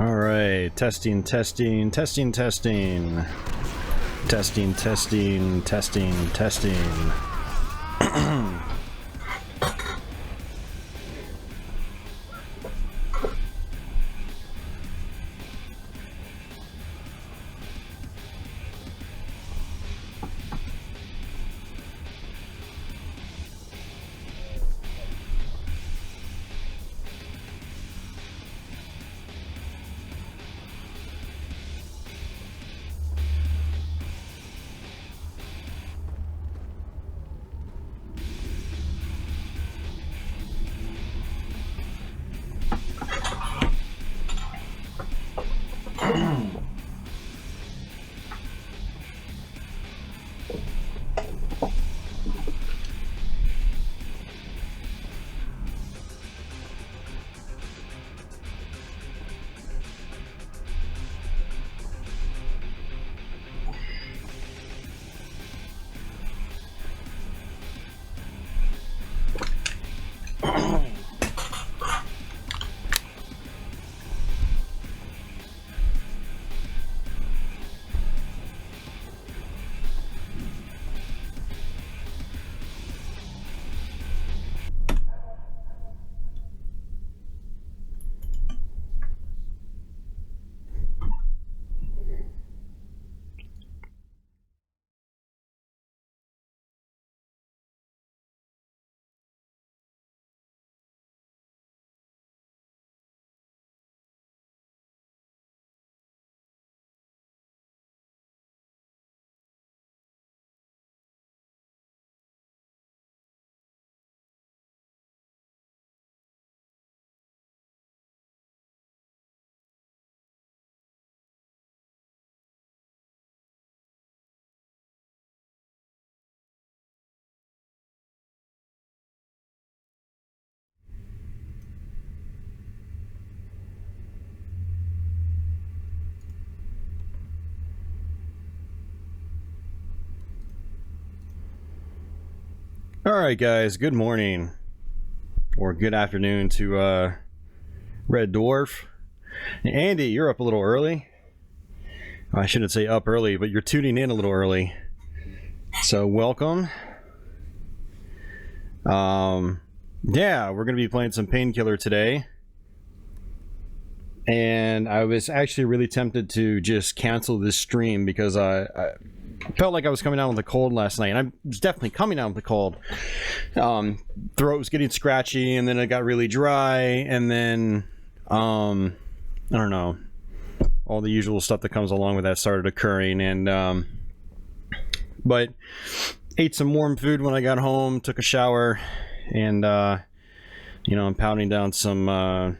All right, testing, testing, testing, testing. Testing, testing, testing, testing. All right, guys, good morning or good afternoon to Red Dwarf. Andy, you're up a little early. I shouldn't say up early, but you're tuning in a little early. So welcome. Yeah, we're going to be playing some Painkiller today. And I was actually really tempted to just cancel this stream because I felt like I was coming down with a cold last night, and I was definitely coming down with a cold. Throat was getting scratchy, and then it got really dry, and then I don't know, all the usual stuff that comes along with that started occurring. And but ate some warm food when I got home, took a shower, and you know, I'm pounding down some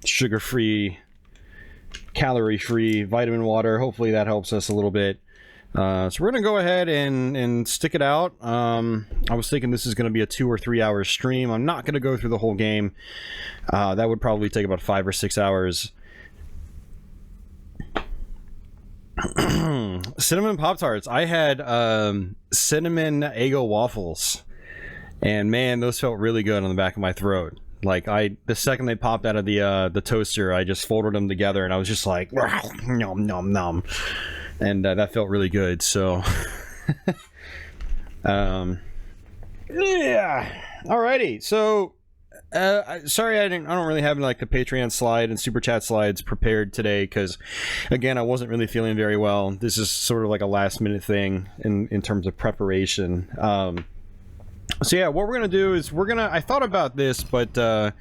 sugar-free, calorie-free vitamin water. Hopefully that helps us a little bit. So we're gonna go ahead and stick it out. I was thinking this is gonna be a 2 or 3 hour stream. I'm not gonna go through the whole game. That would probably take about 5 or 6 hours. Cinnamon Pop-Tarts. I had cinnamon Eggo waffles, and man, those felt really good on the back of my throat. Like, the second they popped out of the toaster, I just folded them together, and I was just like, nom nom nom. And that felt really good. So yeah, alrighty. So sorry I don't really have like the Patreon slide and super chat slides prepared today, because again, I wasn't really feeling very well. This is sort of like a last minute thing in terms of preparation. So yeah, what we're gonna do is I thought about this, but what I'm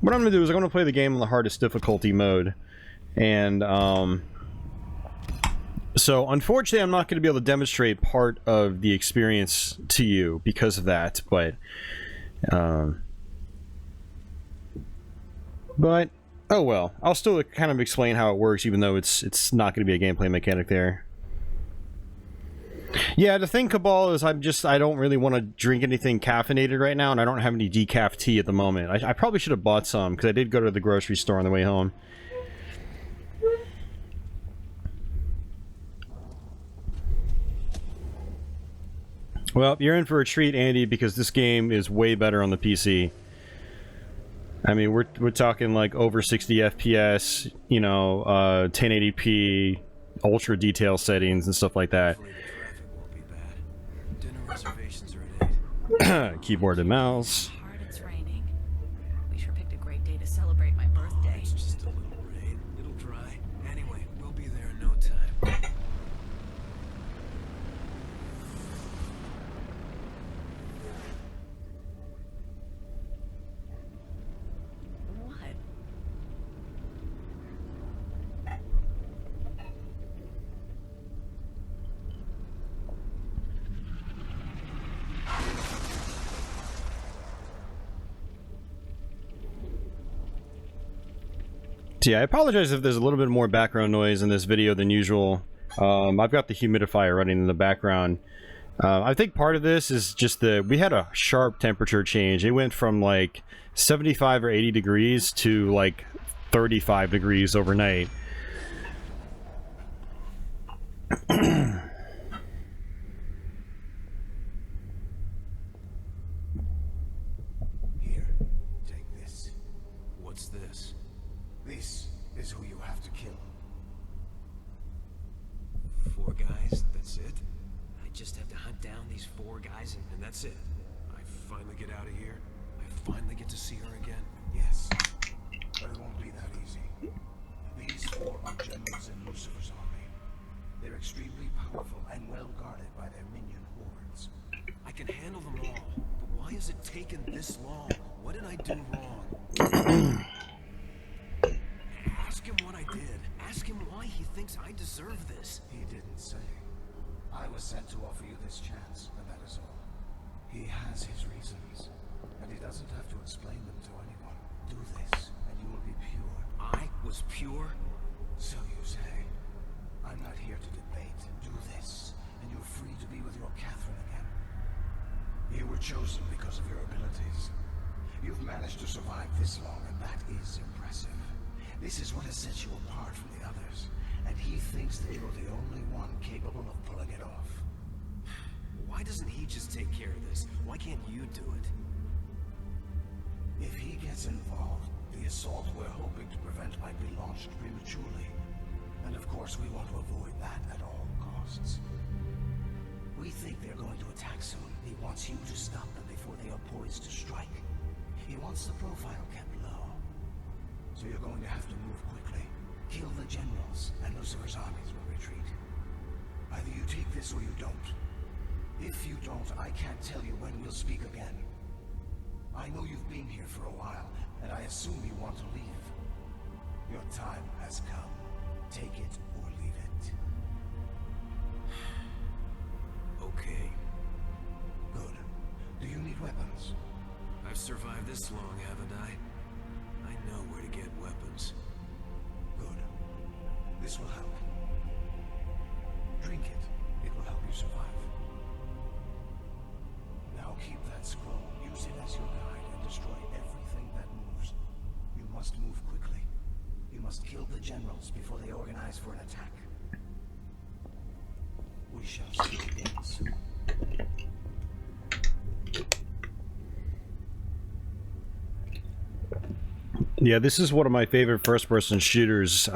gonna do is I'm gonna play the game on the hardest difficulty mode. And so unfortunately, I'm not going to be able to demonstrate part of the experience to you because of that, but oh well, I'll still kind of explain how it works, even though it's not going to be a gameplay mechanic there. Yeah, the thing, Cabal, is I don't really want to drink anything caffeinated right now, and I don't have any decaf tea at the moment. I probably should have bought some, because I did go to the grocery store on the way home. Well, you're in for a treat, Andy, because this game is way better on the PC. I mean, we're talking like over 60 FPS, you know, 1080p, ultra detail settings and stuff like that. Keyboard and mouse. It's raining. We sure picked a great day to celebrate my birthday. It's just a little rain. It'll dry. Anyway, we'll be there in no time. What? So yeah, I apologize if there's a little bit more background noise in this video than usual. I've got the humidifier running in the background. I think part of this is just we had a sharp temperature change. It went from like 75 or 80 degrees to like 35 degrees overnight. Here, take this. What's this? This is who you have to kill. 4 guys, that's it? I just have to hunt down these 4 guys and that's it? I finally get out of here? I finally get to see her again? Yes, but it won't be that easy. These 4 are generals in Lucifer's army. They're extremely powerful and well guarded by their minion hordes. I can handle them all, but why has it taken this long? What did I do wrong? Ask him what I did. Ask him why he thinks I deserve this. He didn't say. I was sent to offer you this chance, and that is all. He has his reasons, and he doesn't have to explain them to anyone. Do this, and you will be pure. I was pure? So you say. I'm not here to debate. Do this, and you're free to be with your Catherine again. You were chosen because of your abilities. You've managed to survive this long, and that is impressive. This is what has set you apart from the others, and he thinks that you're the only one capable of pulling it off. Why doesn't he just take care of this? Why can't you do it? If he gets involved, the assault we're hoping to prevent might be launched prematurely. And of course, we want to avoid that at all costs. We think they're going to attack soon. He wants you to stop them before they are poised to strike. He wants the profile kept low. So you're going to have to move quickly. Kill the generals, and Lucifer's armies will retreat. Either you take this or you don't. If you don't, I can't tell you when we'll speak again. I know you've been here for a while, and I assume you want to leave. Your time has come. Take it or leave it. Okay. Good. Do you need weapons? I've survived this long, haven't I? I know where to get weapons. Good. This will help. Drink it. It will help you survive. Now keep that scroll. Use it as your guide and destroy everything that moves. You must move quickly. You must kill the generals before they organize for an attack. We shall see again soon. Yeah, this is one of my favorite first-person shooters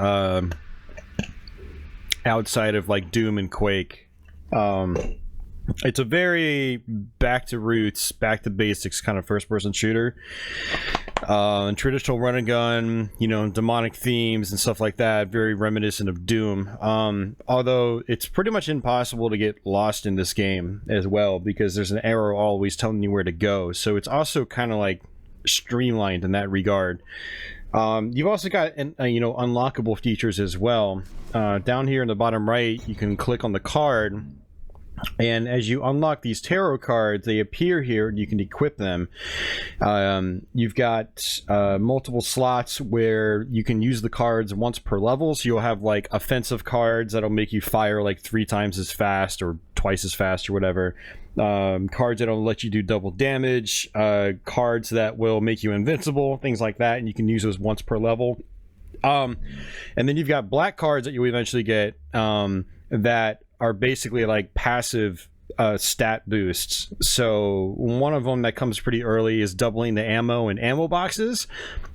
outside of like Doom and Quake. It's a very back to roots, back to basics kind of first-person shooter. Traditional run and gun, you know, demonic themes and stuff like that, very reminiscent of Doom. Although it's pretty much impossible to get lost in this game as well, because there's an arrow always telling you where to go. So it's also kind of like streamlined in that regard. You've also got you know, unlockable features as well. Down here in the bottom right, you can click on the card, and as you unlock these tarot cards, they appear here and you can equip them. You've got multiple slots where you can use the cards once per level, so you'll have like offensive cards that'll make you fire like 3 times as fast or twice as fast or whatever. Cards that'll let you do double damage, cards that will make you invincible, things like that, and you can use those once per level. And then you've got black cards that you eventually get that are basically like passive stat boosts. So one of them that comes pretty early is doubling the ammo and ammo boxes.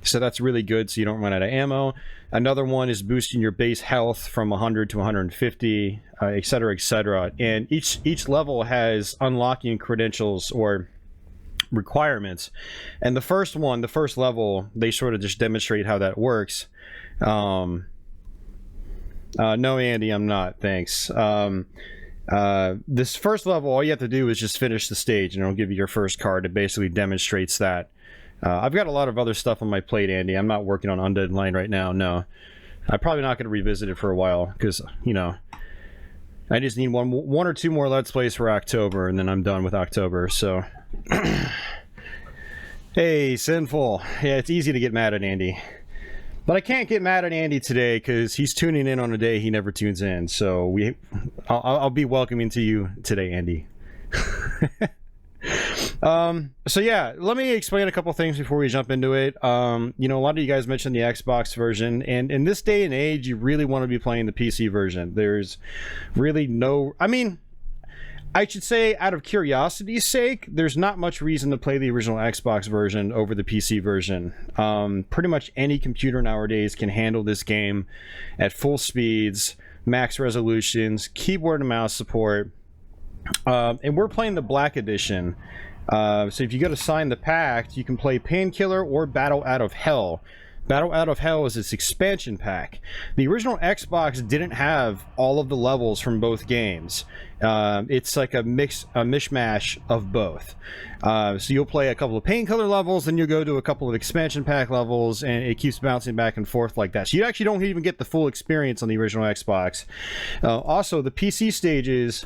So that's really good so you don't run out of ammo. Another one is boosting your base health from 100 to 150, etc., etc. And each level has unlocking credentials or requirements. And the first level, they sort of just demonstrate how that works. No, Andy, I'm not. Thanks. This first level, all you have to do is just finish the stage, and it'll give you your first card. It basically demonstrates that. I've got a lot of other stuff on my plate, Andy. I'm not working on Undead Line right now. No, I'm probably not going to revisit it for a while because, you know, I just need one or two more Let's Plays for October, and then I'm done with October. So, hey, Sinful. Yeah, it's easy to get mad at Andy. But I can't get mad at Andy today because he's tuning in on a day he never tunes in. So I'll be welcoming to you today, Andy. So yeah, let me explain a couple things before we jump into it. You know, a lot of you guys mentioned the Xbox version, and in this day and age, you really want to be playing the PC version. There's really no... I mean, I should say, out of curiosity's sake, there's not much reason to play the original Xbox version over the PC version. Pretty much any computer nowadays can handle this game at full speeds, max resolutions, keyboard and mouse support. And we're playing the Black Edition. So if you go to Sign the Pact, you can play Painkiller or Battle Out of Hell. Battle Out of Hell is its expansion pack. The original Xbox didn't have all of the levels from both games. It's like a mishmash of both. So you'll play a couple of Painkiller levels, then you'll go to a couple of expansion pack levels, and it keeps bouncing back and forth like that. So you actually don't even get the full experience on the original Xbox. Also, the PC stages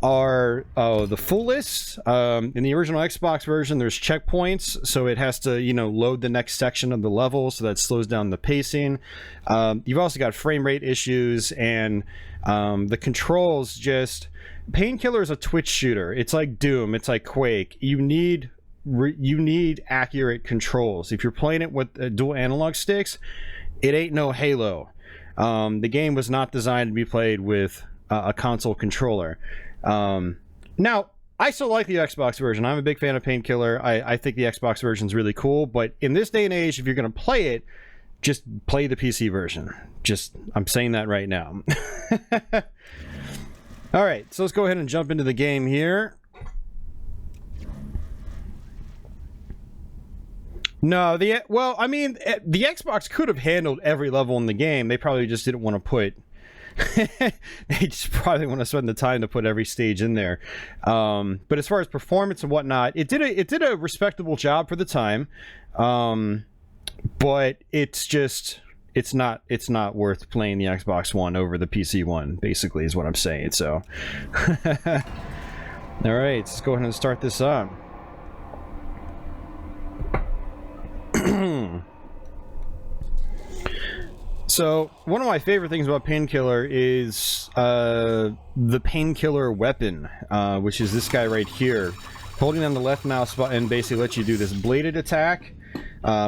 are the full list. In the original Xbox version, there's checkpoints, so it has to, you know, load the next section of the level, so that slows down the pacing. You've also got frame rate issues, and the controls just... Painkiller is a twitch shooter. It's like Doom. It's like Quake. You need accurate controls. If you're playing it with dual analog sticks, it ain't no Halo. The game was not designed to be played with a console controller. Now, I still like the Xbox version. I'm a big fan of Painkiller. I think the Xbox version is really cool, but in this day and age, if you're going to play it, just play the PC version. I'm saying that right now. All right, so let's go ahead and jump into the game here. No, well, I mean, the Xbox could have handled every level in the game. They probably just didn't want to put... they just probably want to spend the time to put every stage in there. But as far as performance and whatnot, it did a respectable job for the time. But it's not worth playing the Xbox One over the PC one, basically, is what I'm saying. So all right, let's go ahead and start this up. So, one of my favorite things about Painkiller is the Painkiller weapon, which is this guy right here. Holding on the left mouse button basically lets you do this bladed attack,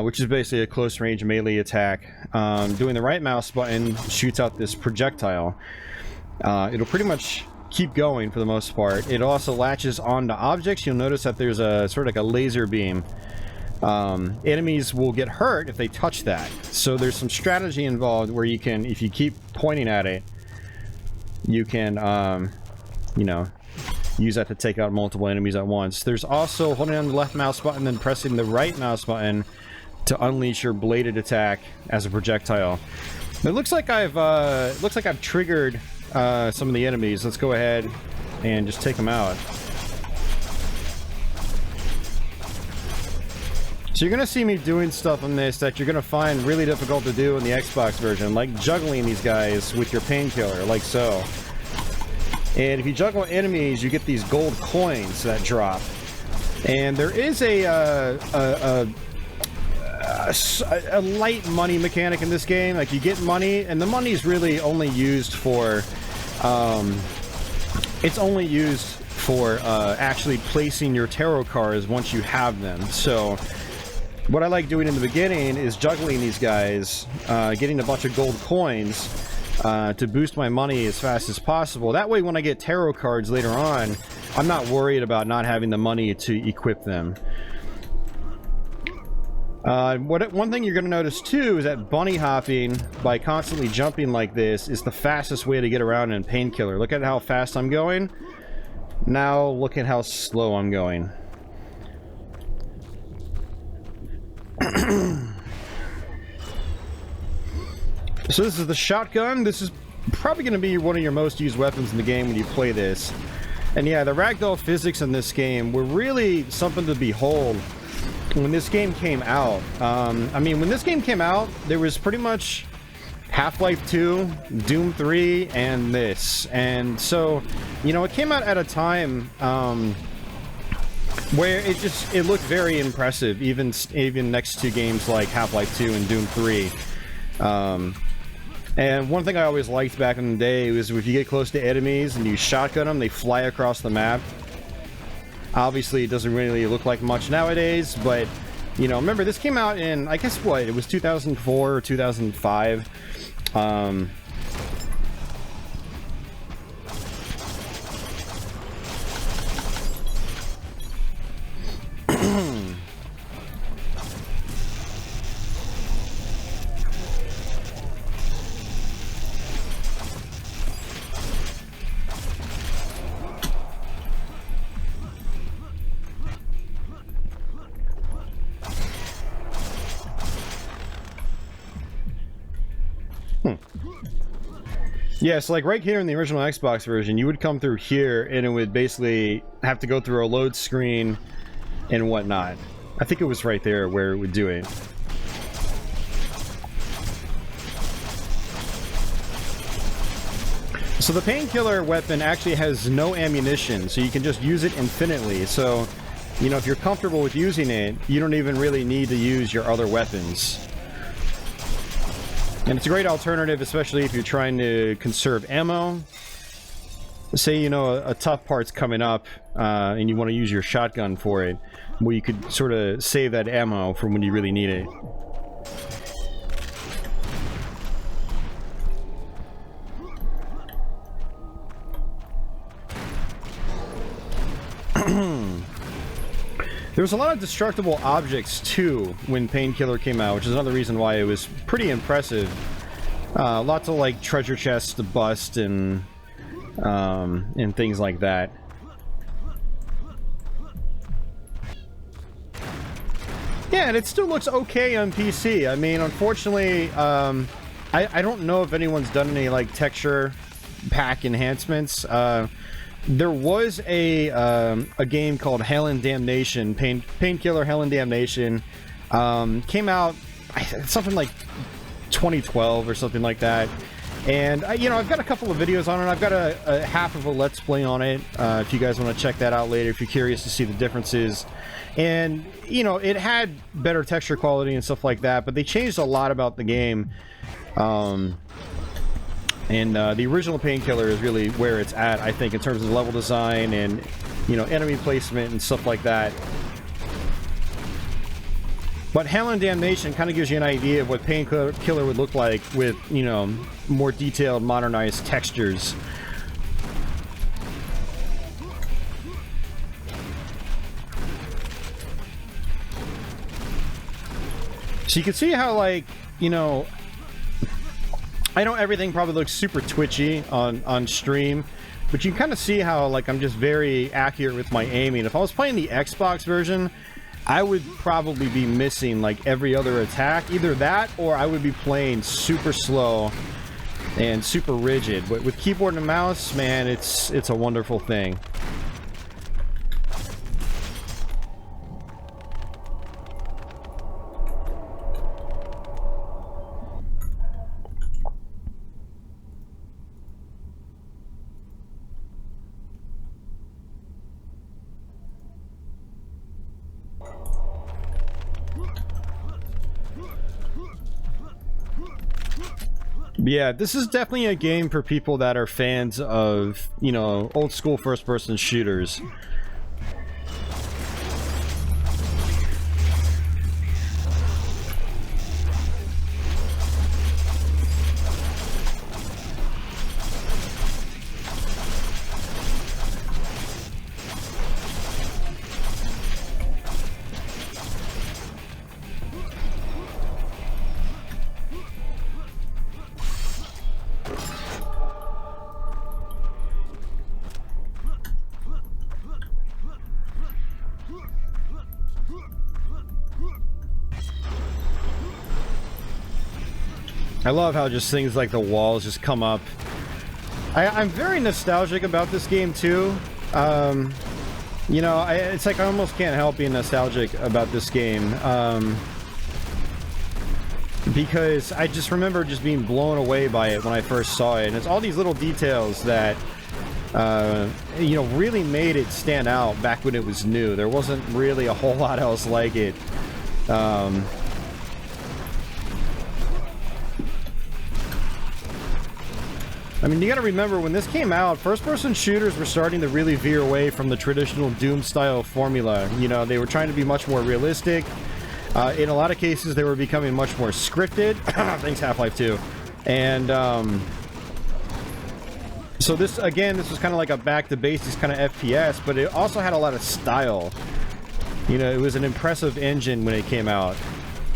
which is basically a close-range melee attack. Doing the right mouse button shoots out this projectile. It'll pretty much keep going for the most part. It also latches onto objects. You'll notice that there's a sort of like a laser beam. Enemies will get hurt if they touch that. So there's some strategy involved where you can, if you keep pointing at it, you can, you know, use that to take out multiple enemies at once. There's also holding on the left mouse button and pressing the right mouse button to unleash your bladed attack as a projectile. It looks like I've triggered some of the enemies. Let's go ahead and just take them out. So you're going to see me doing stuff on this that you're going to find really difficult to do in the Xbox version, like juggling these guys with your Painkiller, like so. And if you juggle enemies, you get these gold coins that drop. And there is a light money mechanic in this game. Like, you get money, and the money is really only used for... it's only used for actually placing your tarot cards once you have them. So... what I like doing in the beginning is juggling these guys, getting a bunch of gold coins to boost my money as fast as possible. That way, when I get tarot cards later on, I'm not worried about not having the money to equip them. One thing you're going to notice too is that bunny hopping by constantly jumping like this is the fastest way to get around in Painkiller. Look at how fast I'm going. Now look at how slow I'm going. So this is the shotgun. This is probably going to be one of your most used weapons in the game when you play this. And yeah, the ragdoll physics in this game were really something to behold when this game came out. I mean, when this game came out, there was pretty much Half-Life 2, Doom 3, and this. And so, you know, it came out at a time where it looked very impressive, even next to games like Half-Life 2 and Doom 3. And one thing I always liked back in the day was if you get close to enemies and you shotgun them, they fly across the map. Obviously, it doesn't really look like much nowadays, but, you know, remember, this came out in, I guess, what? It was 2004 or 2005. Yeah, so like right here in the original Xbox version, you would come through here and it would basically have to go through a load screen and whatnot. I think it was right there where it would do it. So the Painkiller weapon actually has no ammunition, so you can just use it infinitely. So, you know, if you're comfortable with using it, you don't even really need to use your other weapons. And it's a great alternative, especially if you're trying to conserve ammo. Say, you know, a tough part's coming up, and you want to use your shotgun for it, well, you could sort of save that ammo for when you really need it. There was a lot of destructible objects too when Painkiller came out, which is another reason why it was pretty impressive. Lots of like treasure chests to bust and things like that. Yeah, and it still looks okay on PC. I mean, unfortunately, I don't know if anyone's done any like texture pack enhancements. There was a game called Hell and Damnation, Painkiller Hell and Damnation, came out something like 2012 or something like that, and you know, I've got a couple of videos on it. I've got a half of a Let's Play on it, if you guys want to check that out later, if you're curious to see the differences. And you know, it had better texture quality and stuff like that, but they changed a lot about the game. And the original Painkiller is really where it's at, I think, in terms of level design and, you know, enemy placement and stuff like that. But Hell and Damnation kind of gives you an idea of what Painkiller would look like with, you know, more detailed, modernized textures. So you can see how, like, you know, I know everything probably looks super twitchy on stream, but you can kind of see how, like, I'm just very accurate with my aiming. If I was playing the Xbox version, I would probably be missing, like, every other attack. Either that, or I would be playing super slow and super rigid. But with keyboard and mouse, man, it's a wonderful thing. Yeah, this is definitely a game for people that are fans of, you know, old school first-person shooters. I love how just things like the walls just come up. I'm very nostalgic about this game too. You know, it's like I almost can't help being nostalgic about this game. Because I just remember just being blown away by it when I first saw it. And it's all these little details that, you know, really made it stand out back when it was new. There wasn't really a whole lot else like it. I mean, you gotta remember, when this came out, first-person shooters were starting to really veer away from the traditional Doom-style formula. You know, they were trying to be much more realistic. In a lot of cases, they were becoming much more scripted. Thanks, Half-Life 2. And, so this, again, this was kind of like a back-to-basics kind of FPS, but it also had a lot of style. You know, it was an impressive engine when it came out.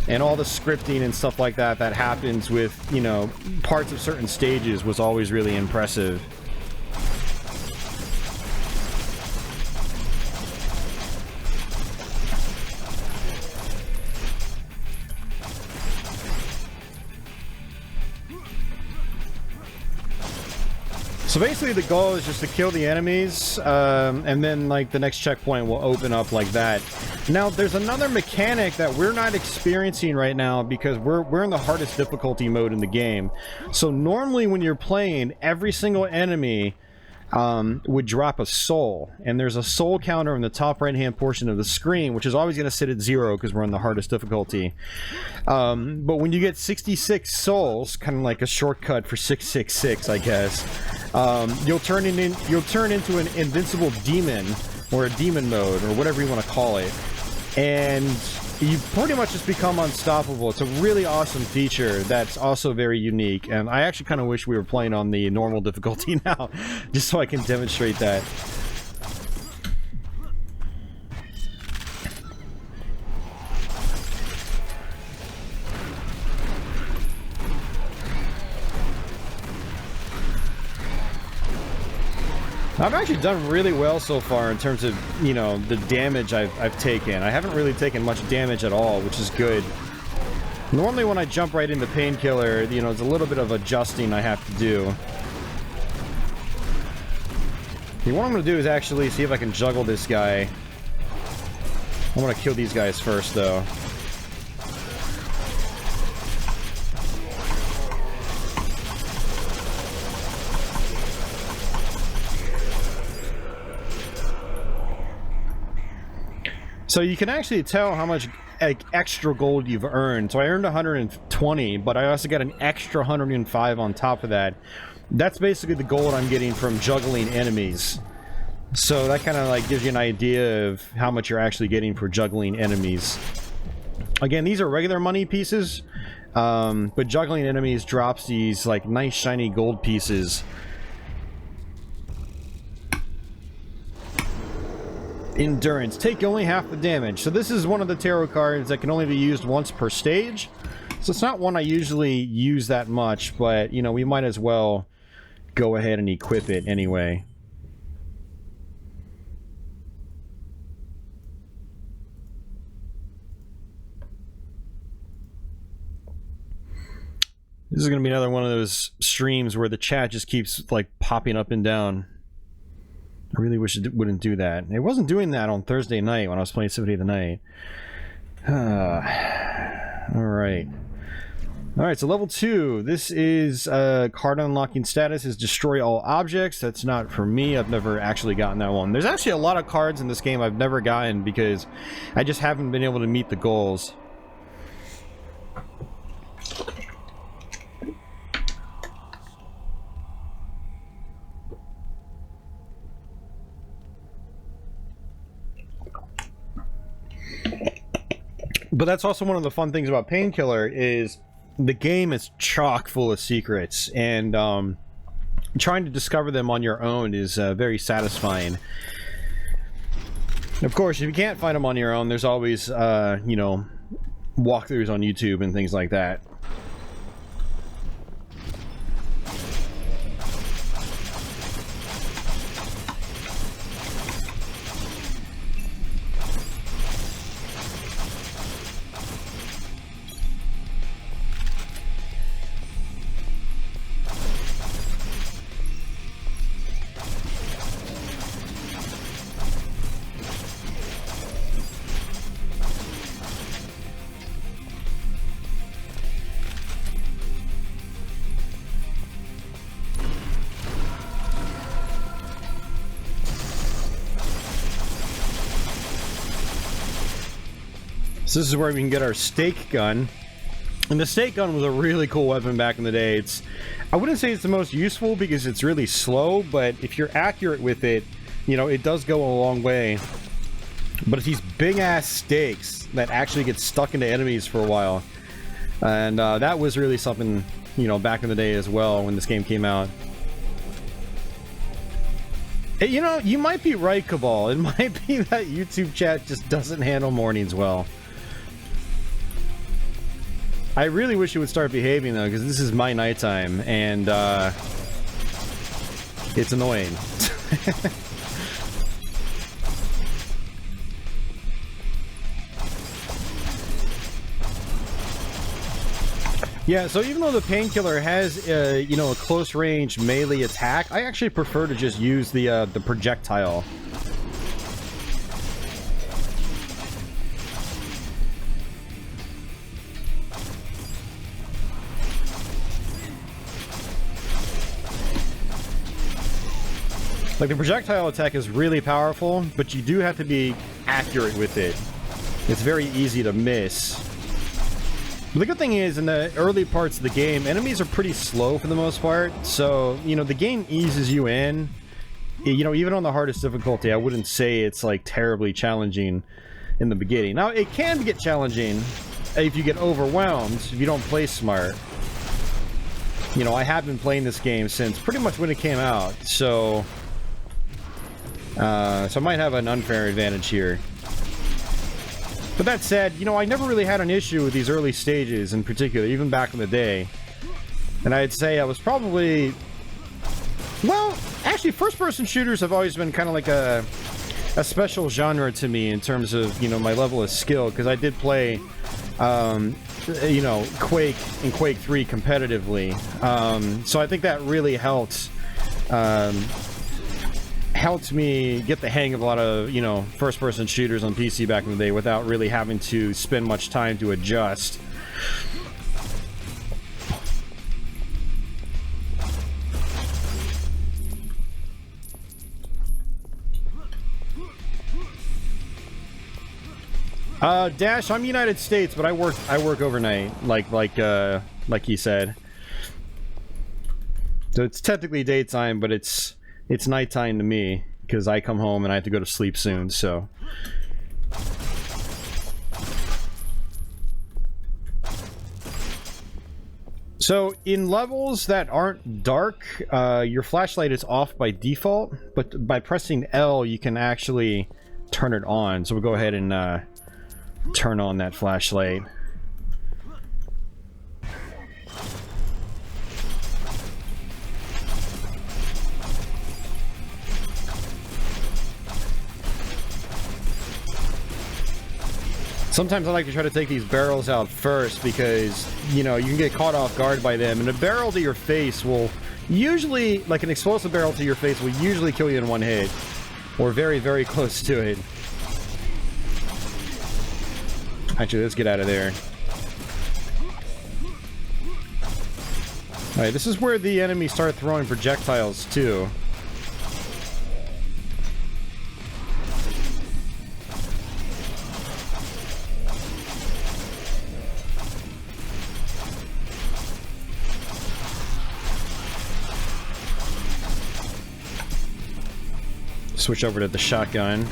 And all the scripting and stuff like that that happens with, you know, parts of certain stages was always really impressive. So basically the goal is just to kill the enemies, and then like the next checkpoint will open up like that. Now there's another mechanic that we're not experiencing right now because we're in the hardest difficulty mode in the game. So normally when you're playing, every single enemy would drop a soul, and there's a soul counter in the top right hand portion of the screen, which is always going to sit at 0 because we're in the hardest difficulty. But when you get 66 souls, kind of like a shortcut for 666, I guess, you'll turn into an invincible demon, or a demon mode, or whatever you want to call it, and you pretty much just become unstoppable. It's a really awesome feature that's also very unique, and I actually kind of wish we were playing on the normal difficulty now, just so I can demonstrate that. I've actually done really well so far in terms of, you know, the damage I've taken. I haven't really taken much damage at all, which is good. Normally when I jump right into Painkiller, you know, there's a little bit of adjusting I have to do. What I'm going to do is actually see if I can juggle this guy. I want to kill these guys first, though. So you can actually tell how much extra gold you've earned. So I earned 120, but I also got an extra 105 on top of that. That's basically the gold I'm getting from juggling enemies. So that kind of like gives you an idea of how much you're actually getting for juggling enemies. Again, these are regular money pieces, but juggling enemies drops these like nice shiny gold pieces. Endurance. Take only half the damage. So this is one of the tarot cards that can only be used once per stage. So it's not one I usually use that much, but, you know, we might as well go ahead and equip it anyway. This is going to be another one of those streams where the chat just keeps, like, popping up and down. I really wish it wouldn't do that. It wasn't doing that on Thursday night when I was playing Symphony of the Night. Alright. Alright, so level 2. This is card unlocking status is destroy all objects. That's not for me. I've never actually gotten that one. There's actually a lot of cards in this game I've never gotten because I just haven't been able to meet the goals. But that's also one of the fun things about Painkiller is the game is chock full of secrets, and trying to discover them on your own is very satisfying. Of course, if you can't find them on your own, there's always, you know, walkthroughs on YouTube and things like that. So this is where we can get our stake gun. And the stake gun was a really cool weapon back in the day. I wouldn't say it's the most useful because it's really slow, but if you're accurate with it, you know, it does go a long way. But it's these big ass stakes that actually get stuck into enemies for a while. And that was really something, you know, back in the day as well when this game came out. You know, you might be right, Cabal. It might be that YouTube chat just doesn't handle mornings well. I really wish it would start behaving though, because this is my nighttime, and it's annoying. Yeah, so even though the Painkiller has, you know, a close-range melee attack, I actually prefer to just use the projectile. Like, the projectile attack is really powerful, but you do have to be accurate with it. It's very easy to miss. But the good thing is, in the early parts of the game, enemies are pretty slow for the most part, so, you know, the game eases you in. You know, even on the hardest difficulty, I wouldn't say it's, like, terribly challenging in the beginning. Now, it can get challenging if you get overwhelmed, if you don't play smart. You know, I have been playing this game since pretty much when it came out, so I might have an unfair advantage here. But that said, you know, I never really had an issue with these early stages in particular, even back in the day. And I'd say I was probably... Well, actually, first-person shooters have always been kind of like a special genre to me in terms of, you know, my level of skill, because I did play, you know, Quake and Quake 3 competitively. So I think that really helped me get the hang of a lot of, you know, first-person shooters on PC back in the day without really having to spend much time to adjust. Dash, I'm United States, but I work overnight, like he said. So it's technically daytime, but it's nighttime to me, because I come home and I have to go to sleep soon, so... So, in levels that aren't dark, your flashlight is off by default, but by pressing L, you can actually turn it on. So we'll go ahead and turn on that flashlight. Sometimes I like to try to take these barrels out first because, you know, you can get caught off guard by them, and a barrel to your face will usually, like an explosive barrel to your face will usually kill you in one hit, or very, very close to it. Actually, let's get out of there. Alright, this is where the enemies start throwing projectiles too. Switch over to the shotgun.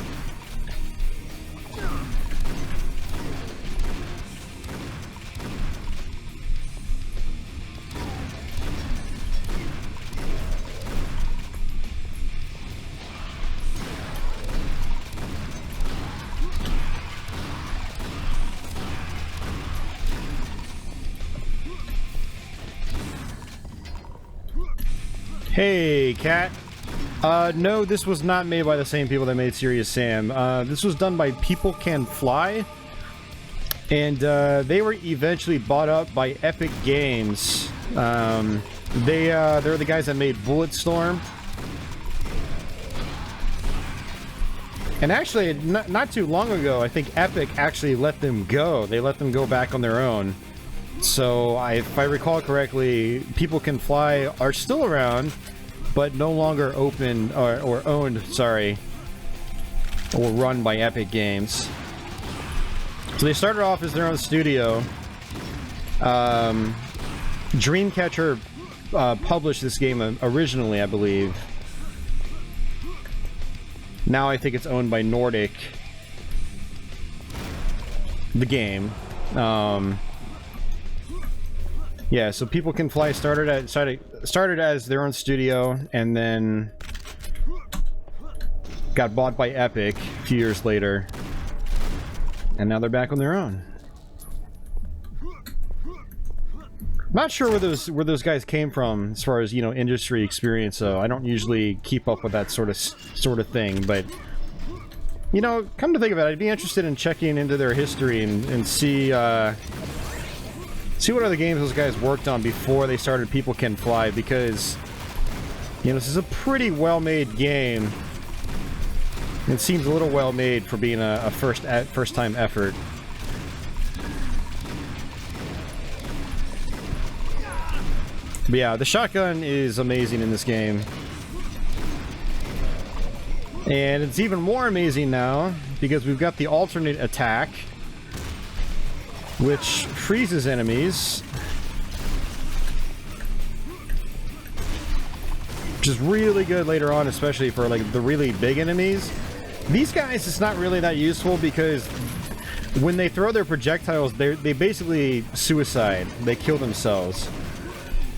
Hey, cat. No, this was not made by the same people that made Serious Sam. This was done by People Can Fly, and they were eventually bought up by Epic Games. They're the guys that made Bulletstorm. And actually, not too long ago, I think Epic actually let them go. They let them go back on their own. So, if I recall correctly, People Can Fly are still around, but no longer open or owned, sorry, or run by Epic Games. So So they started off as their own studio. Dreamcatcher published this game originally, I believe. Now I think it's owned by Nordic. The game. Yeah, so People Can Fly started as their own studio, and then got bought by Epic a few years later, and now they're back on their own. Not sure where those guys came from as far as, you know, industry experience. So I don't usually keep up with that sort of thing, but you know, come to think of it, I'd be interested in checking into their history and see what other games those guys worked on before they started People Can Fly, because, you know, this is a pretty well-made game. It seems a little well-made for being a first-time effort. But yeah, the shotgun is amazing in this game. And it's even more amazing now because we've got the alternate attack, which freezes enemies, which is really good later on, especially for like the really big enemies. These guys, it's not really that useful because when they throw their projectiles, they basically suicide. They kill themselves.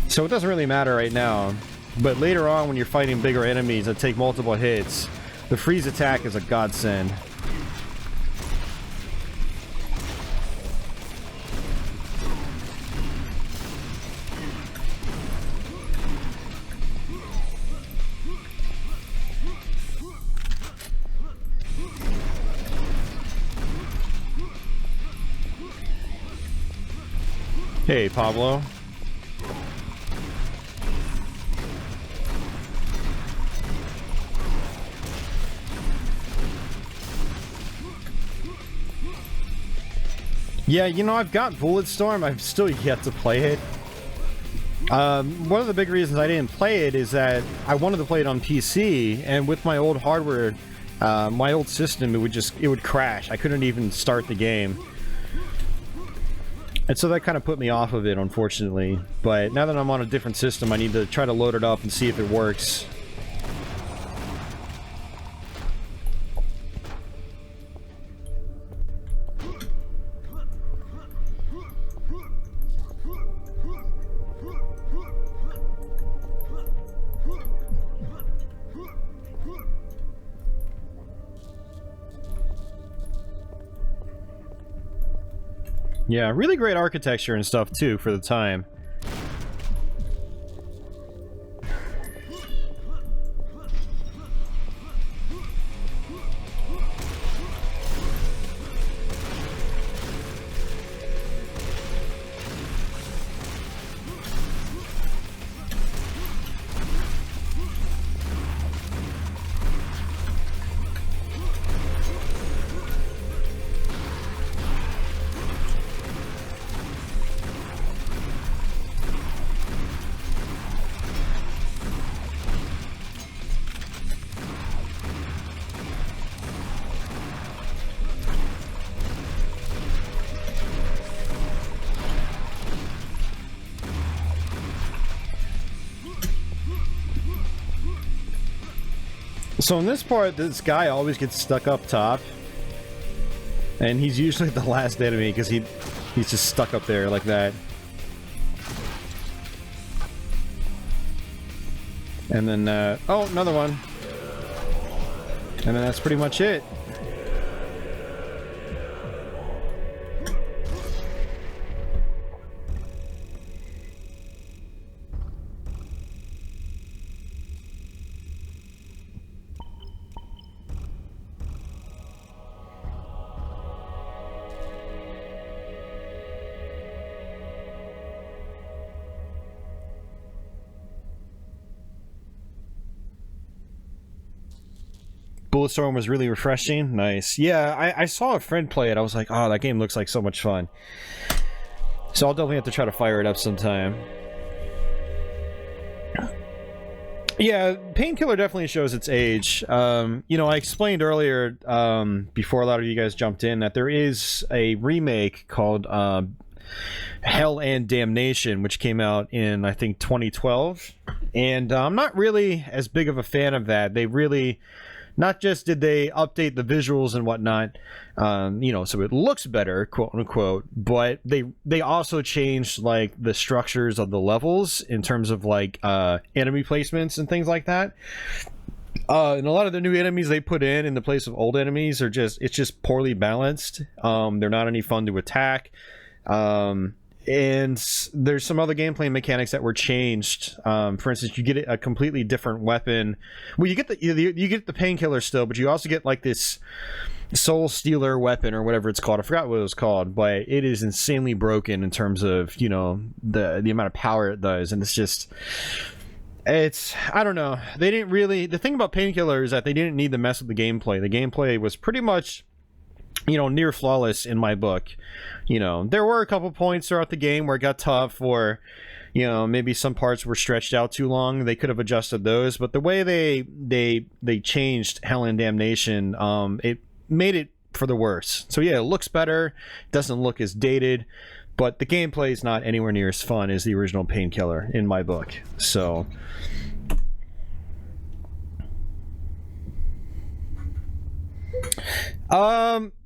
So it doesn't really matter right now. But later on, when you're fighting bigger enemies that take multiple hits, the freeze attack is a godsend. Hey, Pablo. Yeah, you know, I've got Bulletstorm. I've still yet to play it. One of the big reasons I didn't play it is that I wanted to play it on PC, and with my old hardware, my old system, it would crash. I couldn't even start the game. And so that kind of put me off of it, unfortunately. But now that I'm on a different system, I need to try to load it up and see if it works. Yeah, really great architecture and stuff too for the time. So in this part, this guy always gets stuck up top. And he's usually the last enemy because he's just stuck up there like that. And then, oh, another one. And then that's pretty much it. Bulletstorm was really refreshing. Nice. Yeah, I saw a friend play it. I was like, oh, that game looks like so much fun. So I'll definitely have to try to fire it up sometime. Yeah, Painkiller definitely shows its age. You know, I explained earlier, before a lot of you guys jumped in, that there is a remake called Hell and Damnation, which came out in, I think, 2012. And I'm not really as big of a fan of that. They really... Not just did they update the visuals and whatnot, you know, so it looks better, quote unquote, but they also changed like the structures of the levels in terms of like enemy placements and things like that. And a lot of the new enemies they put in the place of old enemies are it's just poorly balanced. They're not any fun to attack. And there's some other gameplay mechanics that were changed. For instance, you get a completely different weapon. Well, you get the Painkiller still, but you also get like this Soul Stealer weapon or whatever it's called. I forgot what it was called, but it is insanely broken in terms of, you know, the amount of power it does, and I don't know. They didn't really. The thing about Painkiller is that they didn't need to mess with the gameplay. The gameplay was pretty much, you know, near flawless in my book. You know, there were a couple points throughout the game where it got tough, or, you know, maybe some parts were stretched out too long. They could have adjusted those, but the way they changed Hell and Damnation, it made it for the worse. So yeah, it looks better, doesn't look as dated, but the gameplay is not anywhere near as fun as the original Painkiller in my book. So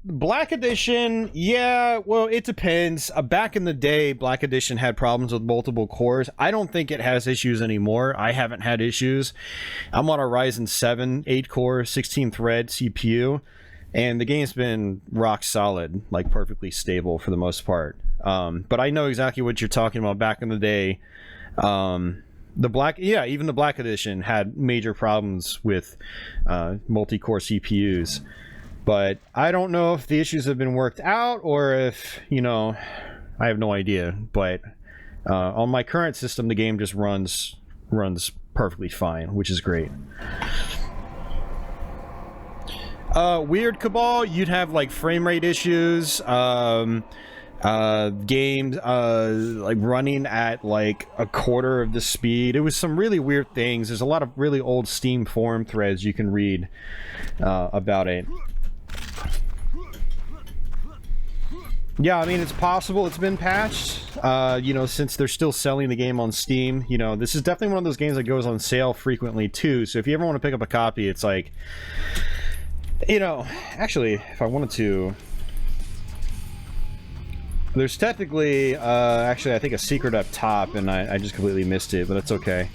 Black Edition, yeah, well, it depends. Back in the day, Black Edition had problems with multiple cores. I don't think it has issues anymore. I haven't had issues. I'm on a Ryzen 7 8-core 16-thread CPU, and the game's been rock solid, like perfectly stable for the most part. But I know exactly what you're talking about. Back in the day, even the Black Edition had major problems with multi-core CPUs. But I don't know if the issues have been worked out, or if, you know, I have no idea. But on my current system, the game just runs perfectly fine, which is great. Weird Cabal, you'd have like frame rate issues, games like running at like a quarter of the speed. It was some really weird things. There's a lot of really old Steam forum threads you can read about it. Yeah, I mean, it's possible it's been patched, you know, since they're still selling the game on Steam. You know, this is definitely one of those games that goes on sale frequently, too. So if you ever want to pick up a copy, it's like, you know, actually, if I wanted to... There's technically, actually, I think a secret up top, and I just completely missed it, but it's okay.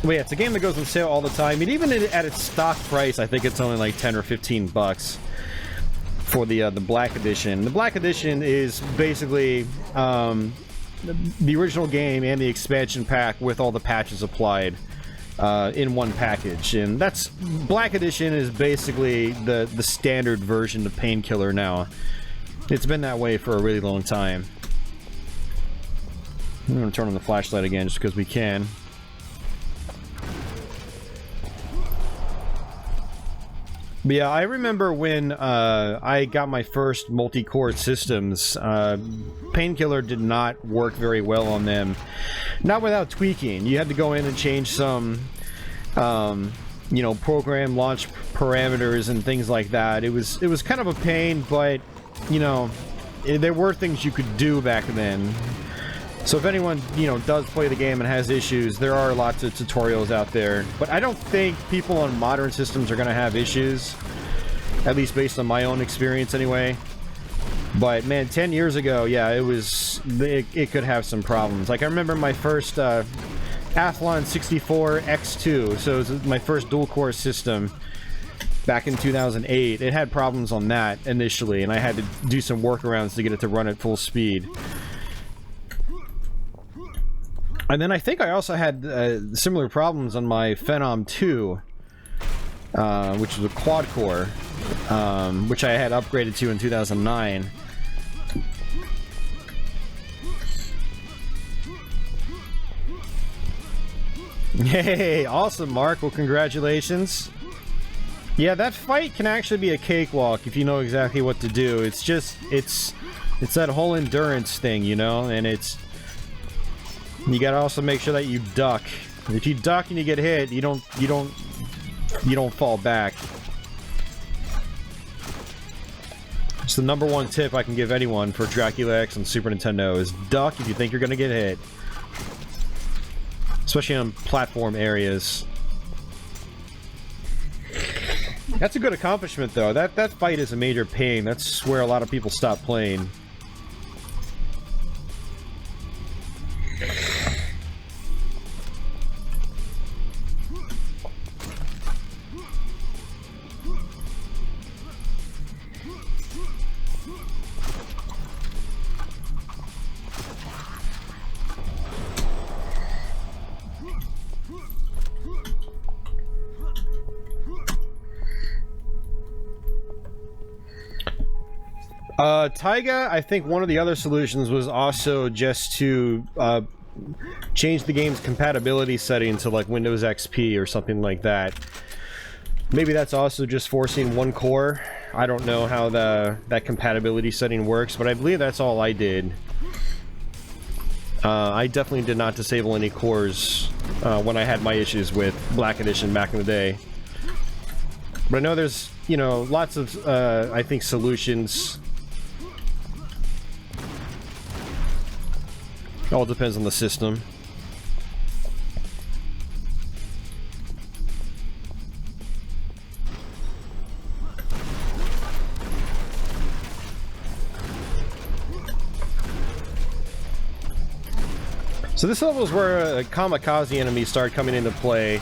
But yeah, it's a game that goes on sale all the time. And even at its stock price, I think it's only like 10 or 15 bucks. For the Black Edition. The Black Edition is basically the original game and the expansion pack with all the patches applied in one package, and that's Black Edition is basically the standard version of Painkiller now. It's been that way for a really long time. I'm gonna turn on the flashlight again just because we can. But yeah, I remember when I got my first multi-core systems, Painkiller did not work very well on them. Not without tweaking. You had to go in and change some, you know, program launch parameters and things like that. It was kind of a pain, but, you know, there were things you could do back then. So if anyone, you know, does play the game and has issues, there are lots of tutorials out there. But I don't think people on modern systems are going to have issues. At least based on my own experience anyway. But man, 10 years ago, yeah, it could have some problems. Like I remember my first Athlon 64 X2, so it was my first dual-core system back in 2008. It had problems on that initially, and I had to do some workarounds to get it to run at full speed. And then I think I also had similar problems on my Phenom 2, which was a quad-core, which I had upgraded to in 2009. Yay! Awesome, Mark. Well, congratulations. Yeah, that fight can actually be a cakewalk if you know exactly what to do. It's just, it's that whole endurance thing, you know, and it's... You gotta also make sure that you duck. If you duck and you get hit, you don't fall back. It's the #1 tip I can give anyone for Dracula X on Super Nintendo is duck if you think you're gonna get hit. Especially on platform areas. That's a good accomplishment though. That fight is a major pain. That's where a lot of people stop playing. Taiga, I think one of the other solutions was also just to change the game's compatibility setting to like Windows XP or something like that. Maybe that's also just forcing one core. I don't know how that compatibility setting works, but I believe that's all I did. I definitely did not disable any cores when I had my issues with Black Edition back in the day. But I know there's, you know, lots of, I think, solutions. All depends on the system. So this level is where kamikaze enemies start coming into play.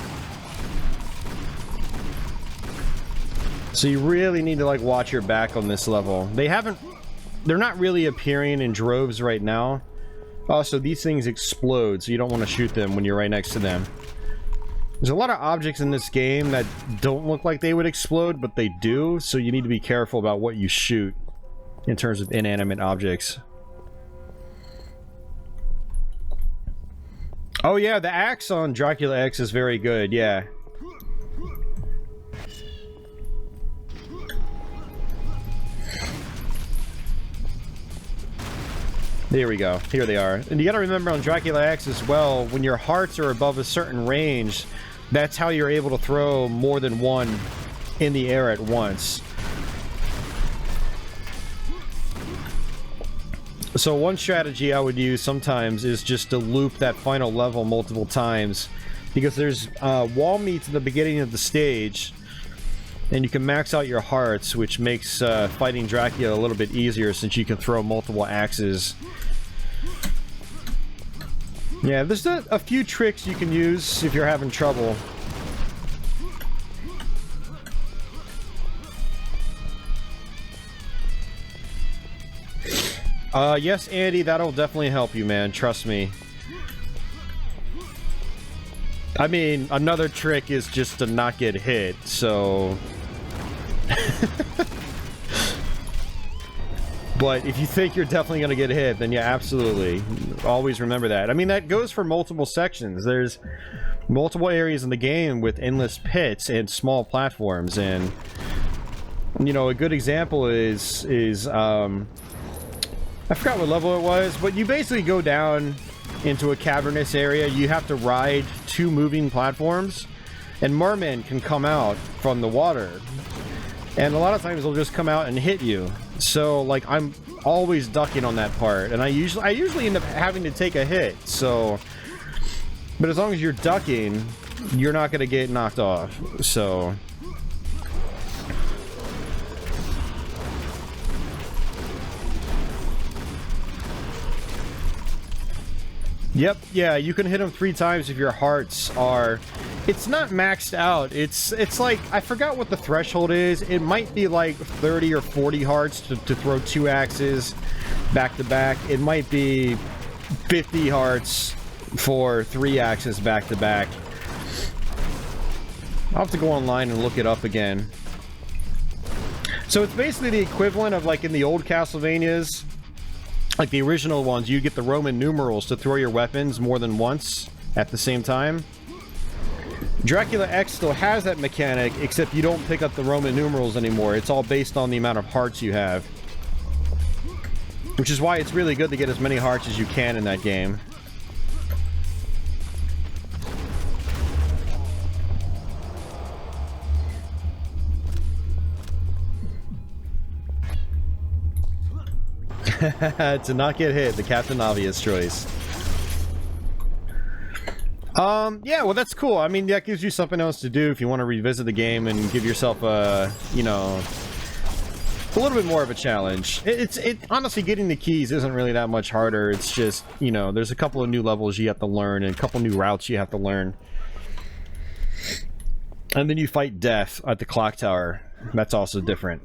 So you really need to like watch your back on this level. They're not really appearing in droves right now. Also, these things explode, so you don't want to shoot them when you're right next to them. There's a lot of objects in this game that don't look like they would explode, but they do, so you need to be careful about what you shoot in terms of inanimate objects. Oh yeah, the axe on Dracula X is very good, yeah. There we go. Here they are. And you gotta remember on Dracula X as well, when your hearts are above a certain range, that's how you're able to throw more than one in the air at once. So one strategy I would use sometimes is just to loop that final level multiple times, because there's wall meets at the beginning of the stage, and you can max out your hearts, which makes fighting Dracula a little bit easier since you can throw multiple axes. Yeah, there's a few tricks you can use if you're having trouble. Yes, Andy, that'll definitely help you, man. Trust me. I mean, another trick is just to not get hit, so... But if you think you're definitely going to get hit, then yeah, absolutely. Always remember that. I mean, that goes for multiple sections. There's multiple areas in the game with endless pits and small platforms, and... You know, a good example is I forgot what level it was, but you basically go down into a cavernous area. You have to ride 2 moving platforms, and mermen can come out from the water. And a lot of times they'll just come out and hit you. So, like, I'm always ducking on that part, and I usually end up having to take a hit, so... But as long as you're ducking, you're not going to get knocked off, so... Yep, yeah, you can hit them 3 times if your hearts are... It's not maxed out. It's like, I forgot what the threshold is. It might be like 30 or 40 hearts to throw 2 axes back to back. It might be 50 hearts for 3 axes back to back. I'll have to go online and look it up again. So it's basically the equivalent of like in the old Castlevanias, like the original ones, you get the Roman numerals to throw your weapons more than once at the same time. Dracula X still has that mechanic, except you don't pick up the Roman numerals anymore. It's all based on the amount of hearts you have. Which is why it's really good to get as many hearts as you can in that game. To not get hit, the Captain Obvious choice. Yeah, well, that's cool. I mean, that gives you something else to do if you want to revisit the game and give yourself a, you know, a little bit more of a challenge. Honestly, getting the keys isn't really that much harder. It's just, you know, there's a couple of new levels you have to learn and a couple new routes you have to learn. And then you fight Death at the clock tower. That's also different.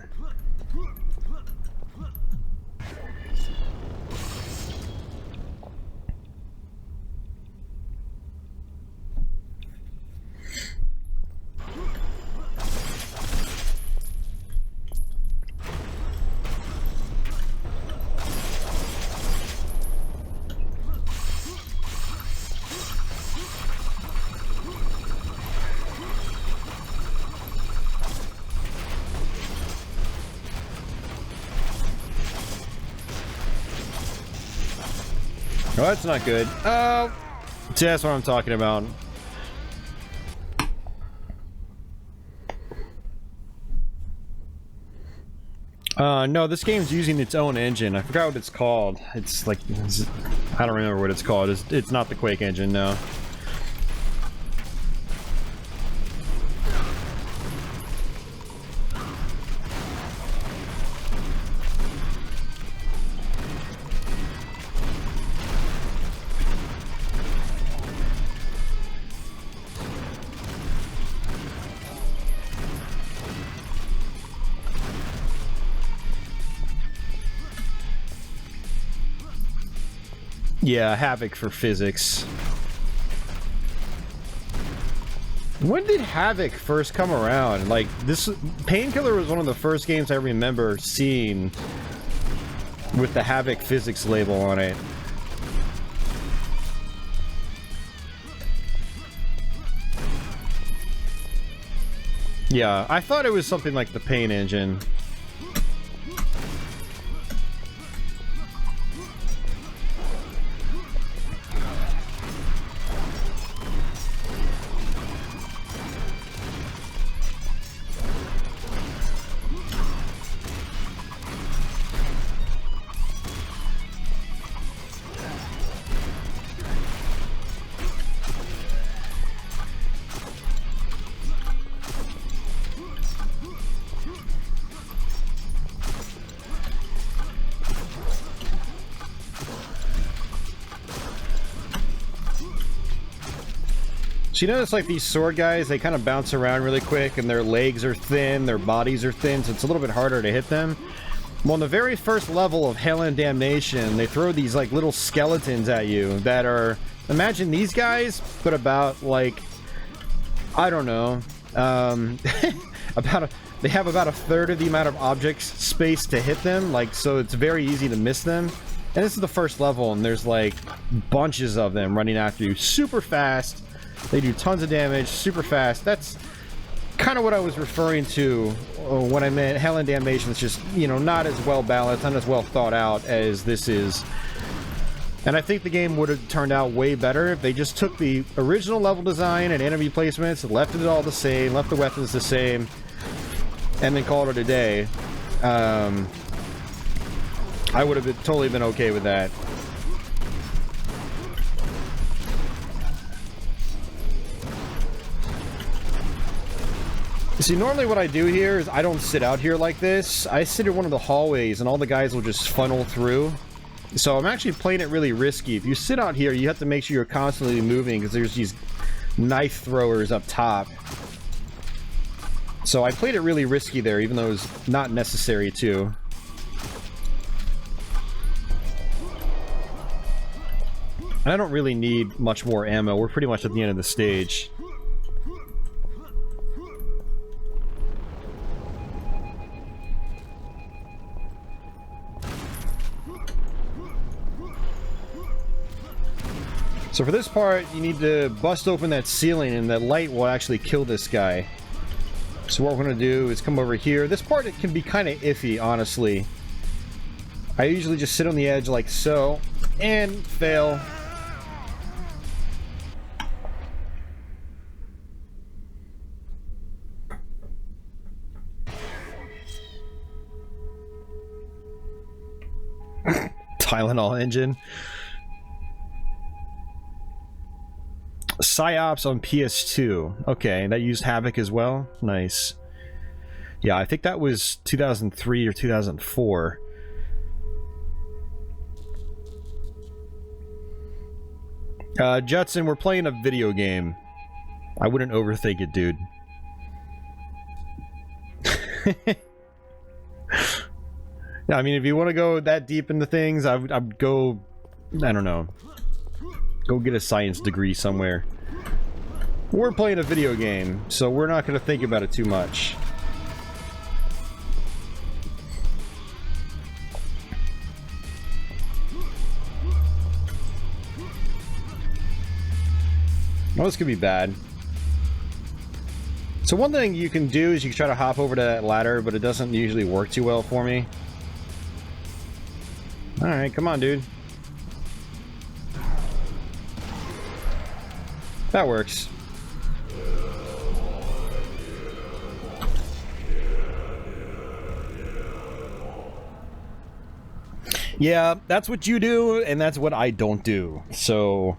Oh, that's not good. Oh, see, that's what I'm talking about. No, this game's using its own engine. I forgot what it's called. It's like, I don't remember what it's called. It's not the Quake engine, no. Yeah, Havoc for physics. When did Havoc first come around? Like, this... Painkiller was one of the first games I remember seeing with the Havoc physics label on it. Yeah, I thought it was something like the Pain engine. So you notice, like, these sword guys, they kind of bounce around really quick, and their legs are thin, their bodies are thin, so it's a little bit harder to hit them. Well, on the very first level of Hell and Damnation, they throw these, like, little skeletons at you that are... Imagine these guys, but about, like... I don't know. They have about a third of the amount of object space to hit them, like, so it's very easy to miss them. And this is the first level, and there's, like, bunches of them running after you super fast. They do tons of damage, super fast. That's kind of what I was referring to when I meant Hell and Damnation. It's just, you know, not as well balanced, not as well thought out as this is. And I think the game would have turned out way better if they just took the original level design and enemy placements, left it all the same, left the weapons the same, and then called it a day. I would have totally been okay with that. See, normally what I do here is I don't sit out here like this. I sit in one of the hallways and all the guys will just funnel through. So I'm actually playing it really risky. If you sit out here, you have to make sure you're constantly moving because there's these knife throwers up top. So I played it really risky there, even though it was not necessary to. And I don't really need much more ammo. We're pretty much at the end of the stage. So for this part, you need to bust open that ceiling and that light will actually kill this guy. So what we're going to do is come over here. This part, it can be kind of iffy, honestly. I usually just sit on the edge like so, and fail. Tylenol engine. Psyops on PS2. Okay, that used Havoc as well. Nice. Yeah, I think that was 2003 or 2004. Judson, we're playing a video game. I wouldn't overthink it, dude. I mean, if you want to go that deep into things, I'd go... I don't know. Go get a science degree somewhere. We're playing a video game, so we're not going to think about it too much. Oh, this could be bad. So one thing you can do is you can try to hop over to that ladder, but it doesn't usually work too well for me. Alright, come on, dude. That works. Yeah, that's what you do, and that's what I don't do. So...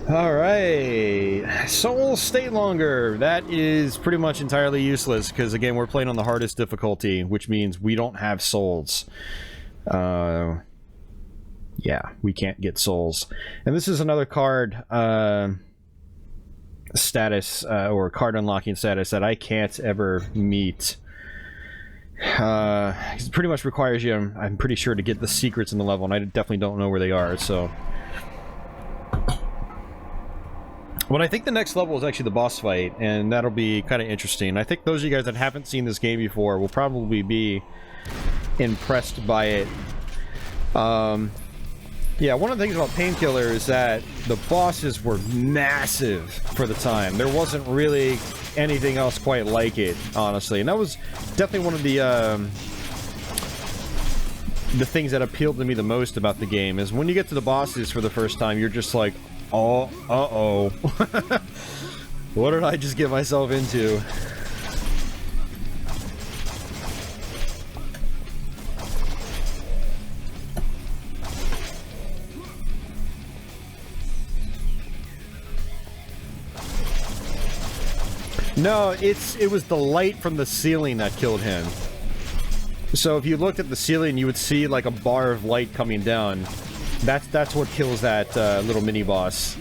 Alright, Soul stay longer. That is pretty much entirely useless, because again, we're playing on the hardest difficulty, which means we don't have souls. Yeah, we can't get souls. And this is another card status, or card unlocking status that I can't ever meet. It pretty much requires you, I'm pretty sure, to get the secrets in the level, and I definitely don't know where they are, so... But I think the next level is actually the boss fight, and that'll be kind of interesting. I think those of you guys that haven't seen this game before will probably be impressed by it. Yeah, one of the things about Painkiller is that the bosses were massive for the time. There wasn't really anything else quite like it, honestly. And that was definitely one of the things that appealed to me the most about the game, is when you get to the bosses for the first time, you're just like, oh, uh-oh. What did I just get myself into? No, it was the light from the ceiling that killed him. So if you looked at the ceiling, you would see like a bar of light coming down. That's what kills that little mini boss.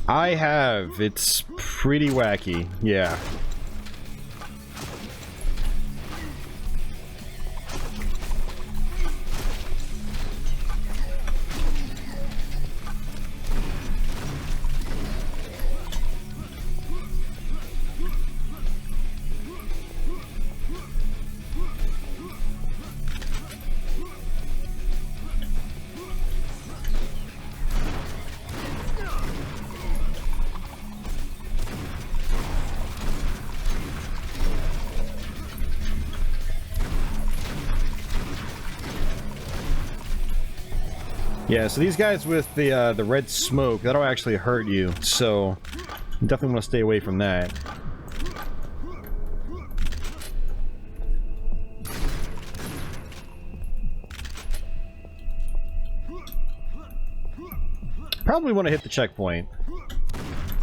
I have. It's pretty wacky. Yeah. Yeah, so these guys with the red smoke, that'll actually hurt you, so you definitely want to stay away from that. Probably want to hit the checkpoint.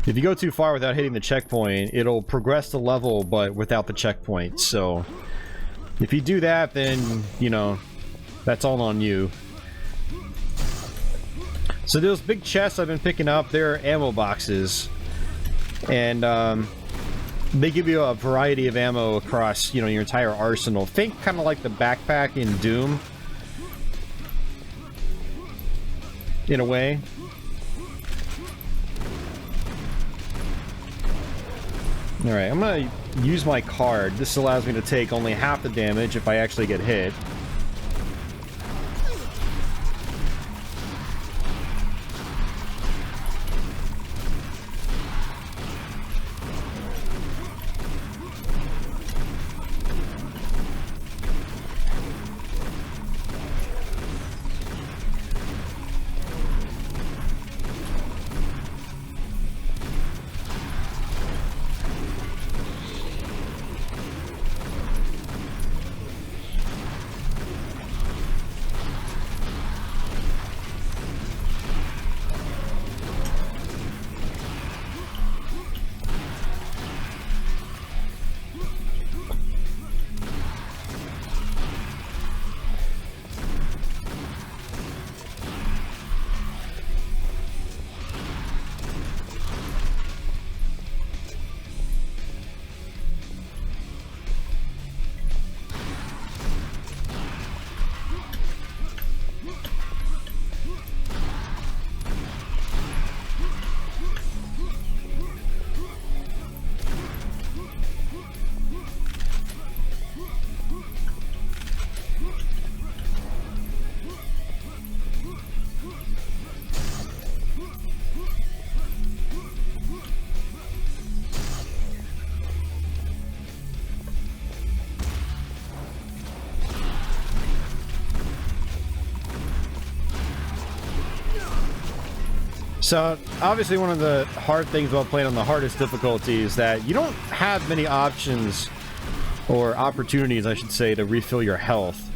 If you go too far without hitting the checkpoint, it'll progress the level, but without the checkpoint, so... If you do that, then, you know, that's all on you. So those big chests I've been picking up, they're ammo boxes. And, they give you a variety of ammo across, you know, your entire arsenal. Think kind of like the backpack in Doom, in a way. Alright, I'm gonna use my card. This allows me to take only half the damage if I actually get hit. So, obviously one of the hard things about playing on the hardest difficulty is that you don't have many options, or opportunities, I should say, to refill your health.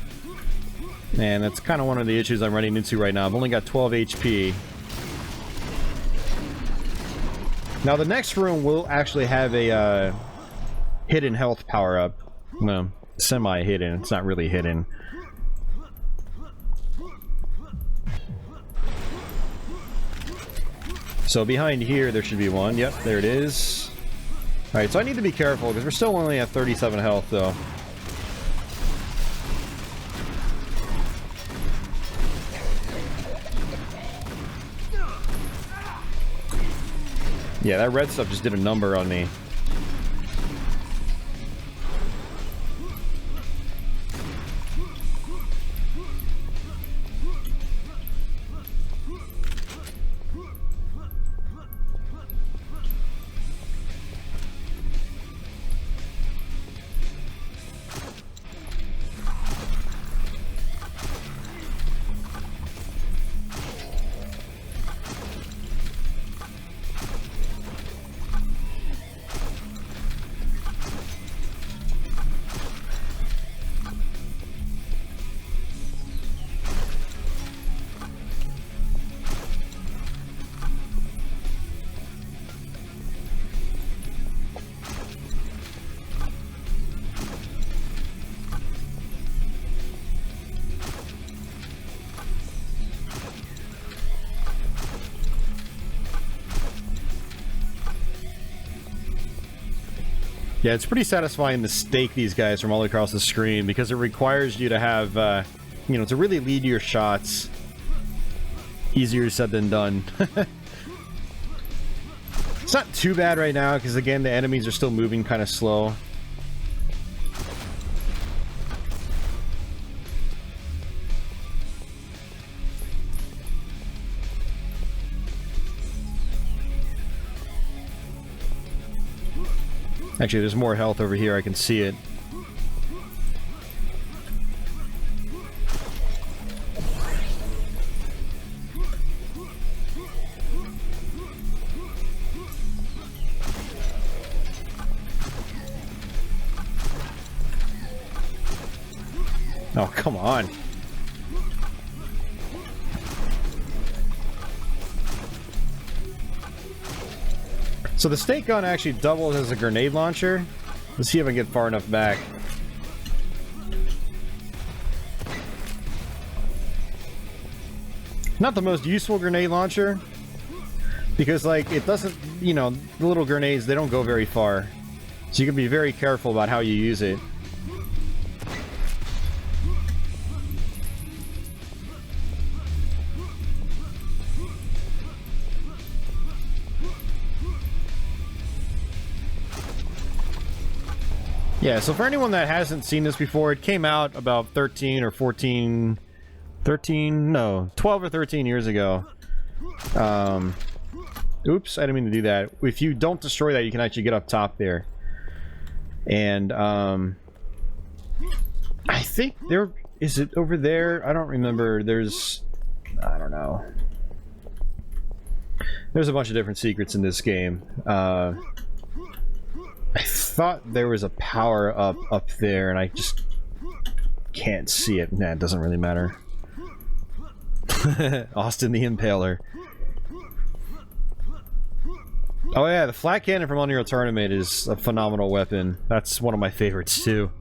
And that's kind of one of the issues I'm running into right now. I've only got 12 HP. Now, the next room will actually have a hidden health power-up. Well, semi-hidden. It's not really hidden. So behind here, there should be one. Yep, there it is. Alright, so I need to be careful, because we're still only at 37 health, though. Yeah, that red stuff just did a number on me. Yeah, it's pretty satisfying to stake these guys from all across the screen, because it requires you to have, you know, to really lead your shots. Easier said than done. It's not too bad right now, because again, the enemies are still moving kind of slow. Actually, there's more health over here. I can see it. Oh, come on. So the stake gun actually doubles as a grenade launcher. Let's see if I can get far enough back. Not the most useful grenade launcher, because like it doesn't, you know, the little grenades, they don't go very far. So you can be very careful about how you use it. Yeah, so for anyone that hasn't seen this before, it came out about 13 or 14... 13? No, 12 or 13 years ago. Oops, I didn't mean to do that. If you don't destroy that, you can actually get up top there. And, I think there... Is it over there? I don't remember. There's... I don't know. There's a bunch of different secrets in this game. I thought there was a power-up up there, and I just can't see it. Nah, it doesn't really matter. Austin the Impaler. Oh yeah, the flat cannon from Unreal Tournament is a phenomenal weapon. That's one of my favorites, too.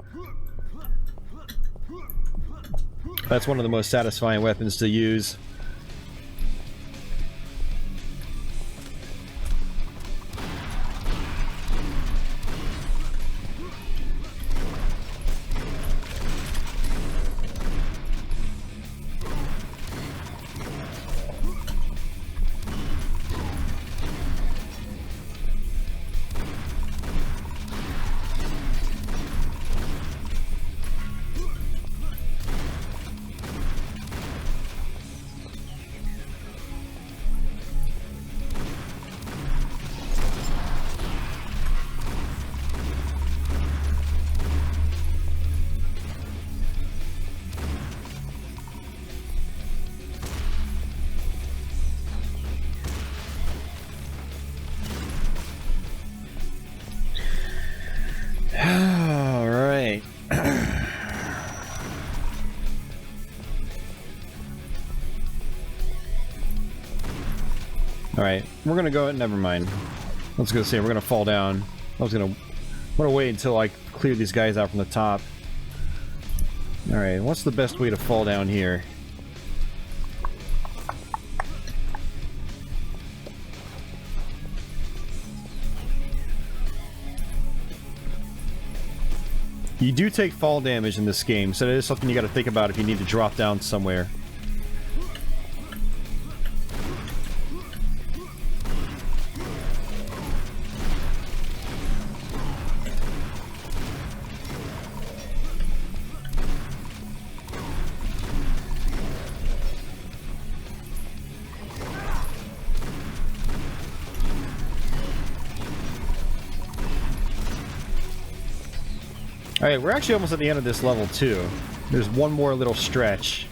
That's one of the most satisfying weapons to use. Alright. Alright, we're gonna go... Never mind. I was gonna say, we're gonna fall down. I'm gonna wait until I clear these guys out from the top. Alright, what's the best way to fall down here? You do take fall damage in this game, so that is something you gotta think about if you need to drop down somewhere. Alright, we're actually almost at the end of this level, too. There's one more little stretch.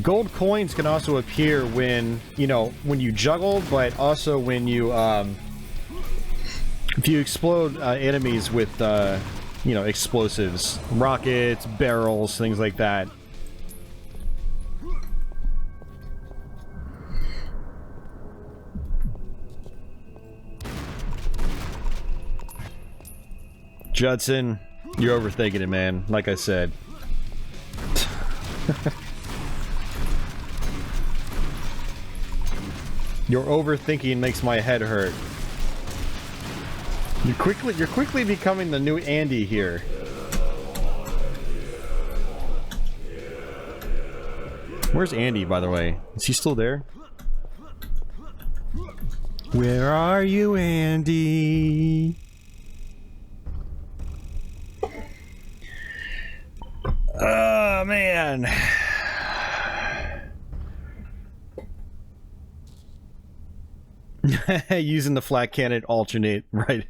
Gold coins can also appear when, you know, when you juggle, but also when you, if you explode enemies with, you know, explosives. Rockets, barrels, things like that. Judson, you're overthinking it, man. Like I said. Your overthinking makes my head hurt. You're quickly becoming the new Andy here. Where's Andy, by the way? Is he still there? Where are you, Andy? Oh, man. Using the flat cannon alternate, right?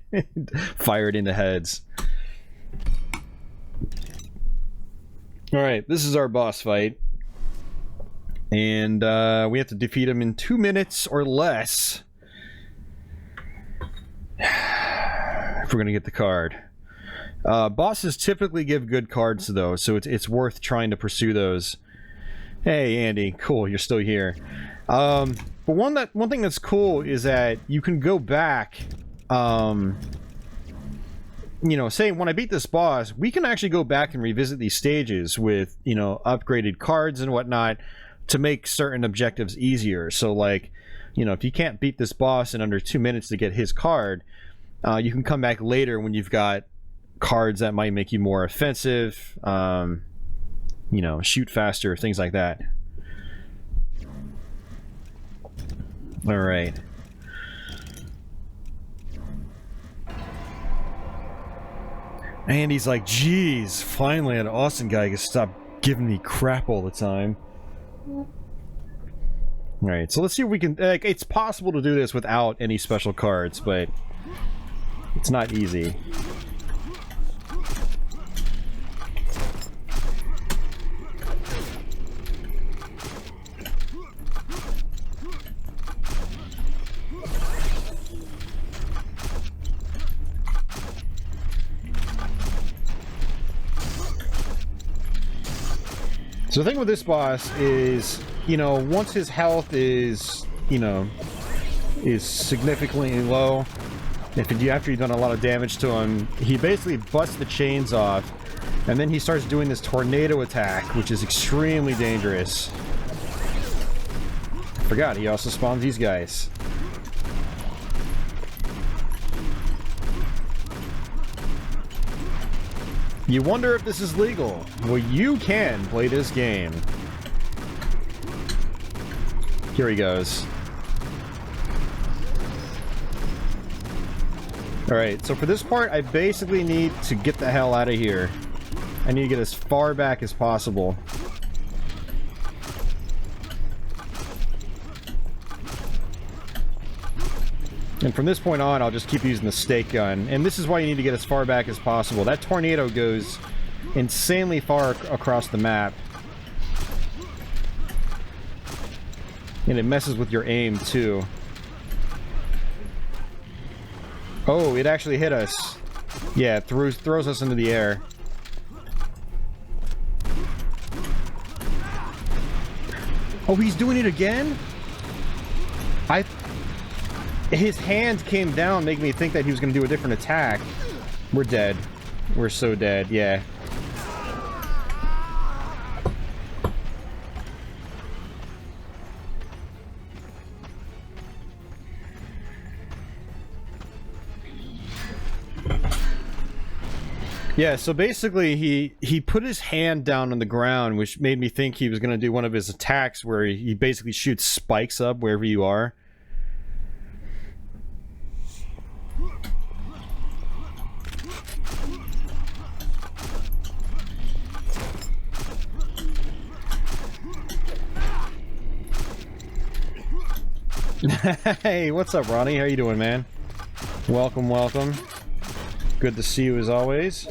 Fire it into heads. Alright, this is our boss fight. And we have to defeat him in 2 minutes or less. If we're gonna get the card. Bosses typically give good cards though, so it's worth trying to pursue those. Hey Andy, cool, you're still here. But one thing that's cool is that you can go back, you know, say when I beat this boss, we can actually go back and revisit these stages with, you know, upgraded cards and whatnot to make certain objectives easier. So like, you know, if you can't beat this boss in under 2 minutes to get his card, you can come back later when you've got cards that might make you more offensive, you know, shoot faster, things like that. Alright. And he's like, geez, finally an Austin guy can stop giving me crap all the time. Alright, so let's see if we can... Like, it's possible to do this without any special cards, but it's not easy. So the thing with this boss is, you know, once his health is, you know, is significantly low, after you've done a lot of damage to him, he basically busts the chains off, and then he starts doing this tornado attack, which is extremely dangerous. I forgot, he also spawns these guys. You wonder if this is legal. Well, you can play this game. Here he goes. Alright, so for this part, I basically need to get the hell out of here. I need to get as far back as possible. And from this point on, I'll just keep using the stake gun. And this is why you need to get as far back as possible. That tornado goes insanely far across the map. And it messes with your aim, too. Oh, it actually hit us. Yeah, it throws us into the air. Oh, he's doing it again? His hand came down, making me think that he was going to do a different attack. We're dead. We're so dead, yeah. Yeah, so basically he put his hand down on the ground, which made me think he was going to do one of his attacks where he basically shoots spikes up wherever you are. Hey, what's up, Ronnie? How you doing, man? Welcome, welcome. Good to see you as always.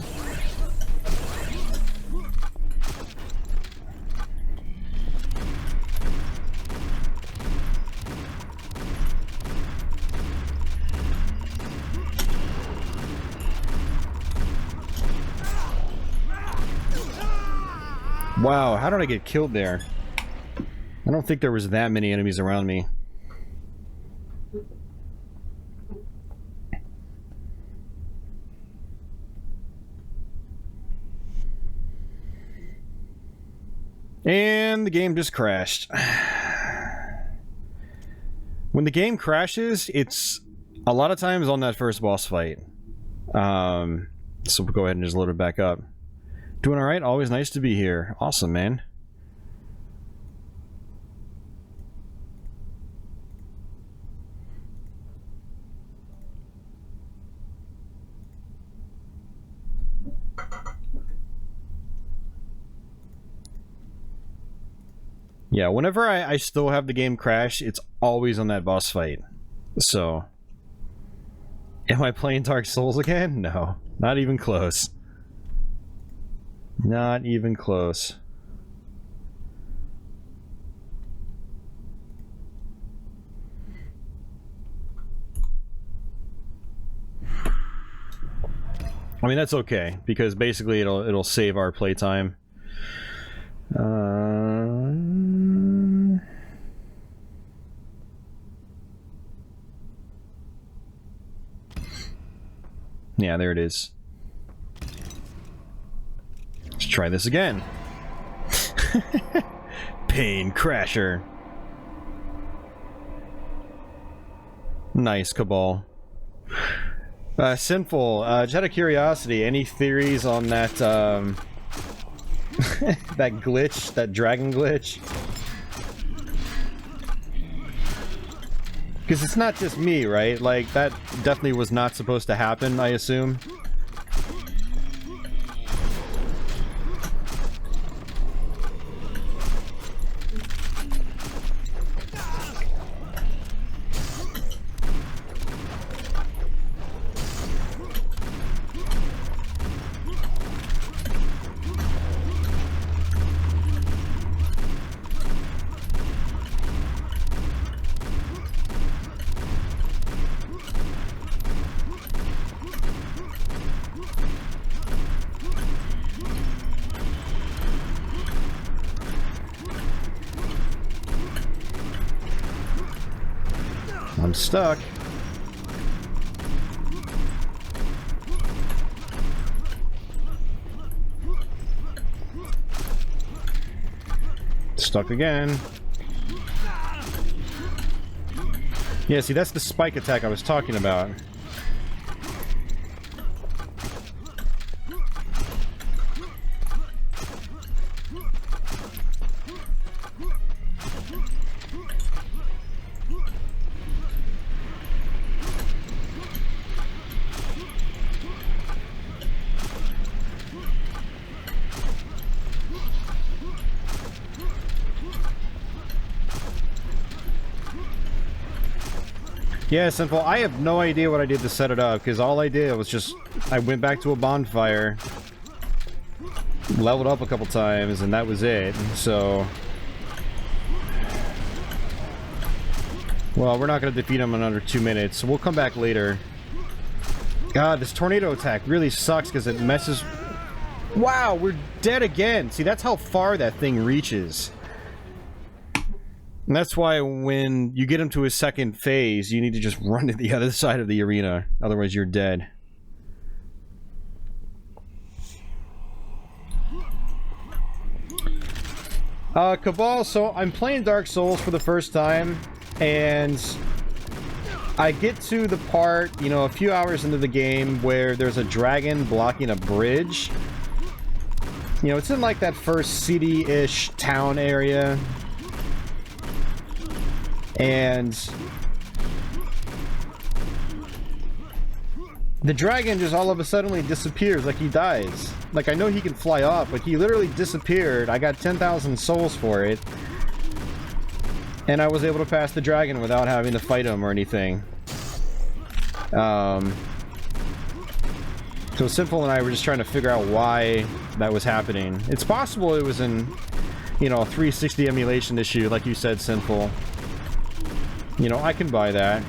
Wow, how did I get killed there? I don't think there was that many enemies around me. And the game just crashed. When the game crashes, it's a lot of times on that first boss fight. So we'll go ahead and just load it back up. Doing alright? Always nice to be here. Awesome, man. Yeah, whenever I still have the game crash, it's always on that boss fight. So, am I playing Dark Souls again? No, not even close. Not even close. I mean, that's okay, because basically it'll save our playtime. Yeah, there it is. Let's try this again. Pain Crasher. Nice, Cabal. Sinful, just out of curiosity, any theories on that, that glitch, that dragon glitch? Because it's not just me, right? Like, that definitely was not supposed to happen, I assume. I'm stuck. Stuck again. Yeah, see, that's the spike attack I was talking about. Yeah, Simple, I have no idea what I did to set it up, because all I did was just... I went back to a bonfire, leveled up a couple times, and that was it, so... Well, we're not going to defeat him in under 2 minutes, so we'll come back later. God, this tornado attack really sucks, because it messes... Wow, we're dead again! See, that's how far that thing reaches. And that's why when you get him to his second phase, you need to just run to the other side of the arena. Otherwise, you're dead. Cabal, so I'm playing Dark Souls for the first time, and I get to the part, you know, a few hours into the game where there's a dragon blocking a bridge. You know, it's in like that first city-ish town area. And the dragon just all of a sudden disappears, like he dies. Like, I know he can fly off, but he literally disappeared. I got 10,000 souls for it. And I was able to pass the dragon without having to fight him or anything. So Simple and I were just trying to figure out why that was happening. It's possible it was in, you know, a 360 emulation issue, like you said, Simple. You know, I can buy that.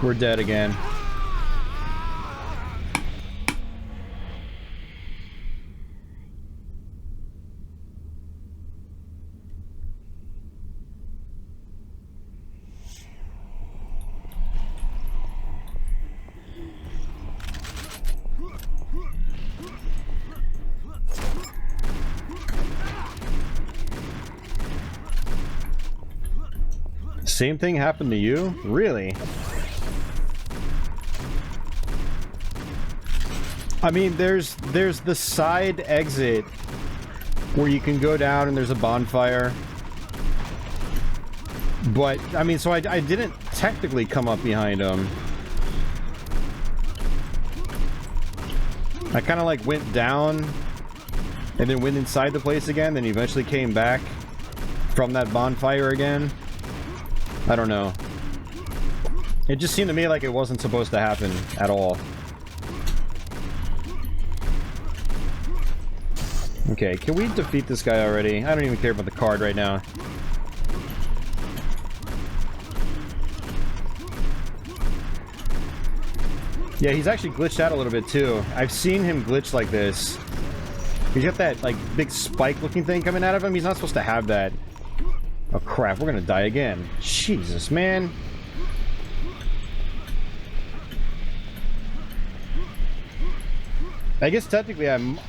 We're dead again. Same thing happened to you? Really? I mean, there's the side exit where you can go down and there's a bonfire. But, I mean, so I didn't technically come up behind him. I kind of like went down and then went inside the place again, then eventually came back from that bonfire again. I don't know. It just seemed to me like it wasn't supposed to happen at all. Okay, can we defeat this guy already? I don't even care about the card right now. Yeah, he's actually glitched out a little bit too. I've seen him glitch like this. He's got that like big spike looking thing coming out of him. He's not supposed to have that. Oh crap, we're gonna die again. Jesus, man. I guess technically I'm...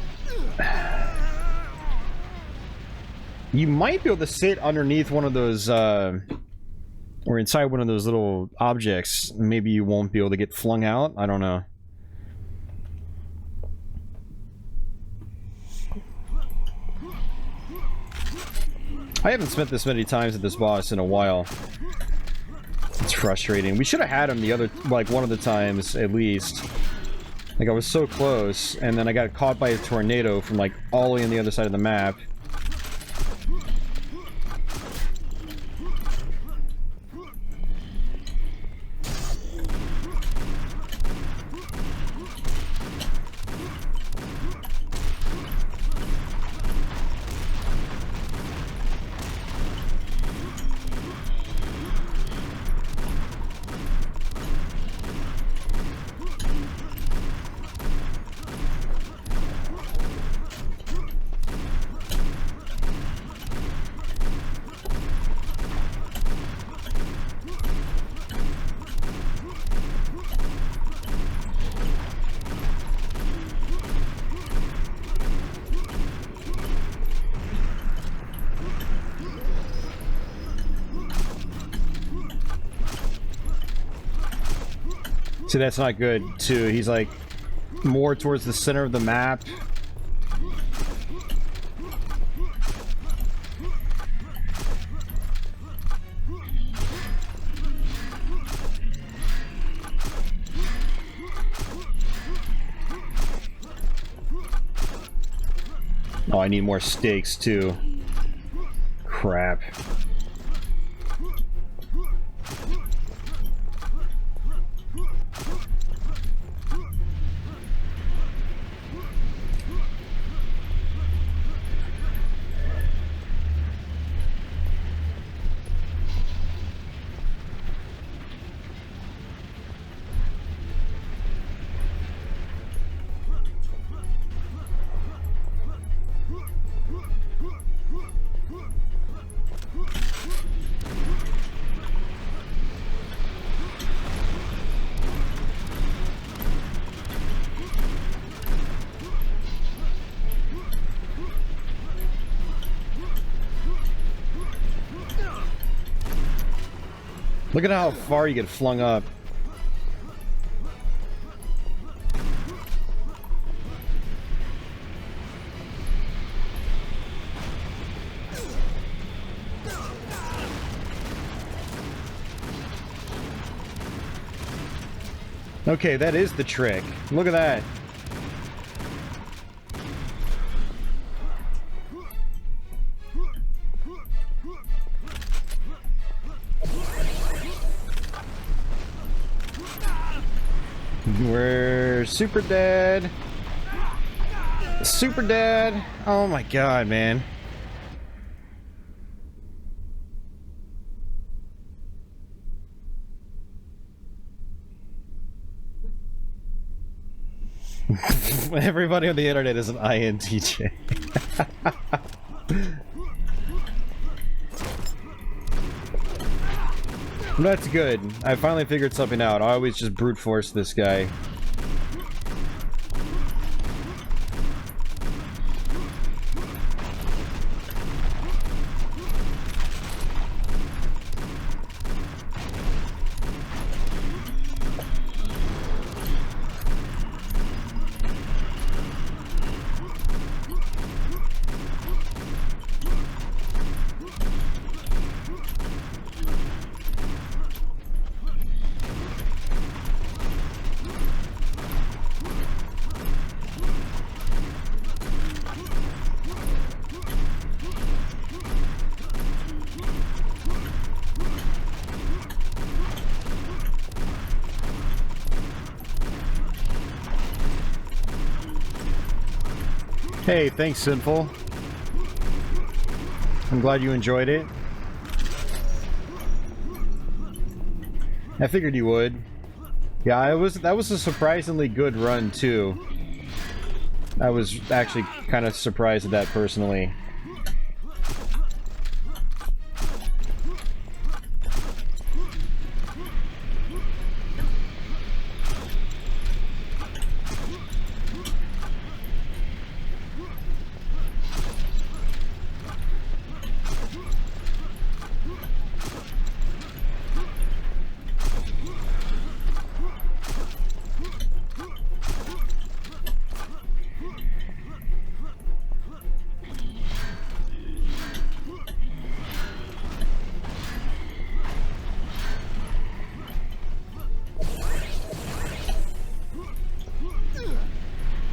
You might be able to sit underneath one of those, or inside one of those little objects. Maybe you won't be able to get flung out. I don't know. I haven't spent this many times at this boss in a while. It's frustrating. We should have had him the other, like, one of the times, at least. Like, I was so close, and then I got caught by a tornado from, like, all the way on the other side of the map. So that's not good, too. He's like more towards the center of the map. Oh, I need more stakes, too. Crap. Look at how far you get flung up. Okay, that is the trick. Look at that. We're super dead. Super dead. Oh my god, man. Everybody on the internet is an INTJ. That's good. I finally figured something out. I always just brute force this guy. Hey, thanks, Sinful. I'm glad you enjoyed it. I figured you would. Yeah, that was a surprisingly good run, too. I was actually kind of surprised at that, personally.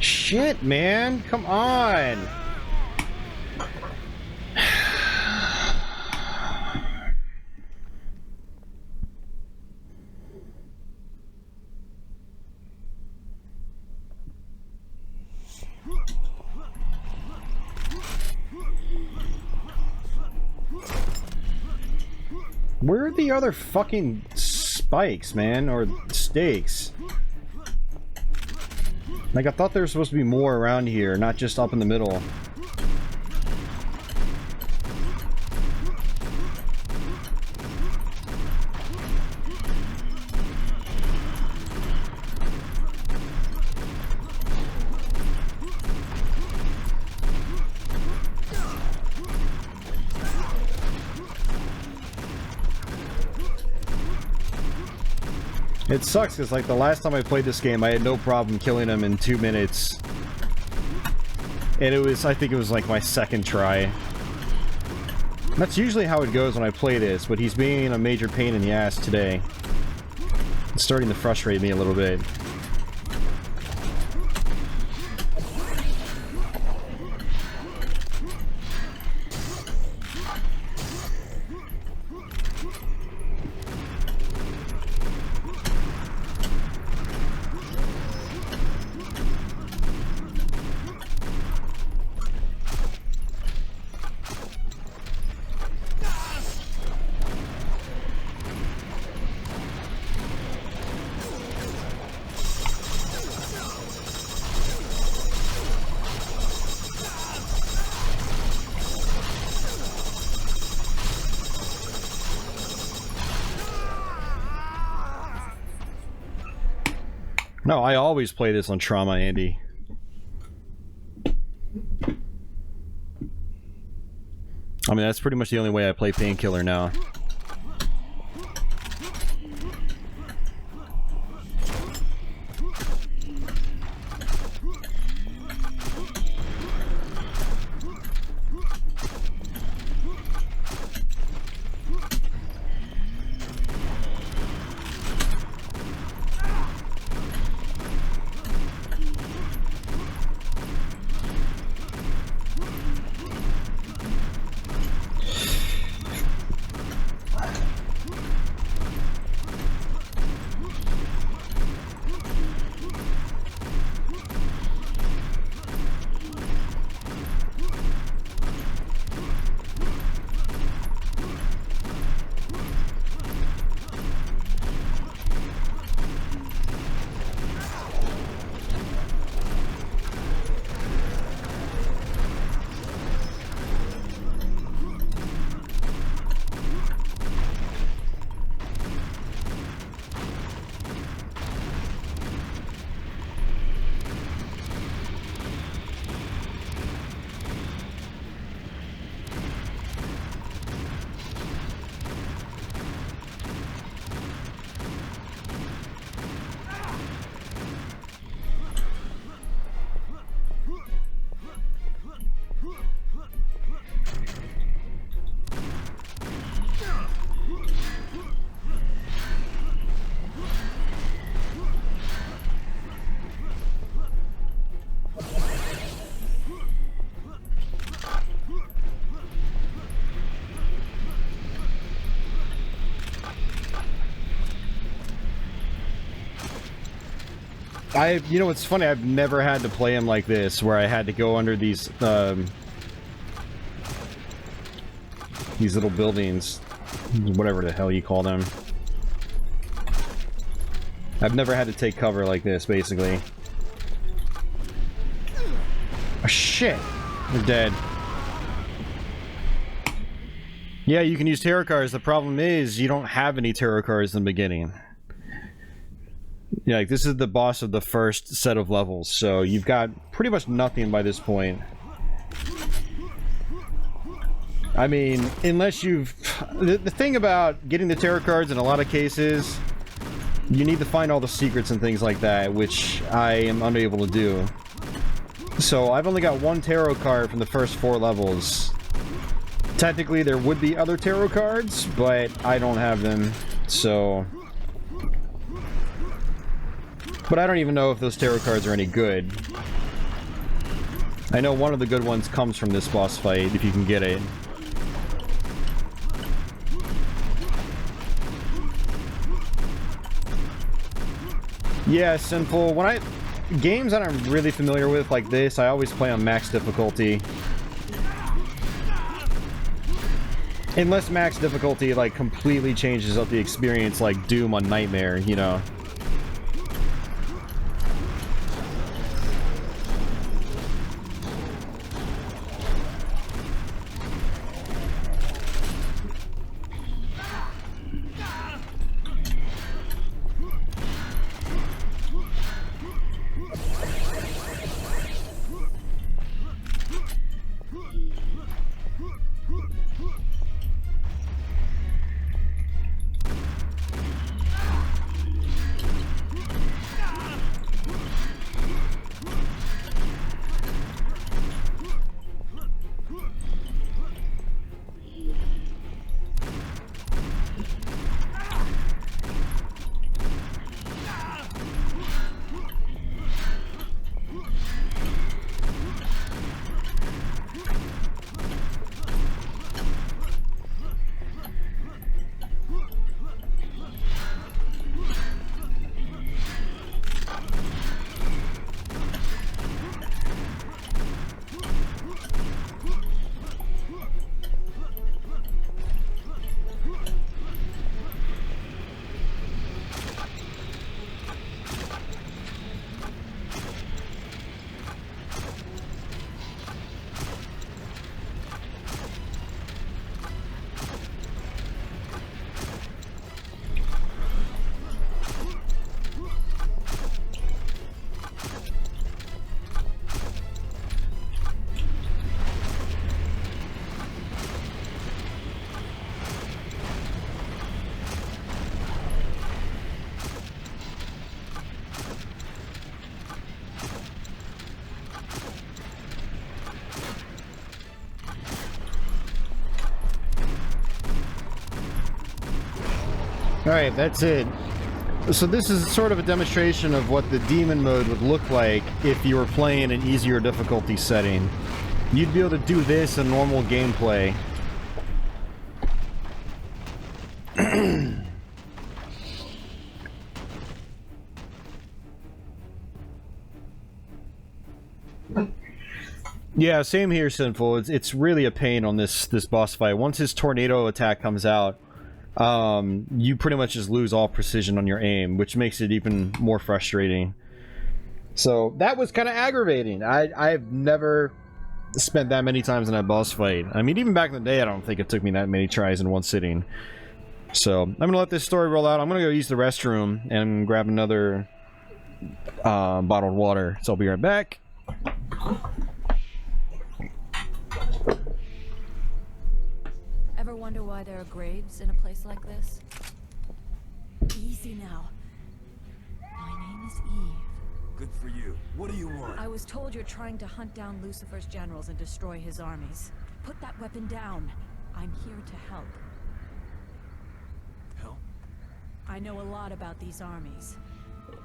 Shit, man! Come on! Where are the other fucking spikes, man? Or stakes? Like, I thought there was supposed to be more around here, not just up in the middle. It sucks because, like, the last time I played this game, I had no problem killing him in 2 minutes. And it was, I think it was like my second try. That's usually how it goes when I play this, but he's being a major pain in the ass today. It's starting to frustrate me a little bit. No, I always play this on Trauma, Andy. I mean, that's pretty much the only way I play Painkiller now. You know, it's funny, I've never had to play him like this, where I had to go under these little buildings, whatever the hell you call them. I've never had to take cover like this, basically. Oh, shit! They're dead. Yeah, you can use tarot cards. The problem is, you don't have any tarot cards in the beginning. Yeah, like, this is the boss of the first set of levels, so you've got pretty much nothing by this point. I mean, unless you've... The thing about getting the tarot cards in a lot of cases, you need to find all the secrets and things like that, which I am unable to do. So I've only got one tarot card from the first 4 levels. Technically, there would be other tarot cards, but I don't have them, so... But I don't even know if those tarot cards are any good. I know one of the good ones comes from this boss fight, if you can get it. Yeah, Sinful. When games that I'm really familiar with like this, I always play on max difficulty. Unless max difficulty, like, completely changes up the experience, like Doom on Nightmare, you know. Alright, that's it. So this is sort of a demonstration of what the demon mode would look like if you were playing an easier difficulty setting. You'd be able to do this in normal gameplay. Yeah, same here, Sinful. It's really a pain on this boss fight. Once his tornado attack comes out, you pretty much just lose all precision on your aim, which makes it even more frustrating. So that was kind of aggravating. I've never spent that many times in that boss fight. I mean, even back in the day, I don't think it took me that many tries in one sitting. So I'm gonna let this story roll out. I'm gonna go use the restroom and grab another bottled water. So I'll be right back. Ever wonder why there are graves in a place like this? Easy now. My name is Eve. Good for you. What do you want? I was told you're trying to hunt down Lucifer's generals and destroy his armies. Put that weapon down. I'm here to help. Help? I know a lot about these armies.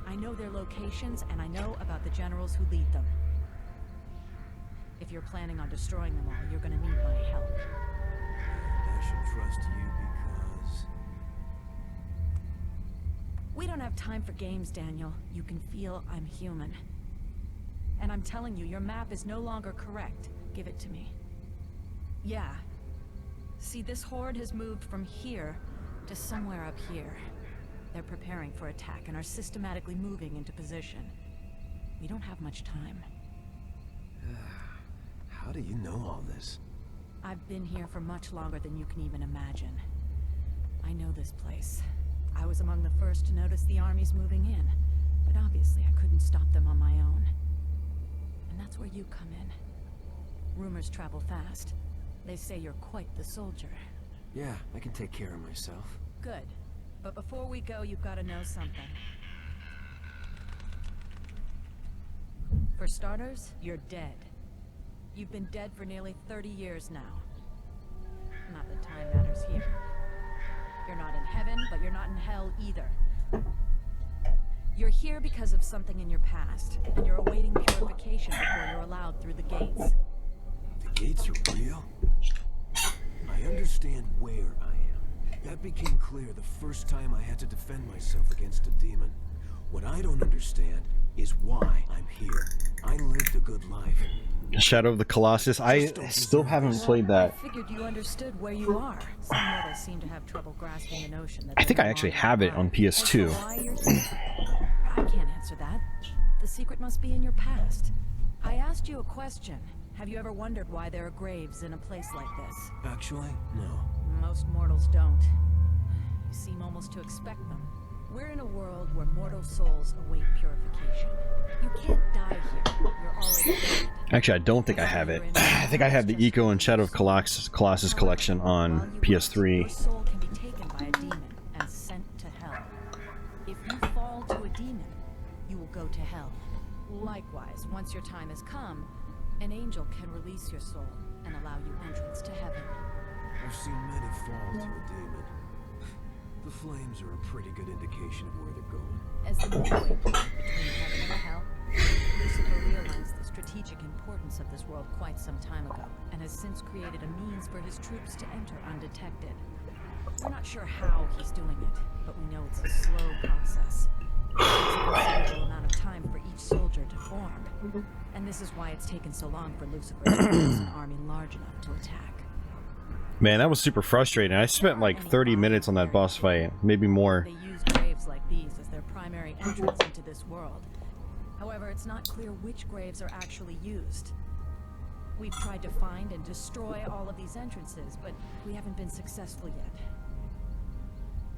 I know their locations, and I know about the generals who lead them. If you're planning on destroying them all, you're gonna need my help. I should trust you because... We don't have time for games, Daniel. You can feel I'm human. And I'm telling you, your map is no longer correct. Give it to me. Yeah. See, this horde has moved from here to somewhere up here. They're preparing for attack and are systematically moving into position. We don't have much time. How do you know all this? I've been here for much longer than you can even imagine. I know this place. I was among the first to notice the armies moving in, but obviously I couldn't stop them on my own. And that's where you come in. Rumors travel fast. They say you're quite the soldier. Yeah, I can take care of myself. Good. But before we go, you've got to know something. For starters, you're dead. You've been dead for nearly 30 years now. Not that time matters here. You're not in heaven, but you're not in hell either. You're here because of something in your past, and you're awaiting purification before you're allowed through the gates. The gates are real? I understand where I am. That became clear the first time I had to defend myself against a demon. What I don't understand is why I'm here. I lived a good life. Shadow of the Colossus. I still haven't played that. I figured you understood where you are. Some mortals seem to have trouble grasping the notion that I think I actually have it on PS2. Why you're here? I can't answer that. The secret must be in your past. I asked you a question. Have you ever wondered why there are graves in a place like this? Actually, no. Most mortals don't. You seem almost to expect them. We're in a world where mortal souls await purification. You can't die here. You're already dead. Actually, I don't think I have it. I think I have the Eco and Shadow of Colossus collection on PS3. Your soul can be taken by a demon and sent to hell. If you fall to a demon, you will go to hell. Likewise, once your time has come, an angel can release your soul and allow you entrance to heaven. I've seen many fall to a demon. The flames are a pretty good indication of where they're going. As the midway point between heaven and hell, Lucifer realized the strategic importance of this world quite some time ago, and has since created a means for his troops to enter undetected. We're not sure how he's doing it, but we know it's a slow process. It takes a considerable amount of time for each soldier to form, and this is why it's taken so long for Lucifer to raise an army large enough to attack. Man, that was super frustrating. I spent like 30 minutes on that boss fight, maybe more. They use graves like these as their primary entrance into this world. However, it's not clear which graves are actually used. We've tried to find and destroy all of these entrances, but we haven't been successful yet.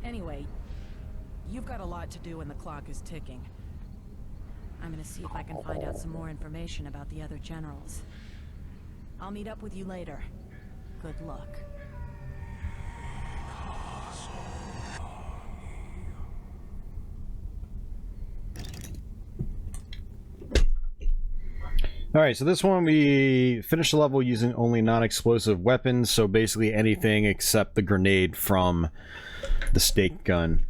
Anyway, you've got a lot to do and the clock is ticking. I'm gonna see if I can find out some more information about the other generals. I'll meet up with you later. Good luck. Alright, so this one we finished the level using only non-explosive weapons, so basically anything except the grenade from the stake gun.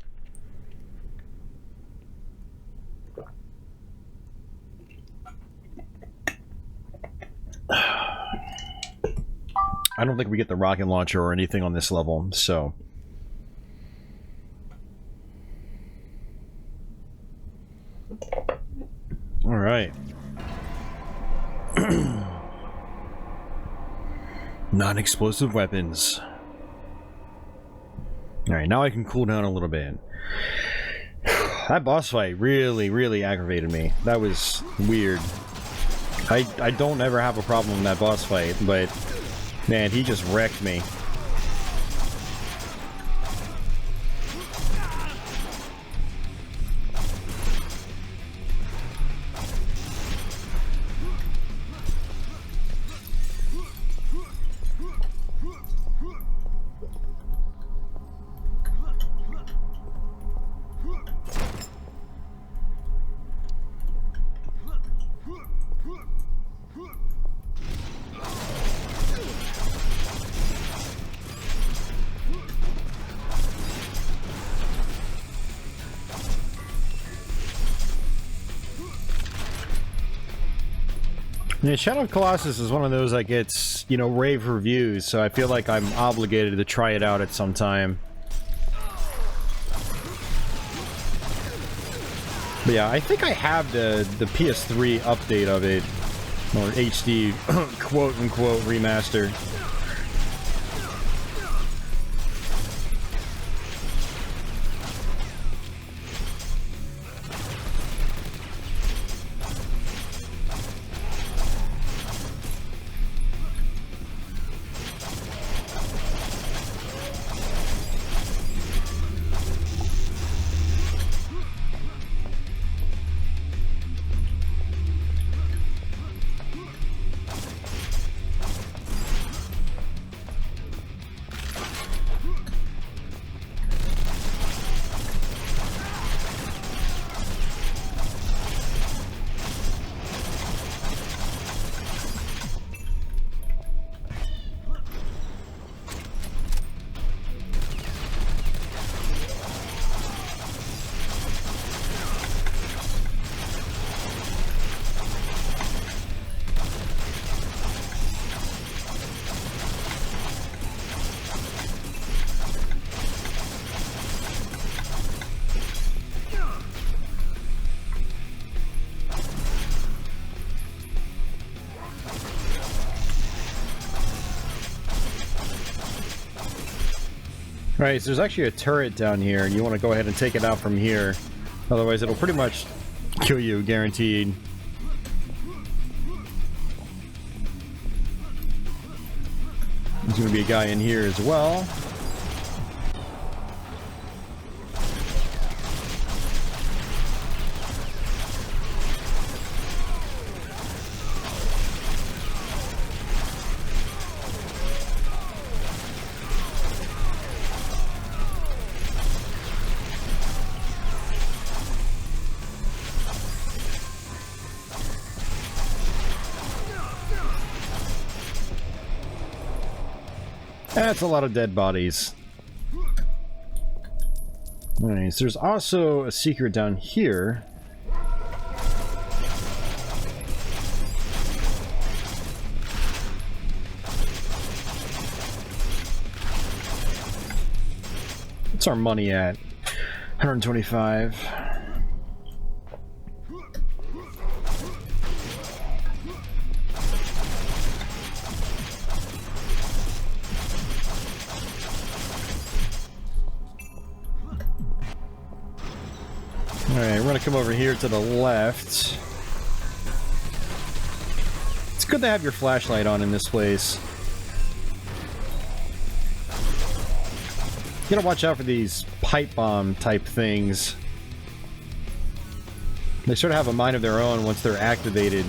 I don't think we get the rocket launcher or anything on this level, so... Alright. Non-explosive weapons. Alright, now I can cool down a little bit. That boss fight really aggravated me. That was weird. I don't ever have a problem with that boss fight, but man, he just wrecked me. Yeah, Shadow of Colossus is one of those that gets, you know, rave reviews, so I feel like I'm obligated to try it out at some time. But yeah, I think I have the PS3 update of it, or HD quote-unquote remaster. Right, so there's actually a turret down here, and you want to go ahead and take it out from here. Otherwise, it'll pretty much kill you, guaranteed. There's going to be a guy in here as well. That's a lot of dead bodies. Alright, so there's also a secret down here. What's our money at? 125. Alright, we're gonna come over here to the left. It's good to have your flashlight on in this place. You gotta watch out for these pipe bomb type things. They sort of have a mind of their own once they're activated.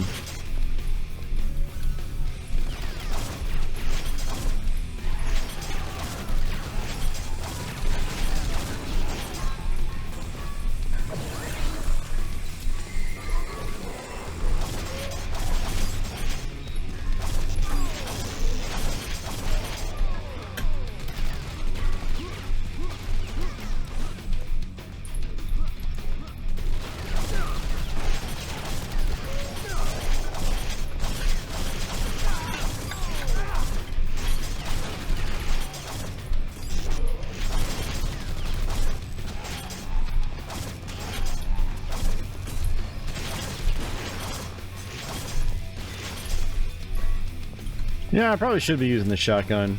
Yeah, I probably should be using the shotgun.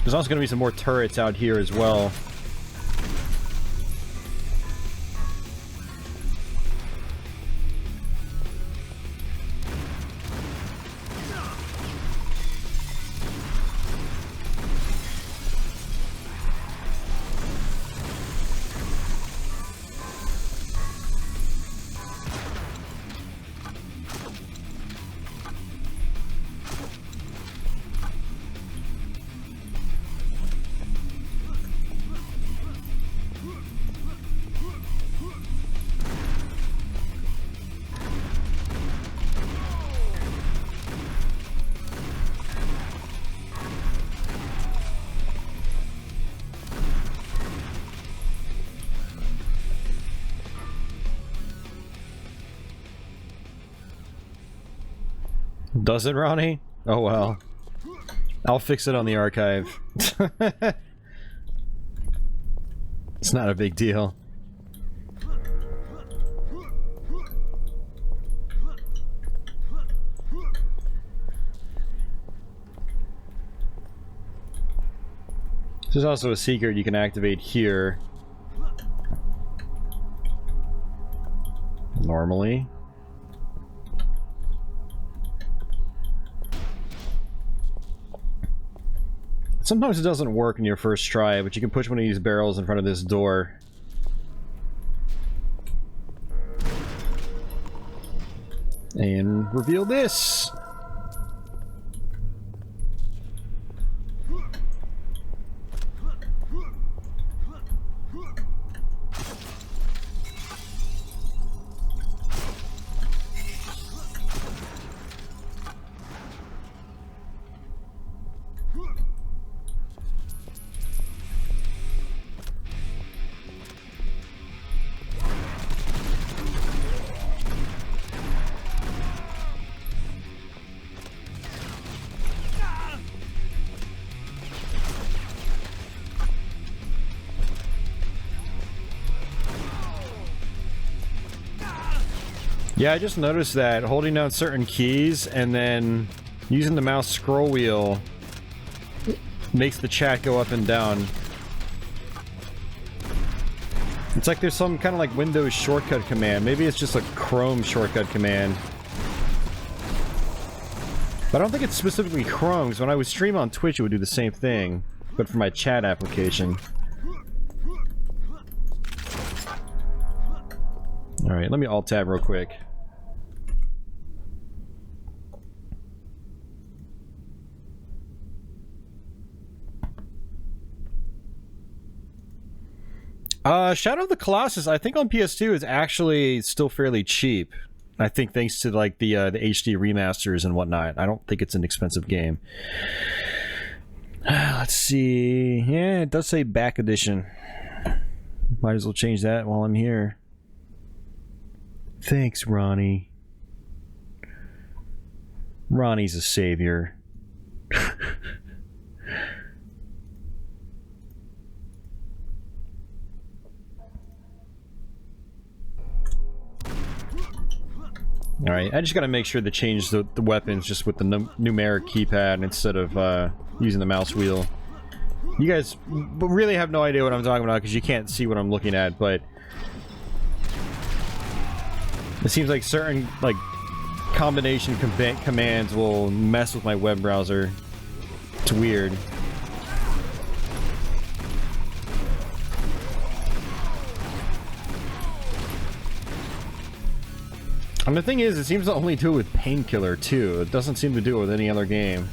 There's also going to be some more turrets out here as well. Does it, Ronnie? Oh well. I'll fix it on the archive. It's not a big deal. There's also a secret you can activate here. Normally. Sometimes it doesn't work in your first try, but you can push one of these barrels in front of this door. And reveal this! Yeah, I just noticed that holding down certain keys and then using the mouse scroll wheel makes the chat go up and down. It's like there's some kind of like Windows shortcut command. Maybe it's just a Chrome shortcut command. But I don't think it's specifically Chrome, because when I would stream on Twitch it would do the same thing, but for my chat application. Alright, let me alt-tab real quick. Shadow of the Colossus, I think on PS2 is actually still fairly cheap. I think thanks to like the HD remasters and whatnot. I don't think it's an expensive game. Let's see. Yeah, it does say back edition. Might as well change that while I'm here. Thanks, Ronnie. Ronnie's a savior. Alright, I just gotta make sure to change the weapons just with the numeric keypad instead of using the mouse wheel. You guys really have no idea what I'm talking about because you can't see what I'm looking at, but it seems like certain like combination commands will mess with my web browser. It's weird. And the thing is, it seems to only do it with Painkiller, too. It doesn't seem to do it with any other game.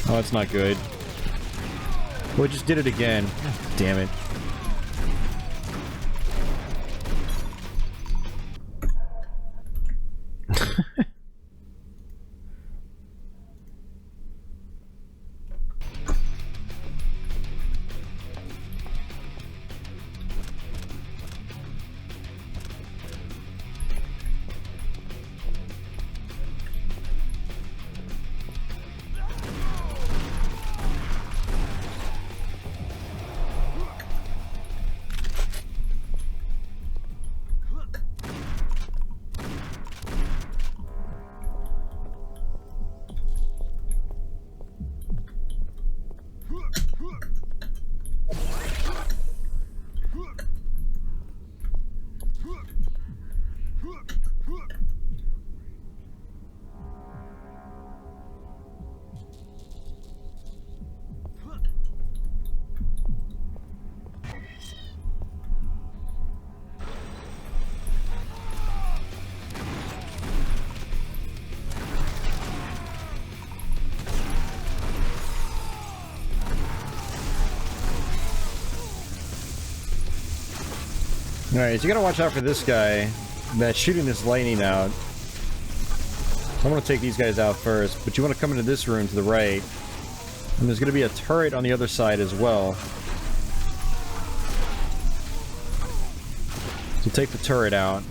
Oh, that's not good. Well, it just did it again. Damn it. Alright, so you gotta watch out for this guy that's shooting this lightning out. I want to take these guys out first, but you want to come into this room to the right. And there's going to be a turret on the other side as well. So take the turret out.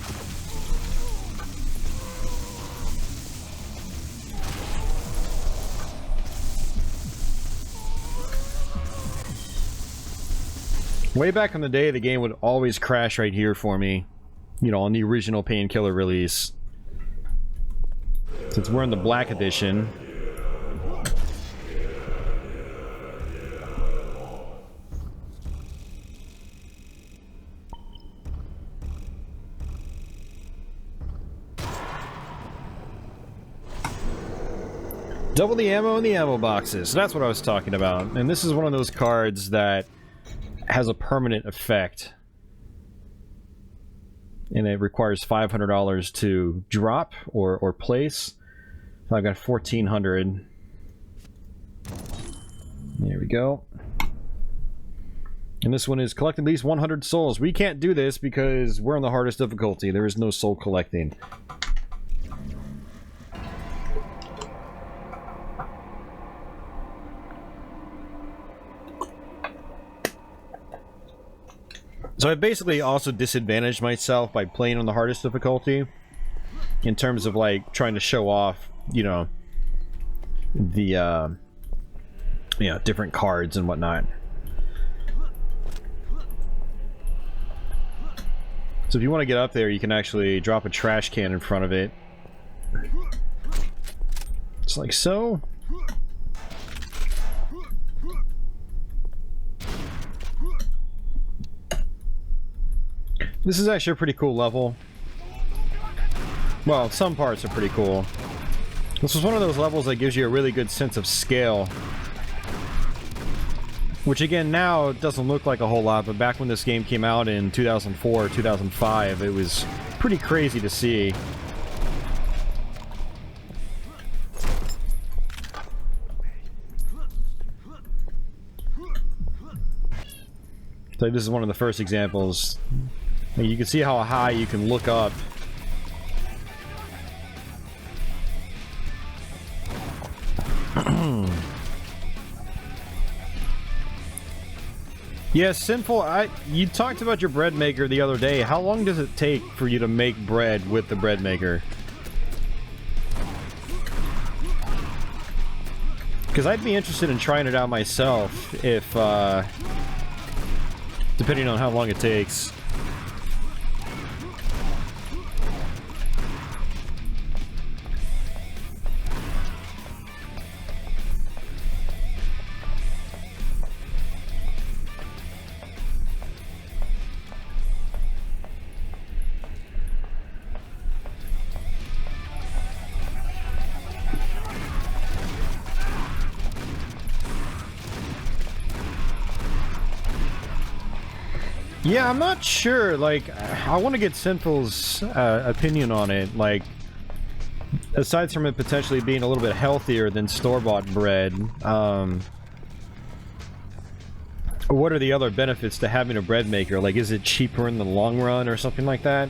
Way back in the day, the game would always crash right here for me. You know, on the original Painkiller release. Since we're in the Black Edition. Double the ammo in the ammo boxes. That's what I was talking about. And this is one of those cards that has a permanent effect. And it requires $500 to drop or place. So I've got 1,400. There we go. And this one is collect at least 100 souls. We can't do this because we're on the hardest difficulty. There is no soul collecting. So I basically also disadvantaged myself by playing on the hardest difficulty in terms of like trying to show off, you know, the different cards and whatnot. So if you want to get up there, you can actually drop a trash can in front of it. Just like so. This is actually a pretty cool level. Well, some parts are pretty cool. This was one of those levels that gives you a really good sense of scale. Which again, now doesn't look like a whole lot, but back when this game came out in 2004, 2005, it was pretty crazy to see. So this is one of the first examples. You can see how high you can look up. Yeah, Sinful, you talked about your bread maker the other day. How long does it take for you to make bread with the bread maker? Because I'd be interested in trying it out myself if, depending on how long it takes. Yeah, I'm not sure, like, I want to get Sinful's opinion on it, like, aside from it potentially being a little bit healthier than store-bought bread, what are the other benefits to having a bread maker? Like, is it cheaper in the long run or something like that?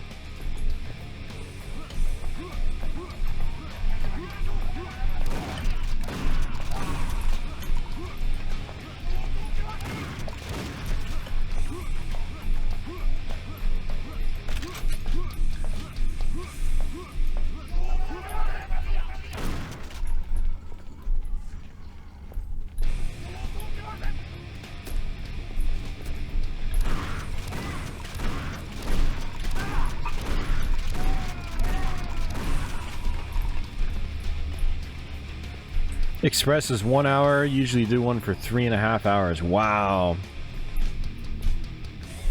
Express is 1 hour, usually do one for 3.5 hours. Wow.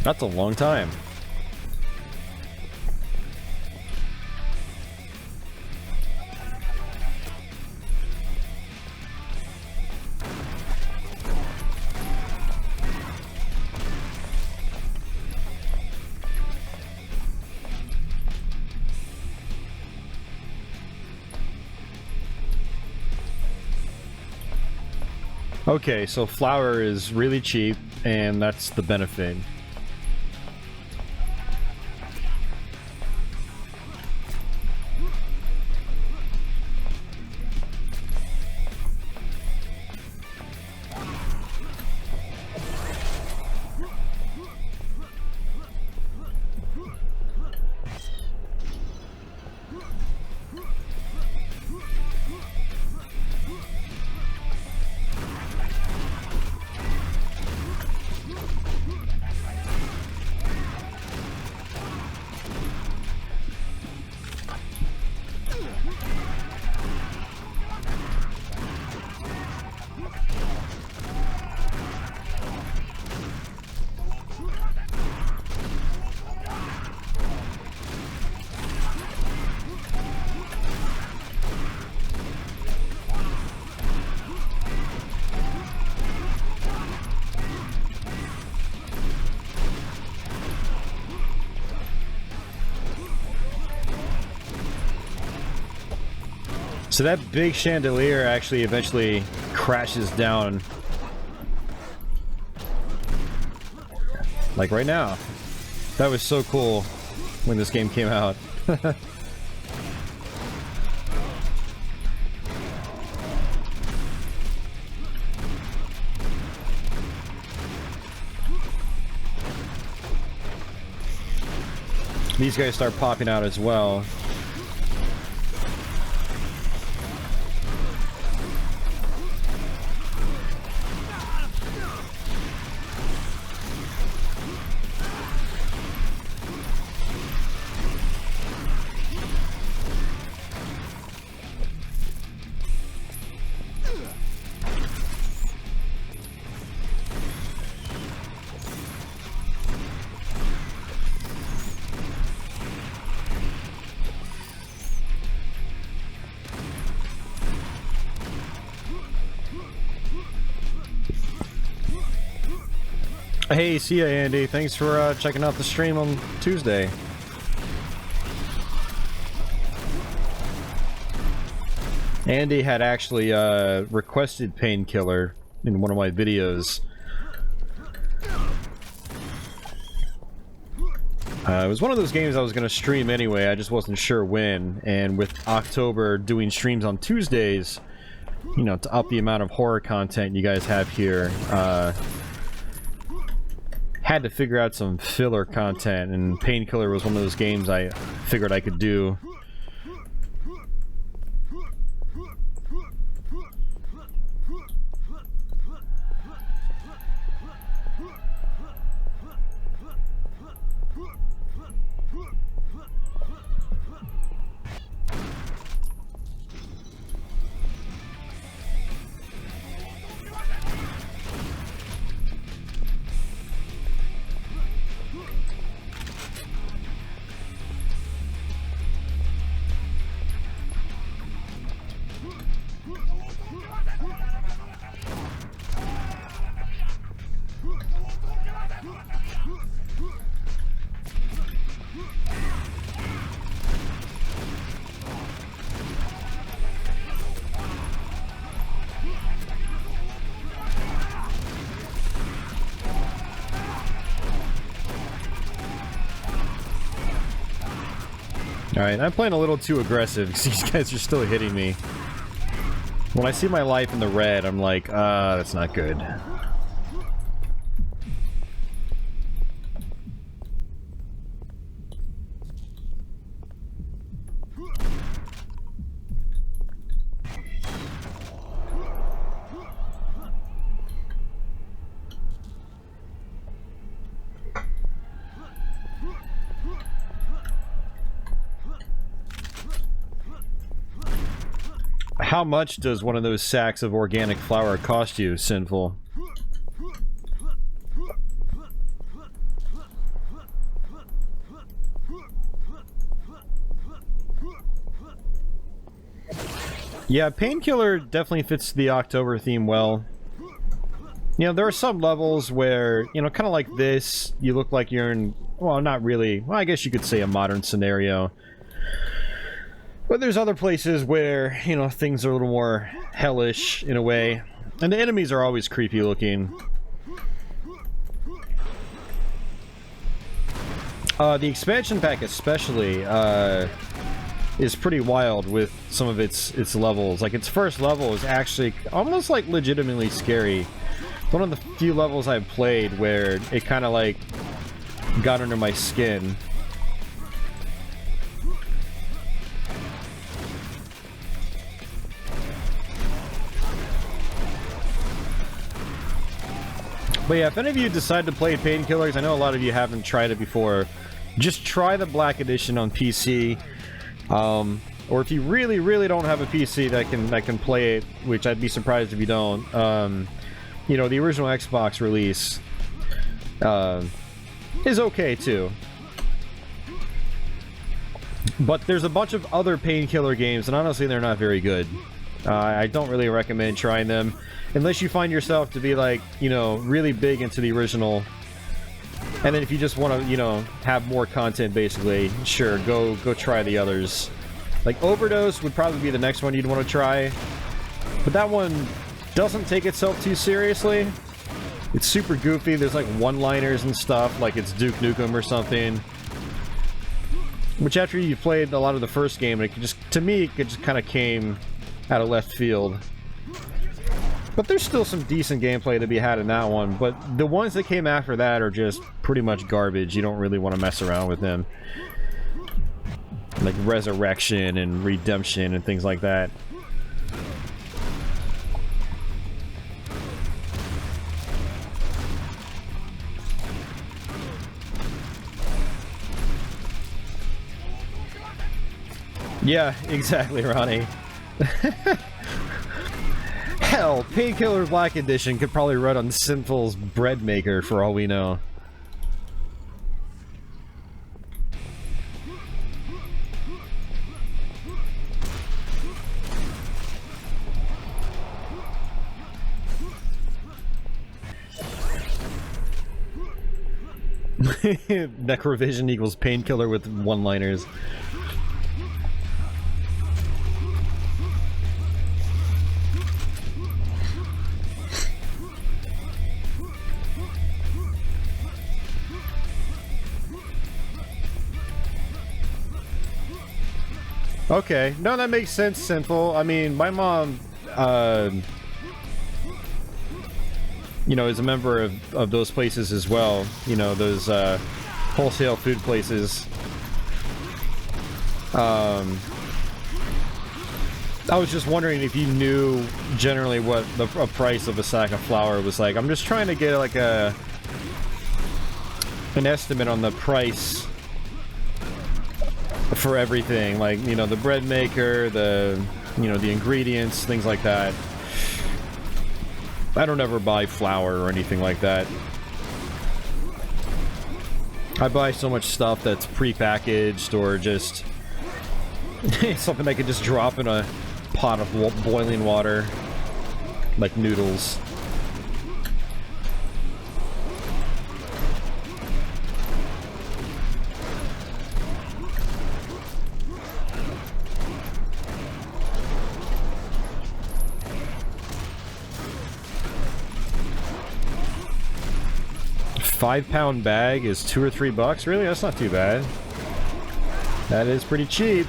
That's a long time. Okay, so flour is really cheap, and that's the benefit. So that big chandelier actually eventually crashes down. Like right now. That was so cool when this game came out. These guys start popping out as well. Hey, see ya, Andy. Thanks for checking out the stream on Tuesday. Andy had actually requested Painkiller in one of my videos. It was one of those games I was going to stream anyway, I just wasn't sure when. And with October doing streams on Tuesdays, you know, to up the amount of horror content you guys have here, had to figure out some filler content, and Painkiller was one of those games I figured I could do. Alright, I'm playing a little too aggressive because these guys are still hitting me. When I see my life in the red, I'm like, that's not good. How much does one of those sacks of organic flour cost you, Sinful? Yeah, Painkiller definitely fits the October theme well. You know, there are some levels where, you know, kind of like this, you look like you're in, well, not really, well, I guess you could say a modern scenario. But there's other places where, you know, things are a little more hellish in a way. And the enemies are always creepy looking. The expansion pack especially is pretty wild with some of its levels. Like, its first level is actually almost like legitimately scary. It's one of the few levels I've played where it kind of like got under my skin. But yeah, if any of you decide to play Painkillers, I know a lot of you haven't tried it before, just try the Black Edition on PC. Or if you really, really don't have a PC that can play it, which I'd be surprised if you don't, you know, the original Xbox release is okay too. But there's a bunch of other Painkiller games, and honestly, they're not very good. I don't really recommend trying them. Unless you find yourself to be like, you know, really big into the original. And then if you just want to, you know, have more content basically, sure, go try the others. Like, Overdose would probably be the next one you'd want to try. But that one doesn't take itself too seriously. It's super goofy. There's like one-liners and stuff, like it's Duke Nukem or something. Which after you played a lot of the first game, it could just, to me, it just kind of came out of left field. But there's still some decent gameplay to be had in that one. But the ones that came after that are just pretty much garbage. You don't really want to mess around with them. Like Resurrection and Redemption and things like that. Yeah, exactly, Ronnie. Hell, Painkiller Black Edition could probably run on Sinful's bread maker for all we know. Necrovision equals Painkiller with one-liners. Okay, no, that makes sense, Sinful. I mean, my mom, you know, is a member of those places as well. You know, those wholesale food places. I was just wondering if you knew generally what the price of a sack of flour was like. I'm just trying to get like an estimate on the price for everything, like, you know, the bread maker, the, you know, the ingredients, things like that. I don't ever buy flour or anything like that. I buy so much stuff that's pre-packaged or just something I could just drop in a pot of boiling water, like noodles. £5 bag is $2 or $3. Really? That's not too bad. That is pretty cheap.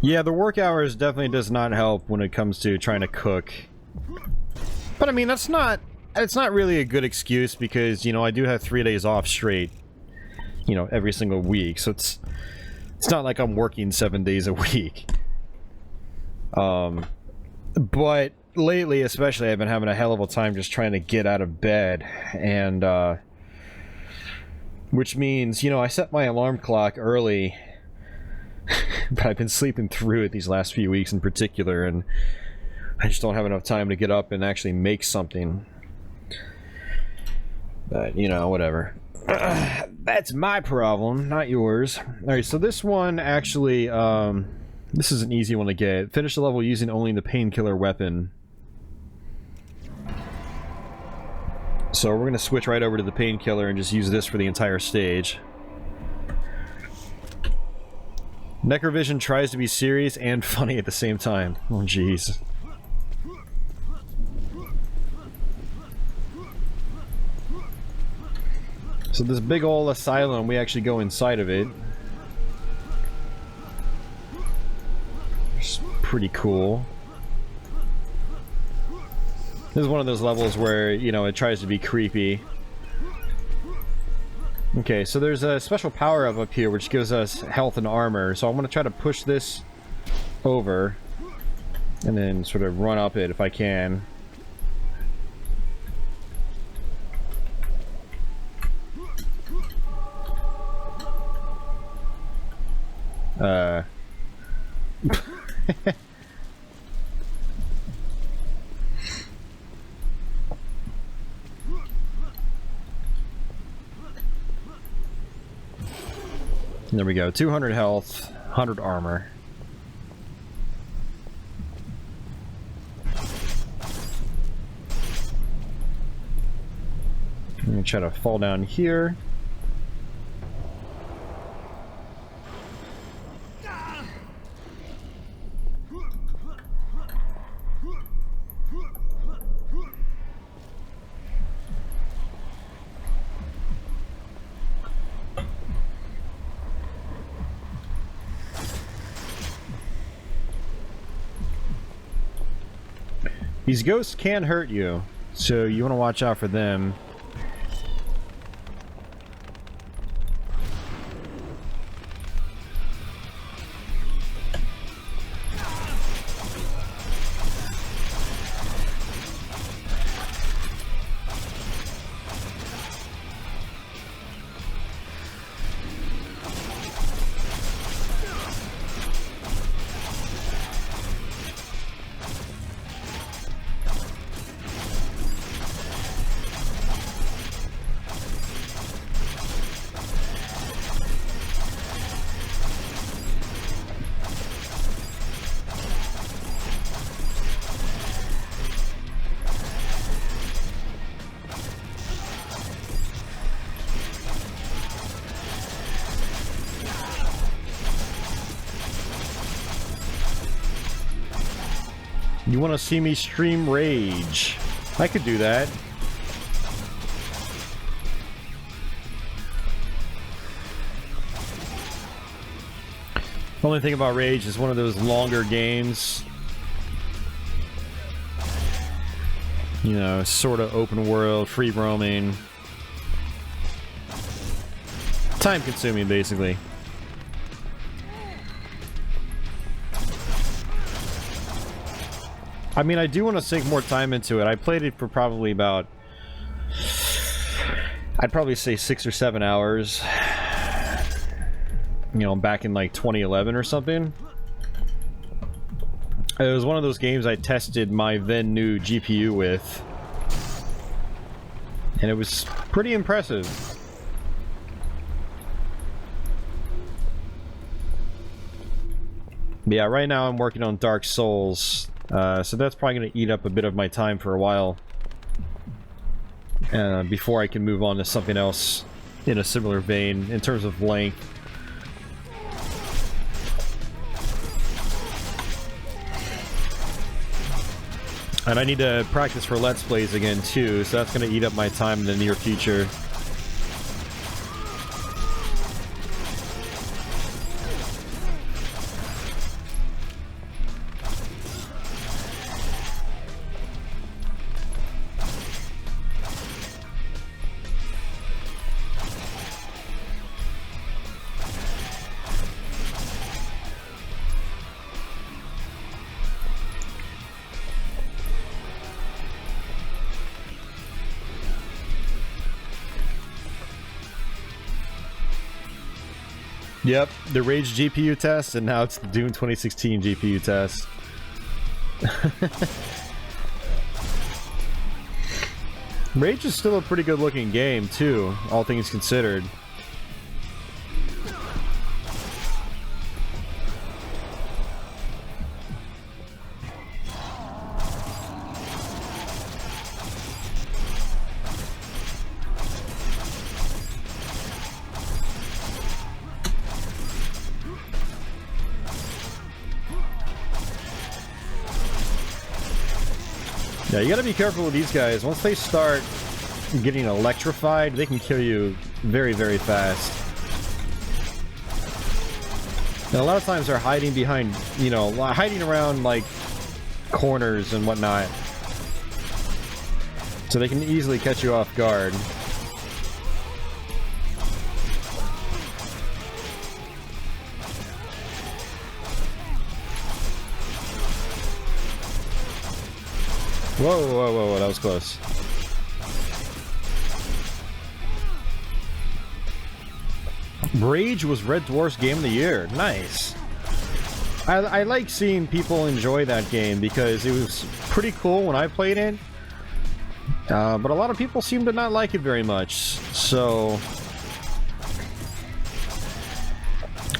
Yeah, the work hours definitely does not help when it comes to trying to cook. But I mean, it's not really a good excuse because, you know, I do have 3 days off straight, you know, every single week. So it's not like I'm working 7 days a week. But lately, especially, I've been having a hell of a time just trying to get out of bed. And, which means, you know, I set my alarm clock early. But I've been sleeping through it these last few weeks in particular, and I just don't have enough time to get up and actually make something. But, you know, whatever. That's my problem, not yours. Alright, so this one actually, this is an easy one to get. Finish the level using only the Painkiller weapon. So we're going to switch right over to the Painkiller and just use this for the entire stage. Necrovision tries to be serious and funny at the same time. Oh, jeez. So this big ol' asylum, we actually go inside of it. It's pretty cool. This is one of those levels where, you know, it tries to be creepy. Okay, so there's a special power up here which gives us health and armor. So I'm going to try to push this over and then sort of run up it if I can. There we go. 200 health, 100 armor. I'm gonna try to fall down here. These ghosts can hurt you, so you want to watch out for them. You want to see me stream Rage? I could do that. The only thing about Rage is one of those longer games. You know, sort of open world, free roaming. Time consuming, basically. I mean, I do want to sink more time into it. I played it for probably about... I'd probably say 6 or 7 hours. You know, back in like 2011 or something. It was one of those games I tested my then new GPU with. And it was pretty impressive. But yeah, right now I'm working on Dark Souls. So that's probably going to eat up a bit of my time for a while. Before I can move on to something else in a similar vein in terms of length. And I need to practice for Let's Plays again too, so that's going to eat up my time in the near future. Yep, the Rage GPU test, and now it's the Doom 2016 GPU test. Rage is still a pretty good looking game, too, all things considered. Yeah, you gotta be careful with these guys. Once they start getting electrified, they can kill you very, very fast. And a lot of times they're hiding behind, you know, hiding around, like, corners and whatnot. So they can easily catch you off guard. Whoa, whoa, whoa, whoa, that was close. Rage was Red Dwarf's Game of the Year. Nice. I like seeing people enjoy that game because it was pretty cool when I played it. But a lot of people seem to not like it very much. So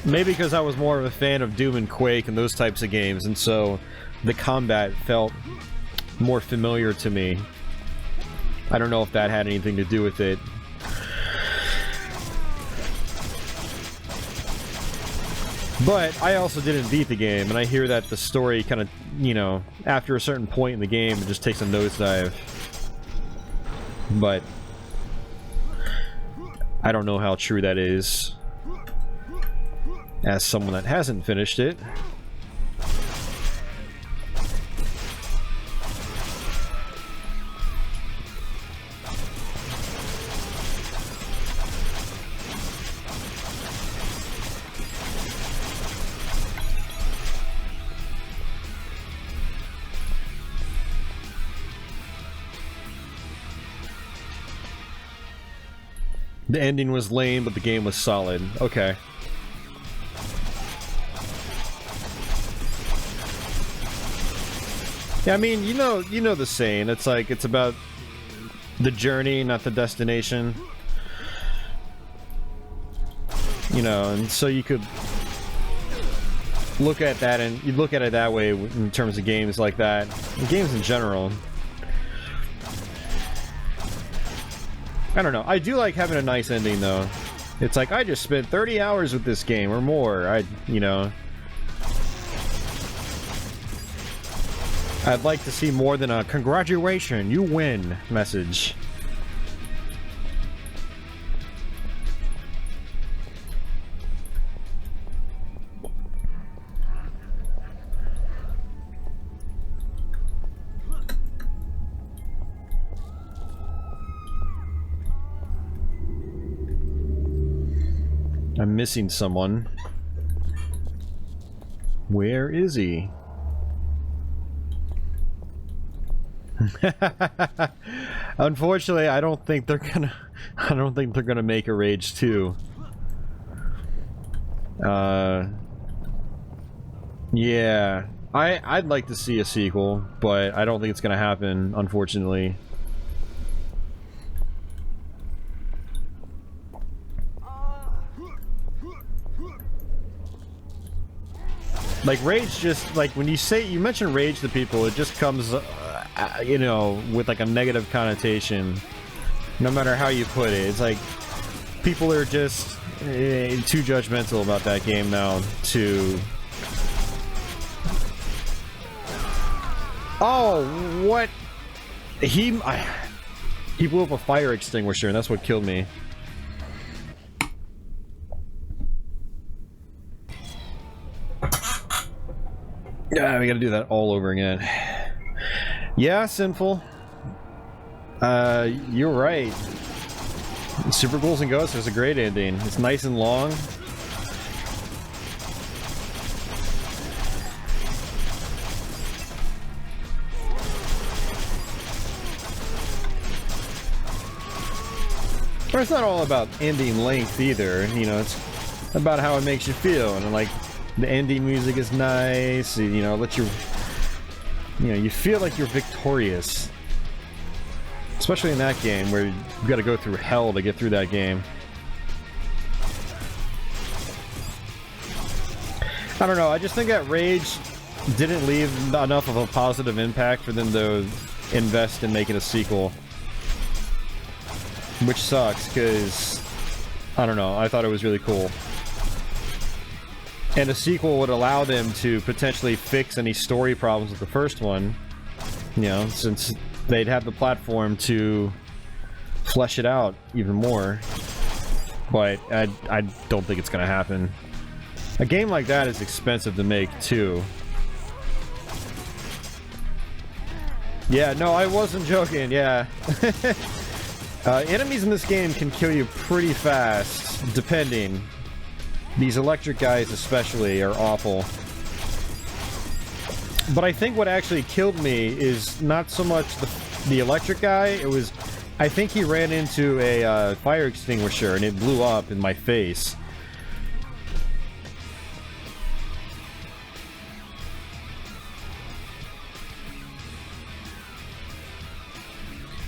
maybe because I was more of a fan of Doom and Quake and those types of games, and so the combat felt more familiar to me. I don't know if that had anything to do with it. But I also didn't beat the game, and I hear that the story kind of, you know, after a certain point in the game, it just takes a nosedive. But I don't know how true that is, as someone that hasn't finished it. The ending was lame, but the game was solid. Okay. Yeah, I mean, you know the saying. It's like, it's about the journey, not the destination. You know, and so you could look at that, and you look at it that way in terms of games like that. And games in general. I don't know. I do like having a nice ending, though. It's like, I just spent 30 hours with this game, or more. You know. I'd like to see more than a "congratulations, you win" message. I'm missing someone. Where is he? Unfortunately, I don't think they're gonna make a Rage 2. Yeah. I'd like to see a sequel, but I don't think it's gonna happen, unfortunately. Like, Rage just, like, when you mention Rage to people, it just comes, you know, with like a negative connotation. No matter how you put it. It's like, people are just too judgmental about that game now to... Oh, what? He blew up a fire extinguisher, and that's what killed me. Yeah, we gotta do that all over again. Yeah, Sinful. You're right. Super Ghouls and Ghosts has a great ending. It's nice and long. But it's not all about ending length either. You know, it's about how it makes you feel, and like, the ending music is nice, you know, let you know, you feel like you're victorious. Especially in that game, where you've got to go through hell to get through that game. I don't know, I just think that Rage didn't leave enough of a positive impact for them to invest in making a sequel. Which sucks, because, I don't know, I thought it was really cool. And a sequel would allow them to potentially fix any story problems with the first one. You know, since they'd have the platform to flesh it out even more. But I don't think it's gonna happen. A game like that is expensive to make, too. Yeah, no, I wasn't joking, yeah. Enemies in this game can kill you pretty fast, depending. These electric guys especially are awful. But I think what actually killed me is not so much the electric guy. It was, I think he ran into a fire extinguisher and it blew up in my face.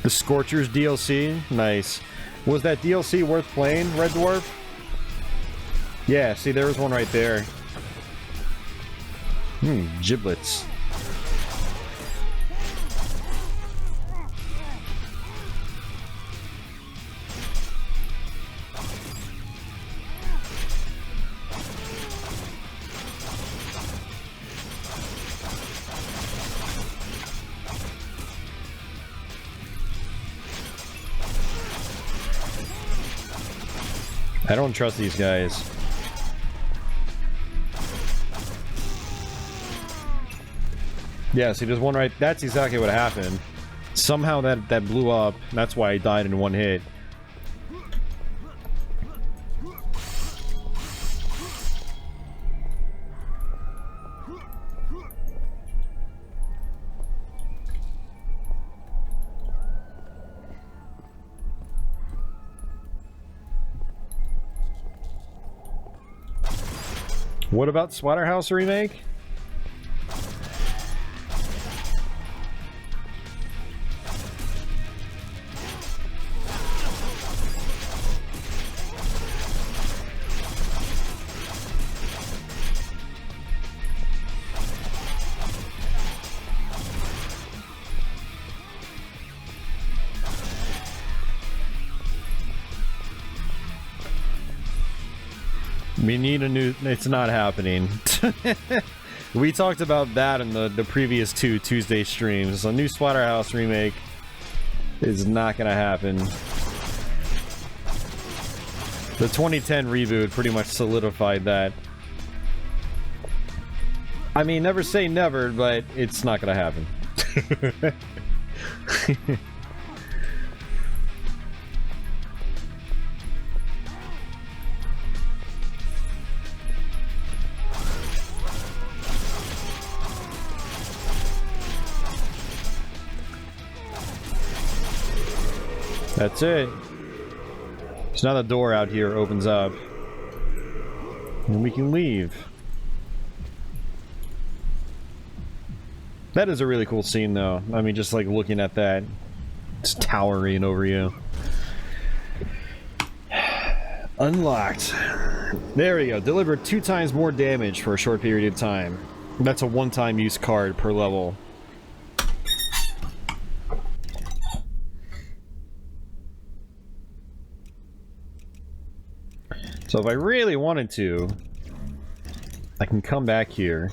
The Scorchers DLC, nice. Was that DLC worth playing, Red Dwarf? Yeah, see, there was one right there. Giblets. I don't trust these guys. Yeah, see, there's one right... That's exactly what happened. Somehow that blew up. That's why I died in one hit. What about Splatterhouse remake? We need a new... It's not happening. We talked about that in the previous two Tuesday streams. A new Splatterhouse remake is not gonna happen. The 2010 reboot pretty much solidified that. I mean, never say never, but it's not gonna happen. That's it. So now the door out here opens up. And we can leave. That is a really cool scene, though. I mean, just like looking at that. It's towering over you. Unlocked. There we go. Deliver 2 times more damage for a short period of time. That's a one-time use card per level. So if I really wanted to, I can come back here.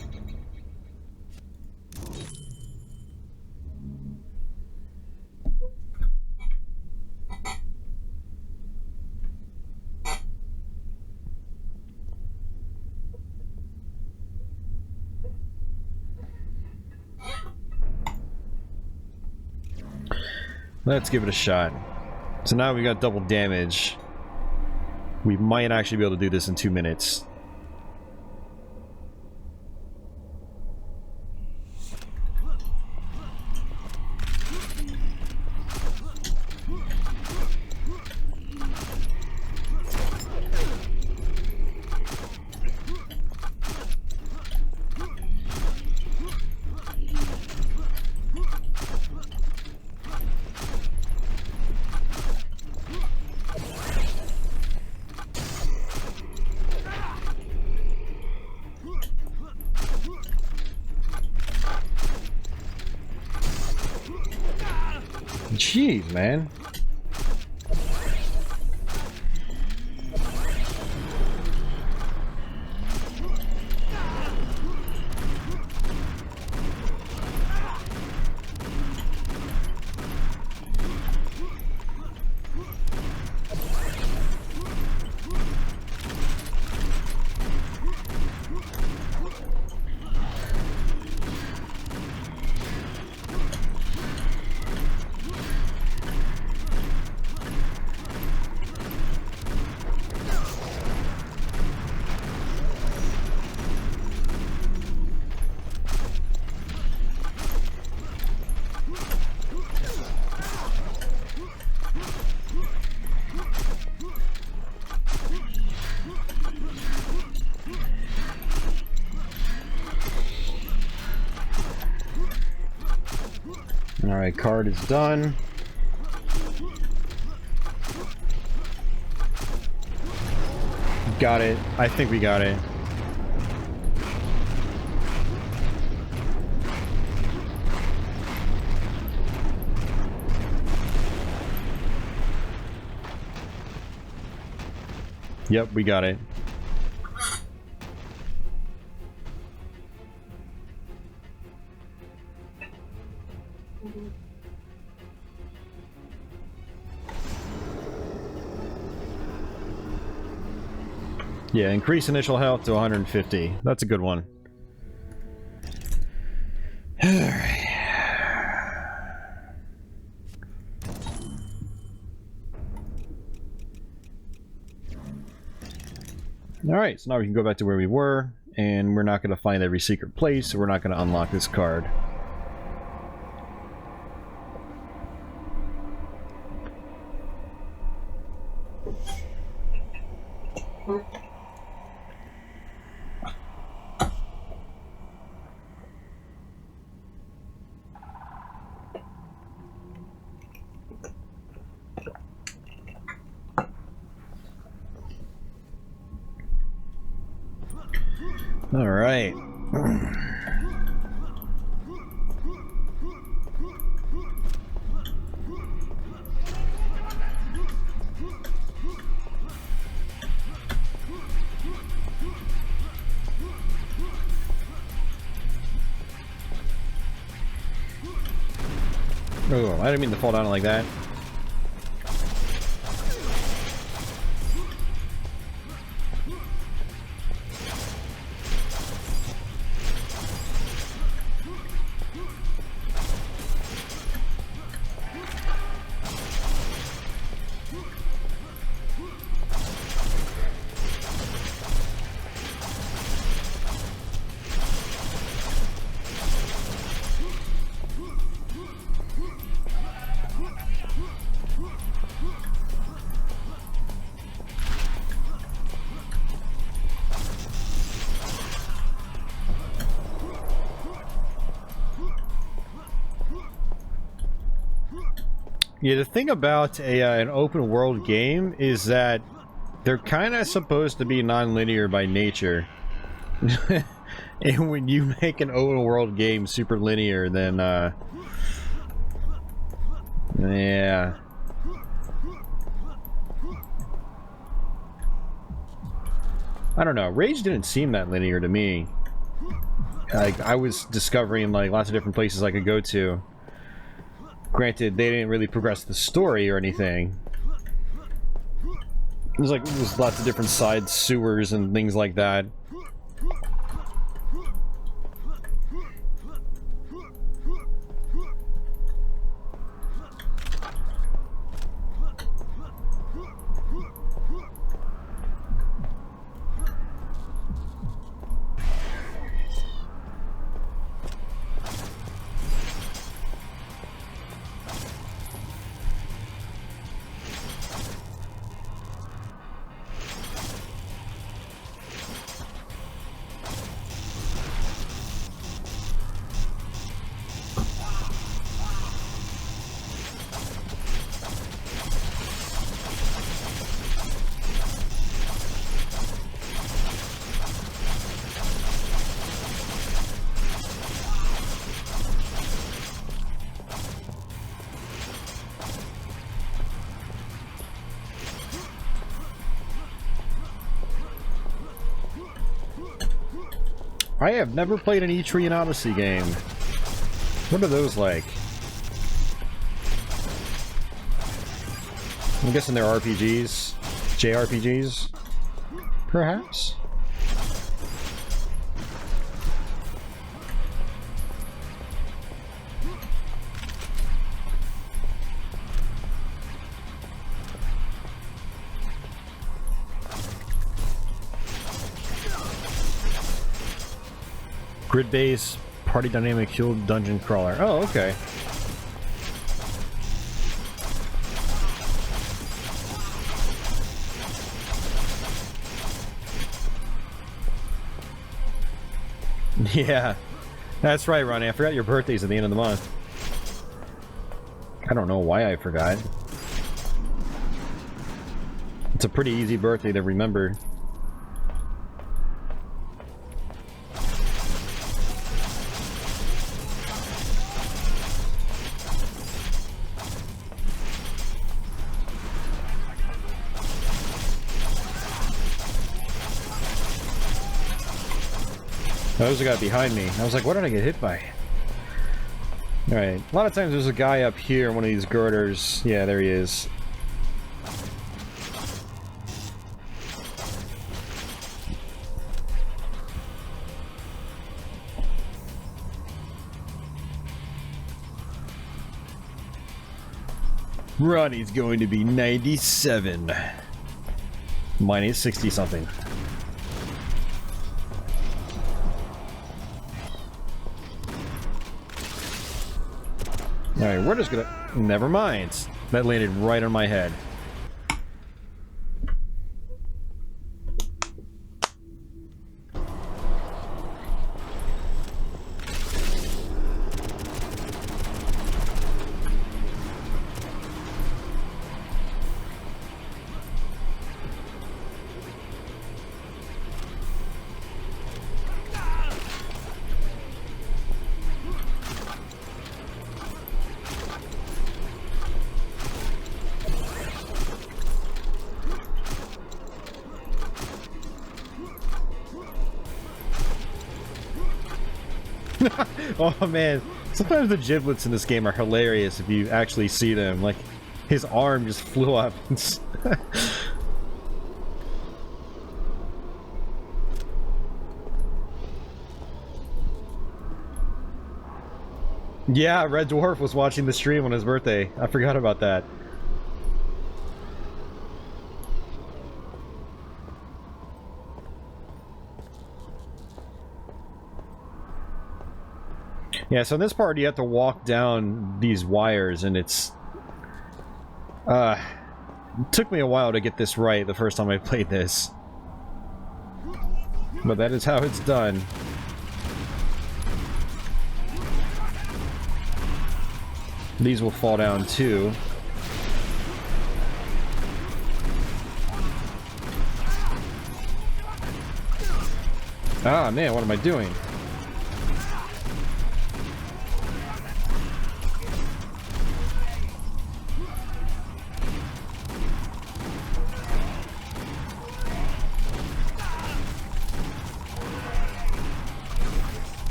Let's give it a shot. So now we got double damage. We might actually be able to do this in 2 minutes. Jeez, man. Alright, card is done. Got it. I think we got it. Yep, we got it. Yeah, increase initial health to 150. That's a good one. Alright. Alright, so now we can go back to where we were, and we're not going to find every secret place, so we're not going to unlock this card. All right. Oh, I didn't mean to fall down like that. Yeah, the thing about an open world game is that they're kind of supposed to be non-linear by nature. And when you make an open world game super linear, then yeah. I don't know, Rage didn't seem that linear to me. Like, I was discovering like lots of different places I could go to. Granted, they didn't really progress the story or anything. There's lots of different side sewers and things like that. I have never played an Etrian Odyssey game. What are those like? I'm guessing they're RPGs? JRPGs? Perhaps? Grid-based, party dynamic fueled dungeon crawler. Oh, okay. Yeah, that's right, Ronnie. I forgot your birthday's at the end of the month. I don't know why I forgot. It's a pretty easy birthday to remember. There's a guy behind me. I was like, what did I get hit by? Alright. A lot of times there's a guy up here in one of these girders. Yeah, there he is. Ronnie's going to be 97. Mine is 60 something. Alright, we're just gonna... Never mind. That landed right on my head. Oh man, sometimes the giblets in this game are hilarious if you actually see them. Like, his arm just flew up. Yeah, Red Dwarf was watching the stream on his birthday. I forgot about that. Yeah, so in this part you have to walk down these wires, and it's... it took me a while to get this right the first time I played this. But that is how it's done. These will fall down too. Ah, man, what am I doing?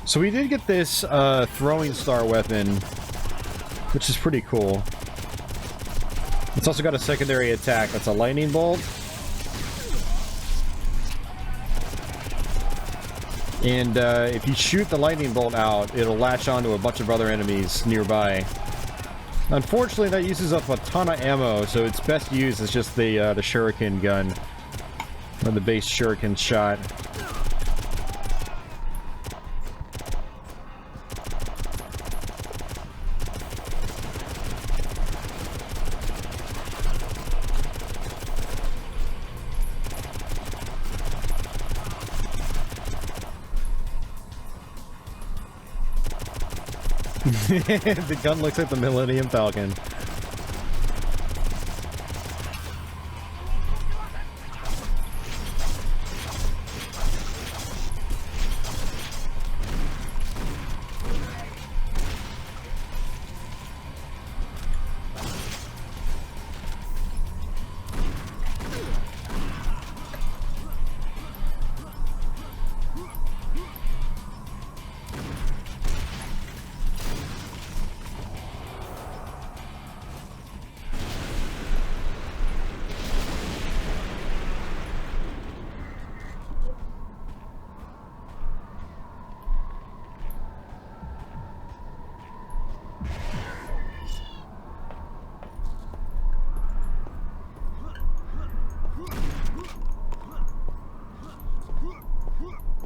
So we did get this throwing star weapon, which is pretty cool. It's also got a secondary attack. That's a lightning bolt. And if you shoot the lightning bolt out, it'll latch onto a bunch of other enemies nearby. Unfortunately, that uses up a ton of ammo, so it's best used as just the shuriken gun. Or the base shuriken shot. The gun looks like the Millennium Falcon.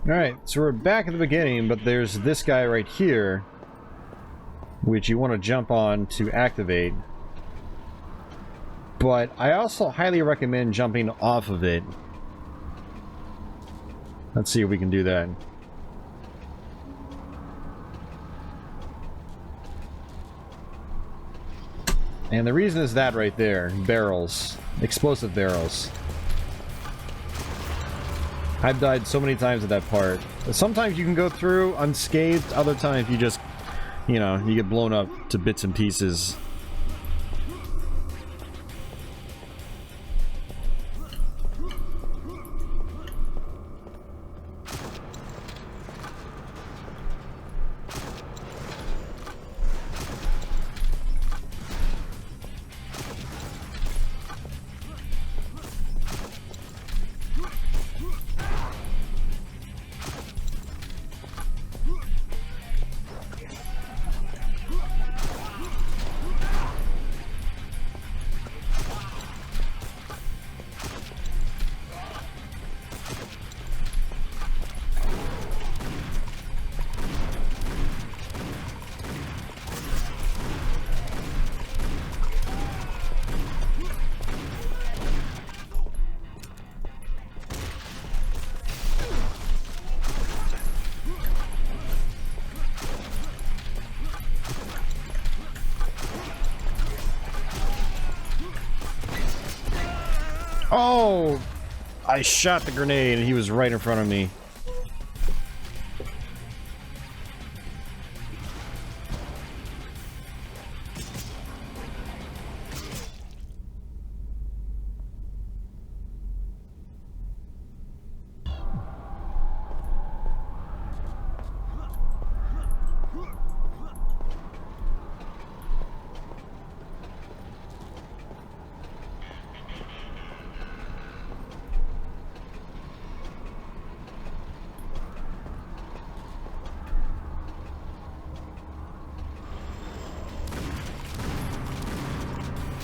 Alright, so we're back at the beginning, but there's this guy right here, which you want to jump on to activate. But I also highly recommend jumping off of it. Let's see if we can do that. And the reason is that right there. Barrels. Explosive barrels. I've died so many times at that part. Sometimes you can go through unscathed, other times you just, you know, you get blown up to bits and pieces. Oh! I shot the grenade and he was right in front of me.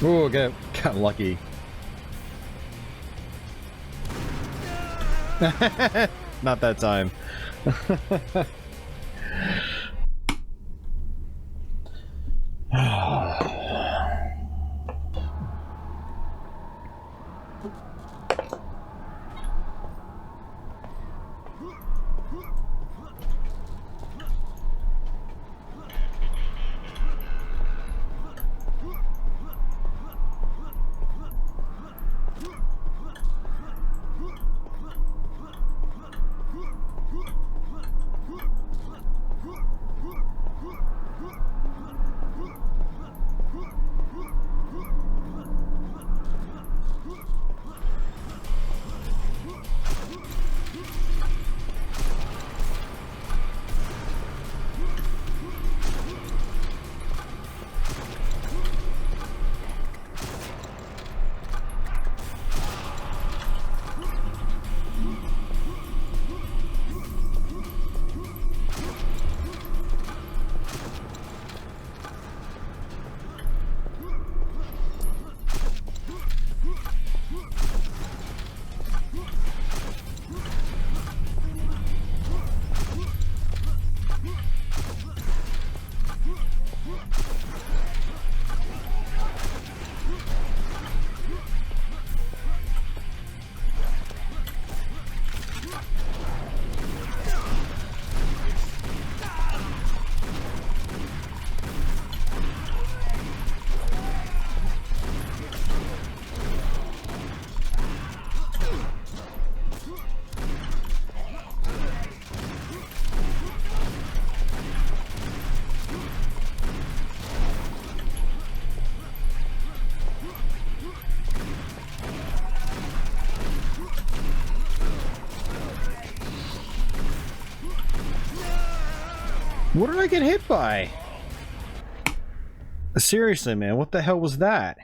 Ooh, got lucky. Not that time. What did I get hit by? Seriously, man, what the hell was that?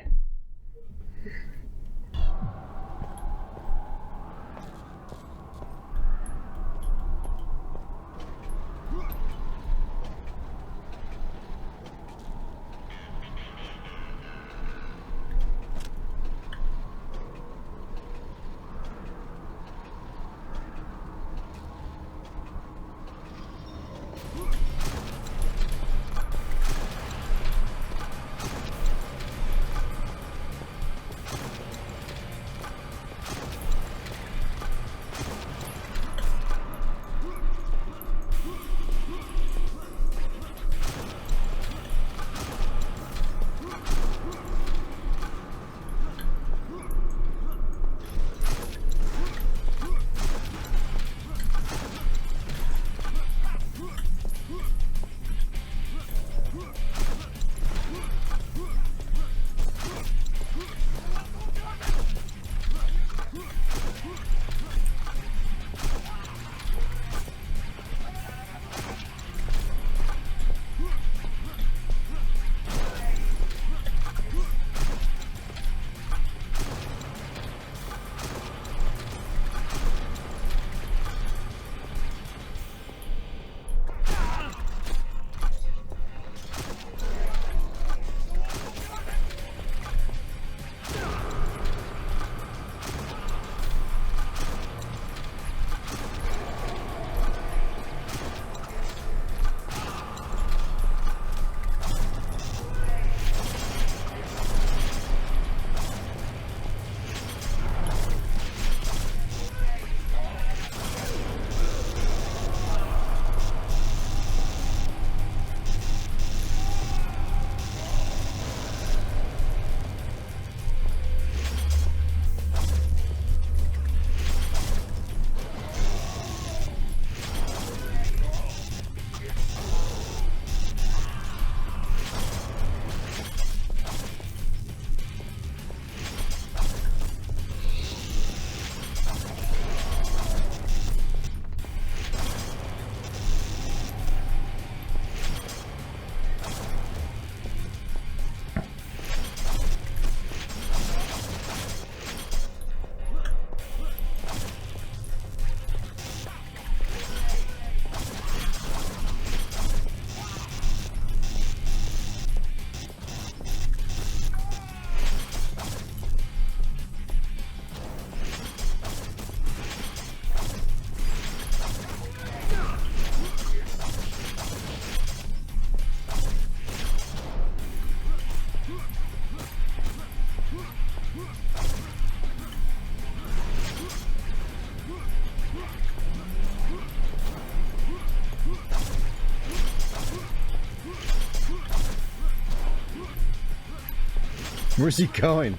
Where's he going?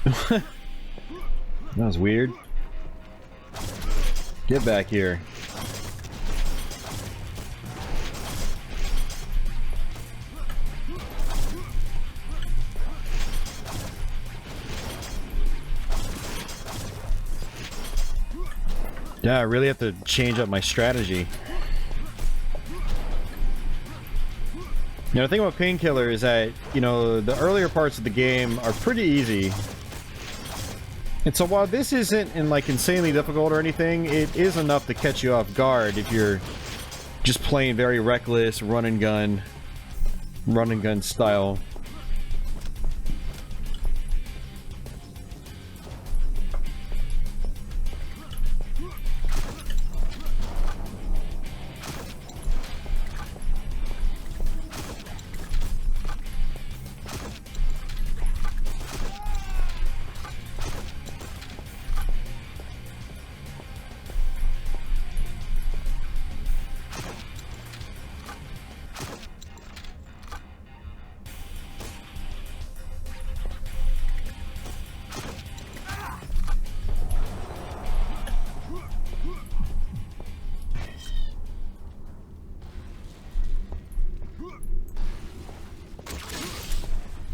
That was weird. Get back here. Yeah, I really have to change up my strategy. You know, the thing about Painkiller is that, you know, the earlier parts of the game are pretty easy. And so while this isn't like insanely difficult or anything, it is enough to catch you off guard if you're just playing very reckless, run and gun style.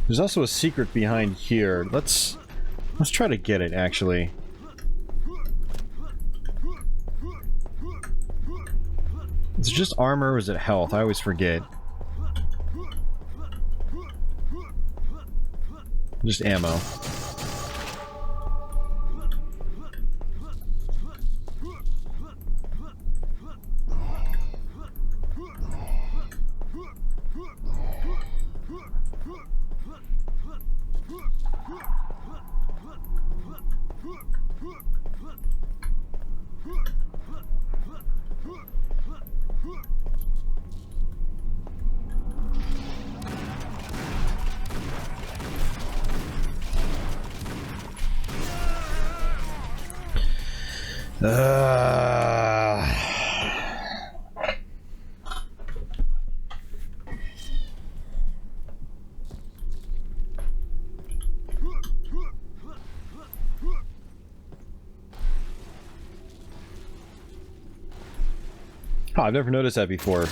There's also a secret behind here. Let's try to get it, actually. Is it just armor or is it health? I always forget. Just ammo. Oh, I've never noticed that before.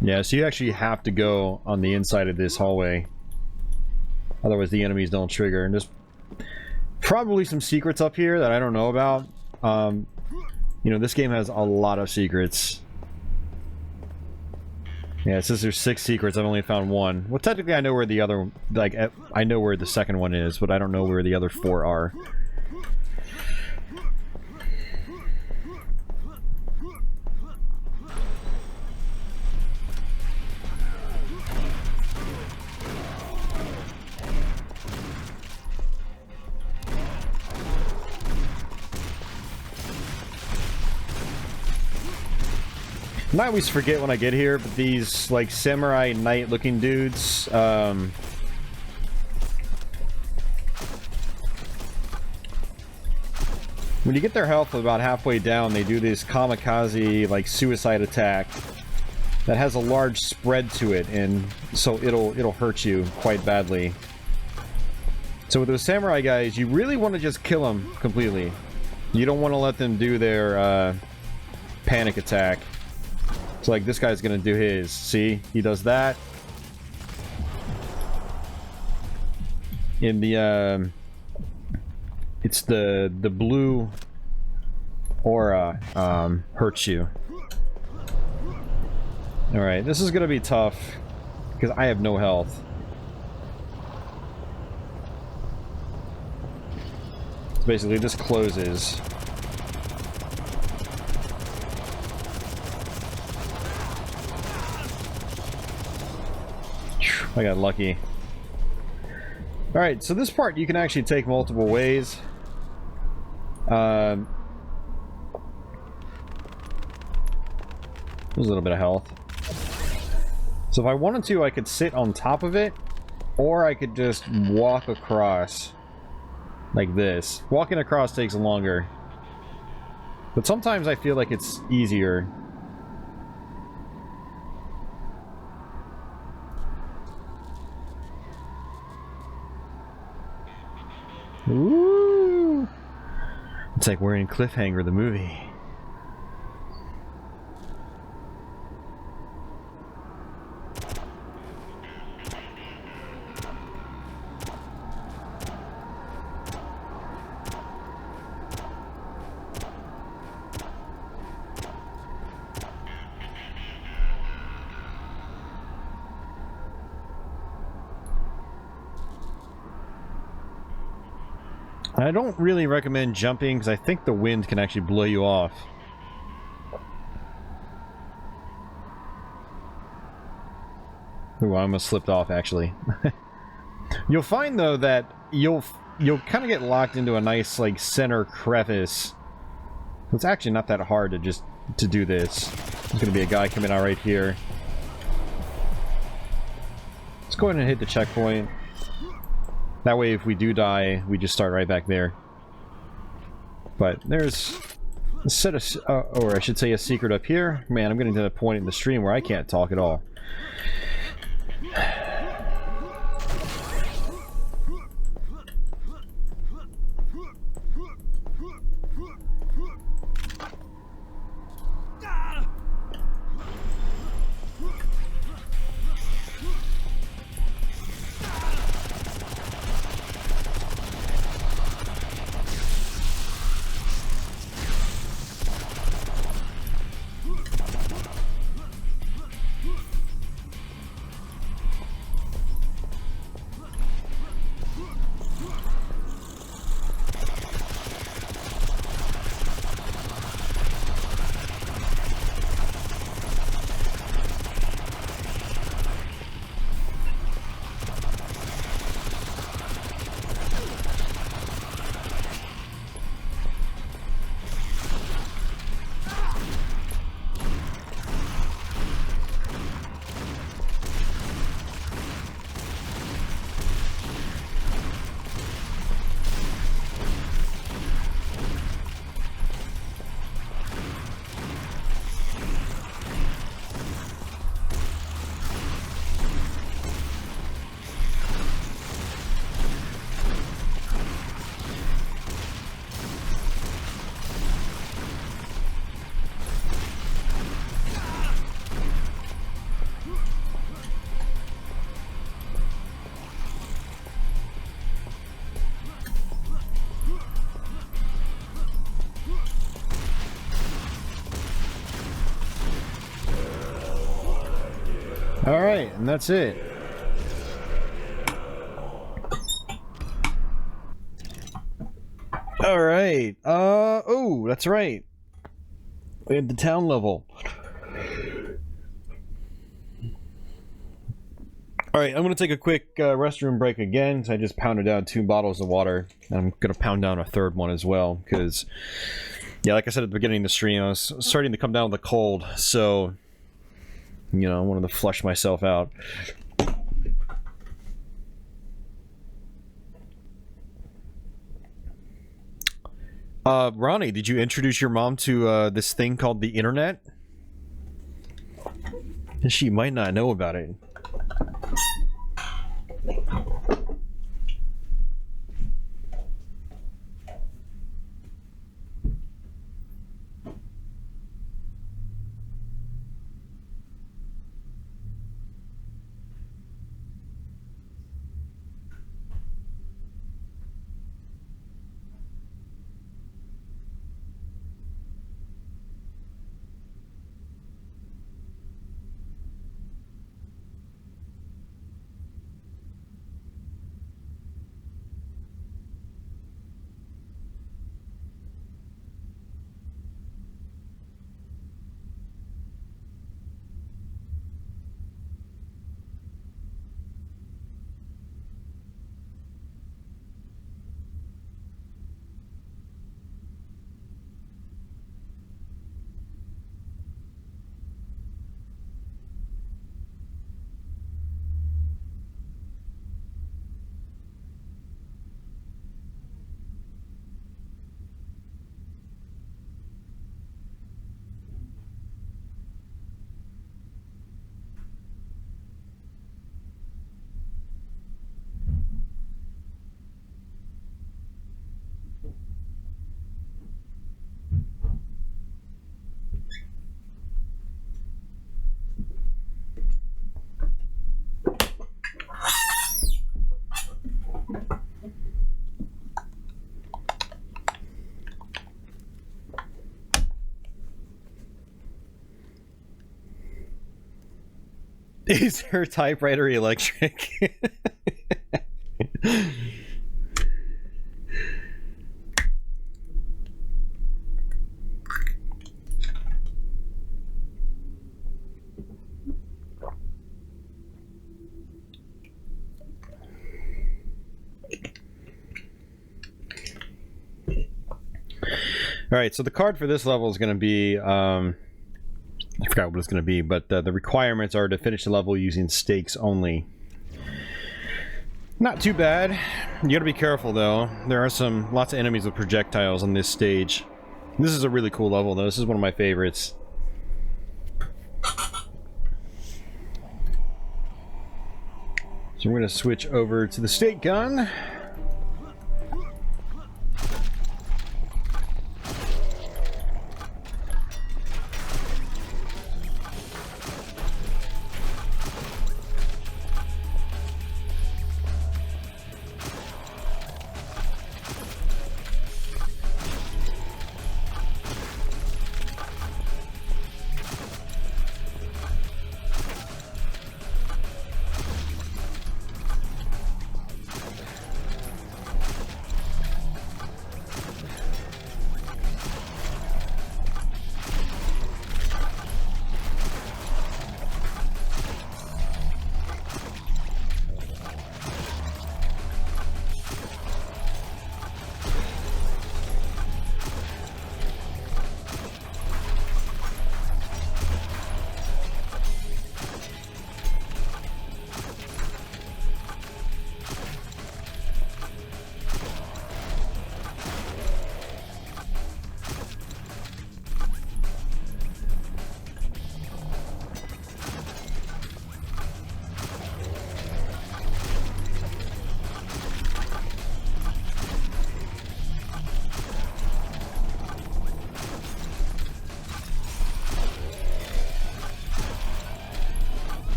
Yeah, so you actually have to go on the inside of this hallway. Otherwise the enemies don't trigger. And there's probably some secrets up here that I don't know about. You know, this game has a lot of secrets. Yeah, it says there's 6 secrets. I've only found 1. Well, technically I know where the other... Like, I know where the second one is, but I don't know where the other 4 are. And I always forget when I get here, but these, like, samurai knight-looking dudes, when you get their health about halfway down, they do this kamikaze, like, suicide attack that has a large spread to it, and so it'll hurt you quite badly. So with those samurai guys, you really want to just kill them completely. You don't want to let them do their, panic attack. So, like, this guy's gonna do his. See? He does that. in the it's the blue aura hurts you. Alright, this is gonna be tough because I have no health. So basically this closes. I got lucky. Alright, so this part you can actually take multiple ways. There's a little bit of health. So if I wanted to, I could sit on top of it, or I could just walk across like this. Walking across takes longer. But sometimes I feel like it's easier. Ooh! It's like we're in Cliffhanger, the movie. I don't really recommend jumping because I think the wind can actually blow you off. Ooh, I almost slipped off actually. You'll find though that you'll kind of get locked into a nice like center crevice. It's actually not that hard to do this. There's gonna be a guy coming out right here. Let's go ahead and hit the checkpoint. That way, if we do die, we just start right back there. But there's a set of, or I should say a secret up here. Man, I'm getting to the point in the stream where I can't talk at all. Alright, and that's it. Alright, oh, that's right. We had the town level. Alright, I'm gonna take a quick restroom break again, so I just pounded down 2 bottles of water, and I'm gonna pound down a 3rd one as well, because, yeah, like I said at the beginning of the stream, I was starting to come down with a cold, so, you know, I wanted to flush myself out. Ronnie, did you introduce your mom to this thing called the internet? She might not know about it. Is her typewriter electric? Alright, so the card for this level is going to be, I forgot what it's going to be, but the requirements are to finish the level using stakes only. Not too bad. You gotta be careful though. There are lots of enemies with projectiles on this stage. This is a really cool level though. This is one of my favorites. So we're gonna switch over to the stake gun.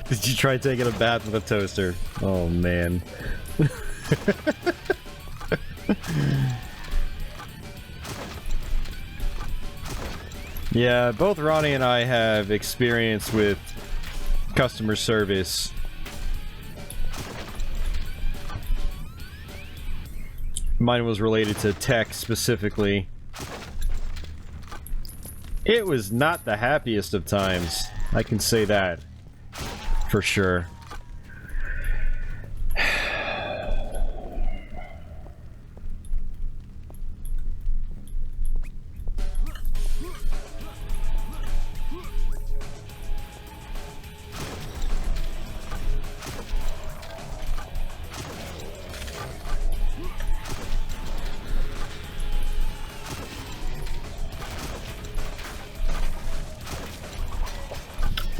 Did you try taking a bath with a toaster? Oh man. Yeah, both Ronnie and I have experience with customer service. Mine was related to tech specifically. It was not the happiest of times. I can say that for sure.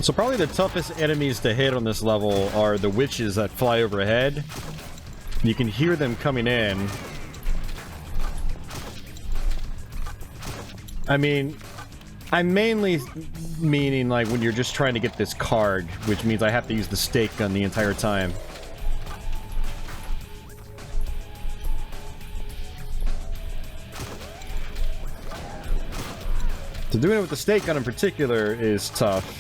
So probably the toughest enemies to hit on this level are the witches that fly overhead. You can hear them coming in. I mean, I'm mainly meaning like when you're just trying to get this card, which means I have to use the stake gun the entire time. So doing it with the stake gun in particular is tough.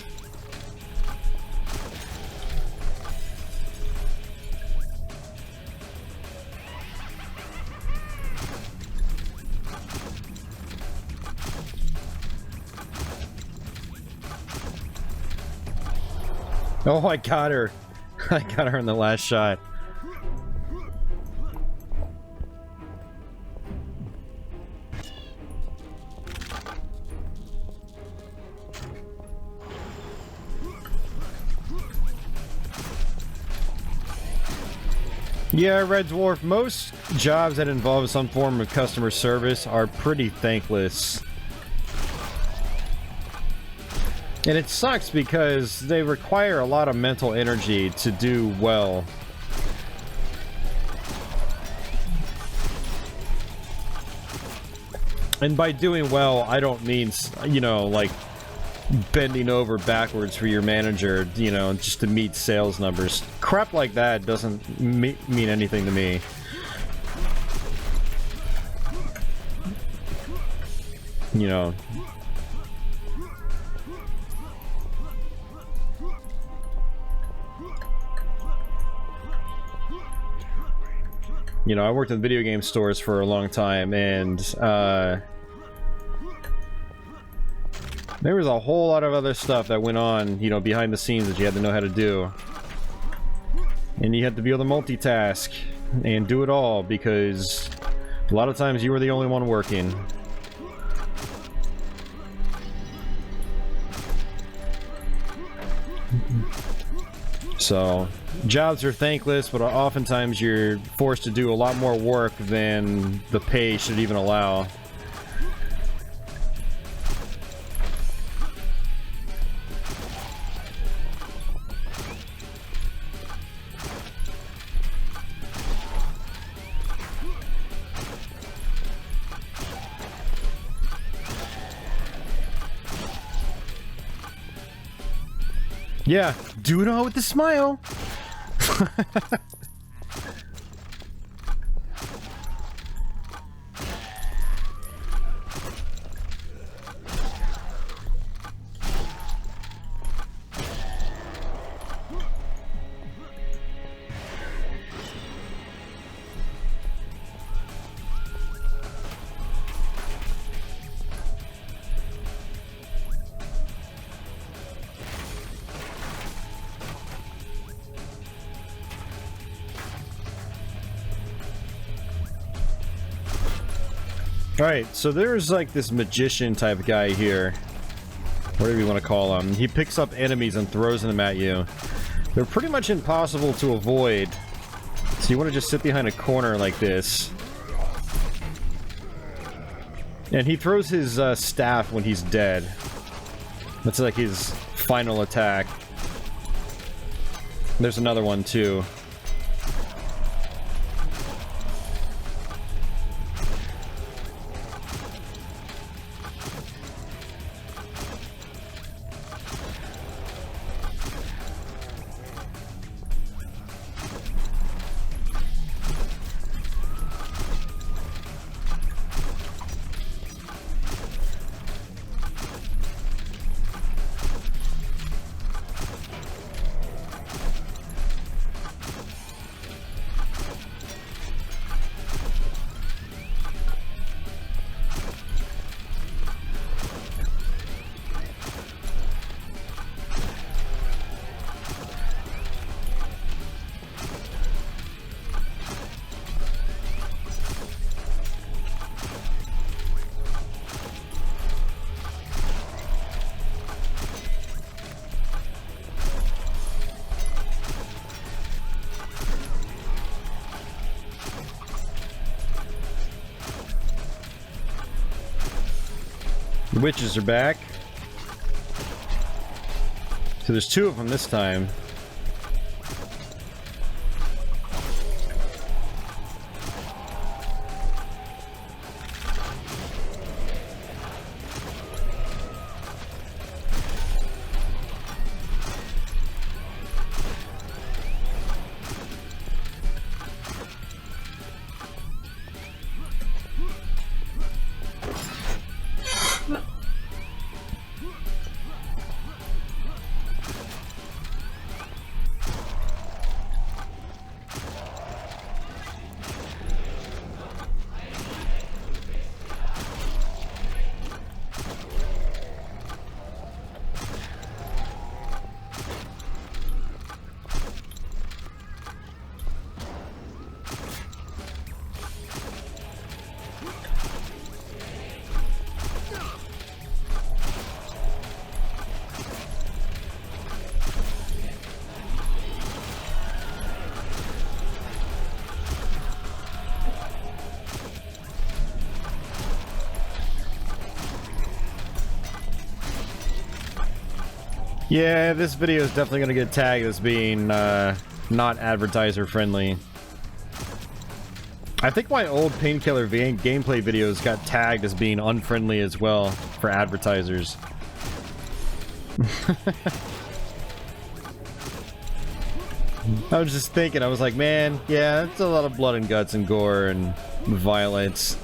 Oh, I got her. I got her in the last shot. Yeah, Red Dwarf, most jobs that involve some form of customer service are pretty thankless. And it sucks because they require a lot of mental energy to do well. And by doing well, I don't mean, you know, like bending over backwards for your manager, you know, just to meet sales numbers. Crap like that doesn't mean anything to me. You know. You know, I worked in video game stores for a long time, and there was a whole lot of other stuff that went on, you know, behind the scenes that you had to know how to do. And you had to be able to multitask and do it all, because a lot of times you were the only one working. So, jobs are thankless, but oftentimes you're forced to do a lot more work than the pay should even allow. Yeah, do it all with a smile. Alright, so there's like this magician type guy here. Whatever you want to call him. He picks up enemies and throws them at you. They're pretty much impossible to avoid. So you want to just sit behind a corner like this. And he throws his staff when he's dead. That's like his final attack. There's another one too. The witches are back. So there's two of them this time. Yeah, this video is definitely going to get tagged as being not advertiser friendly. I think my old Painkiller gameplay videos got tagged as being unfriendly as well for advertisers. I was just thinking, I was like, man, yeah, it's a lot of blood and guts and gore and violence.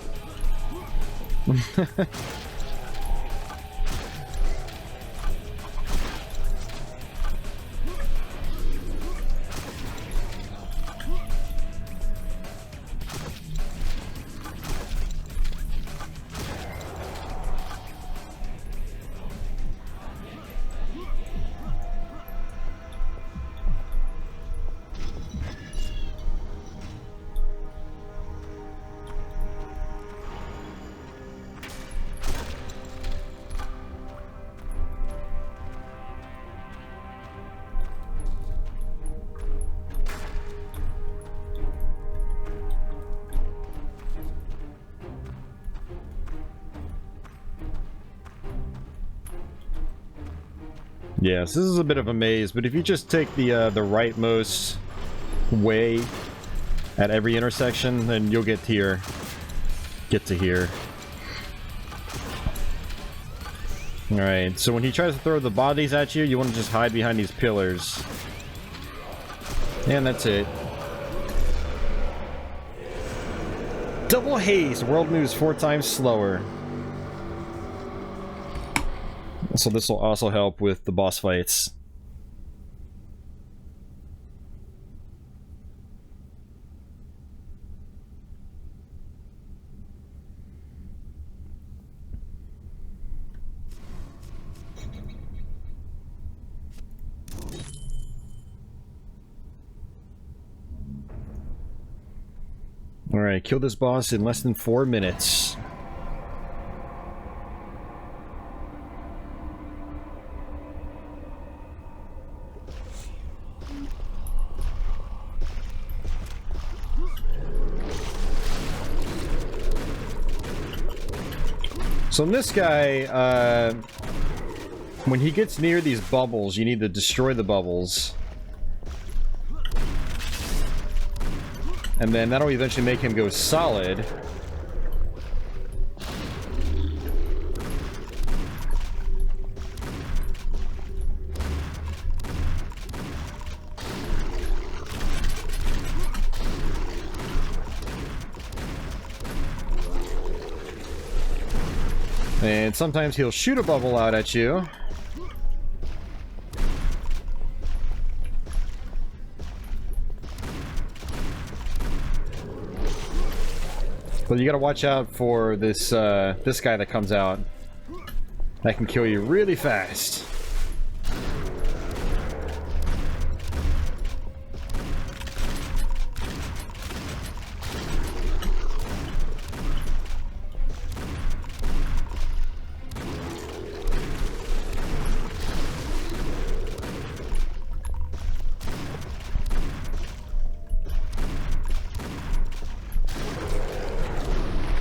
Yes, this is a bit of a maze, but if you just take the rightmost way at every intersection, then you'll get here. Get to here. Alright, so when he tries to throw the bodies at you, you want to just hide behind these pillars. And that's it. Double haste! World moves 4 times slower. So this will also help with the boss fights. Alright, kill this boss in less than 4 minutes. So in this guy, when he gets near these bubbles, you need to destroy the bubbles. And then that'll eventually make him go solid. And sometimes he'll shoot a bubble out at you. But you gotta watch out for this this guy that comes out. That can kill you really fast.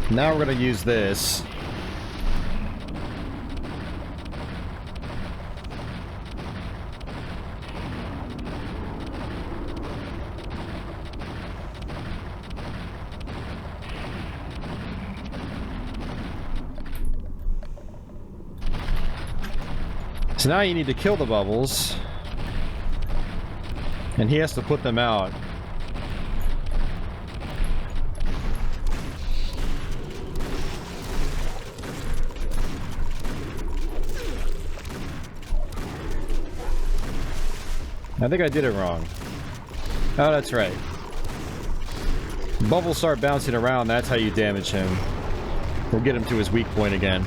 Now we're going to use this. So now you need to kill the bubbles. And he has to put them out. I think I did it wrong. Oh, that's right. Bubbles start bouncing around, that's how you damage him. We'll get him to his weak point again.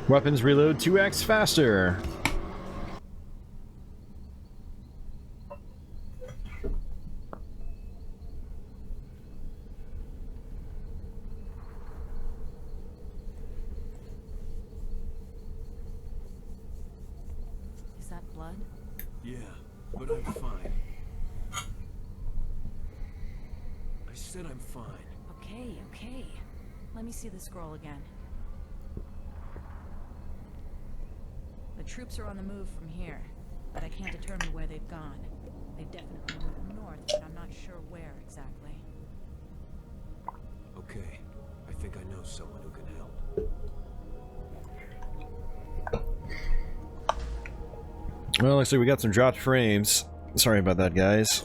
Weapons reload 2x faster. Is that blood? Yeah, but I'm fine. I said I'm fine. Okay, okay. Let me see the scroll again. The troops are on the move from here, but I can't determine where they've gone. They've definitely moved north, but I'm not sure where exactly. Okay, I think I know someone who can help. Well, looks like we got some dropped frames. Sorry about that, guys.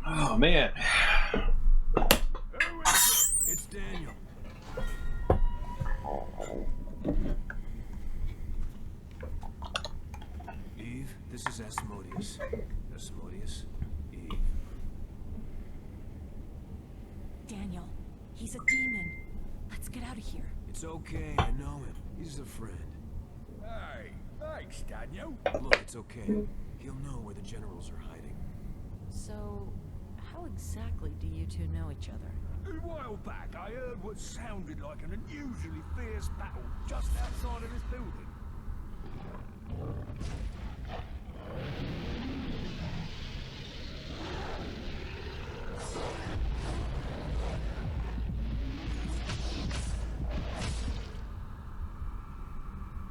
Oh, man. Who is it? It's Daniel. Eve, this is Asmodeus. Asmodeus, Eve. Daniel, he's a demon. Let's get out of here. It's okay, I know him. He's a friend. Hey, thanks, Daniel. Look, it's okay. He'll know where the generals are hiding. So, how exactly do you two know each other? A while back, I heard what sounded like an unusually fierce battle just outside of this building.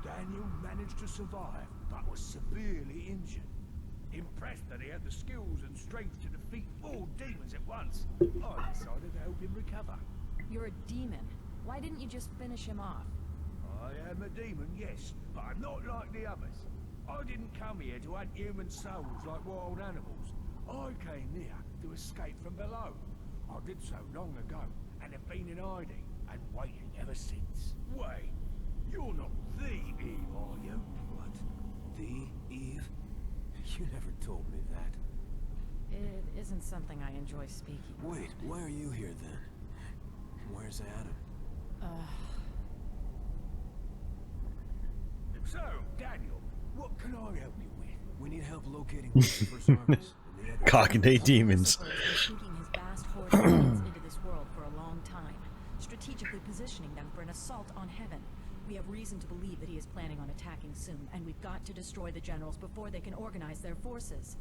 Daniel managed to survive, but was severely injured. Impressed that he had the skills and strength to defeat 4 demons at once, I decided to help him recover. You're a demon. Why didn't you just finish him off? I am a demon, yes, but I'm not like the others. I didn't come here to hunt human souls like wild animals. I came here to escape from below. I did so long ago, and have been in hiding and waiting ever since. Wait, you're not the Eve, are you? What? The Eve? You never told me that. It isn't something I enjoy speaking. Wait, why are you here then? Where's Adam? So, Daniel, what can I help you with? We need help locating Lucifer's armies and the other... Cockney demons. He's keeping his vast horde of demons into this world for a long time, strategically positioning them for an assault on heaven. We have reason to believe that he is planning on attacking soon, and we've got to destroy the generals before they can organize their forces.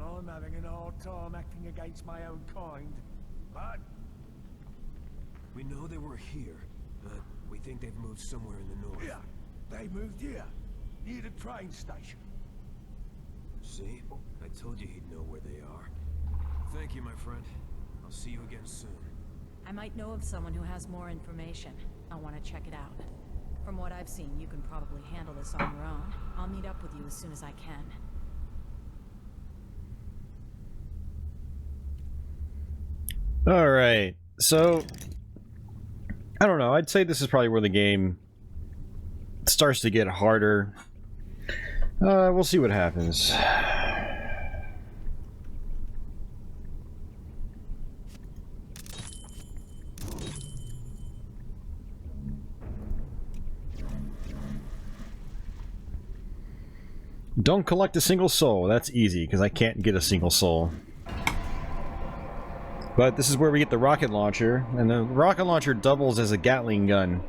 I'm having a hard time acting against my own kind, but We know they were here, but we think they've moved somewhere in the north. yeah, they moved here, near the train station. See? I told you he'd know where they are. Thank you, my friend. I'll see you again soon. I might know of someone who has more information. I want to check it out. From what I've seen, you can probably handle this on your own. I'll meet up with you as soon as I can. Alright, so... I don't know, I'd say this is probably where the game starts to get harder. We'll see what happens. Don't collect a single soul. That's easy, because I can't get a single soul. But this is where we get the rocket launcher, and the rocket launcher doubles as a Gatling gun.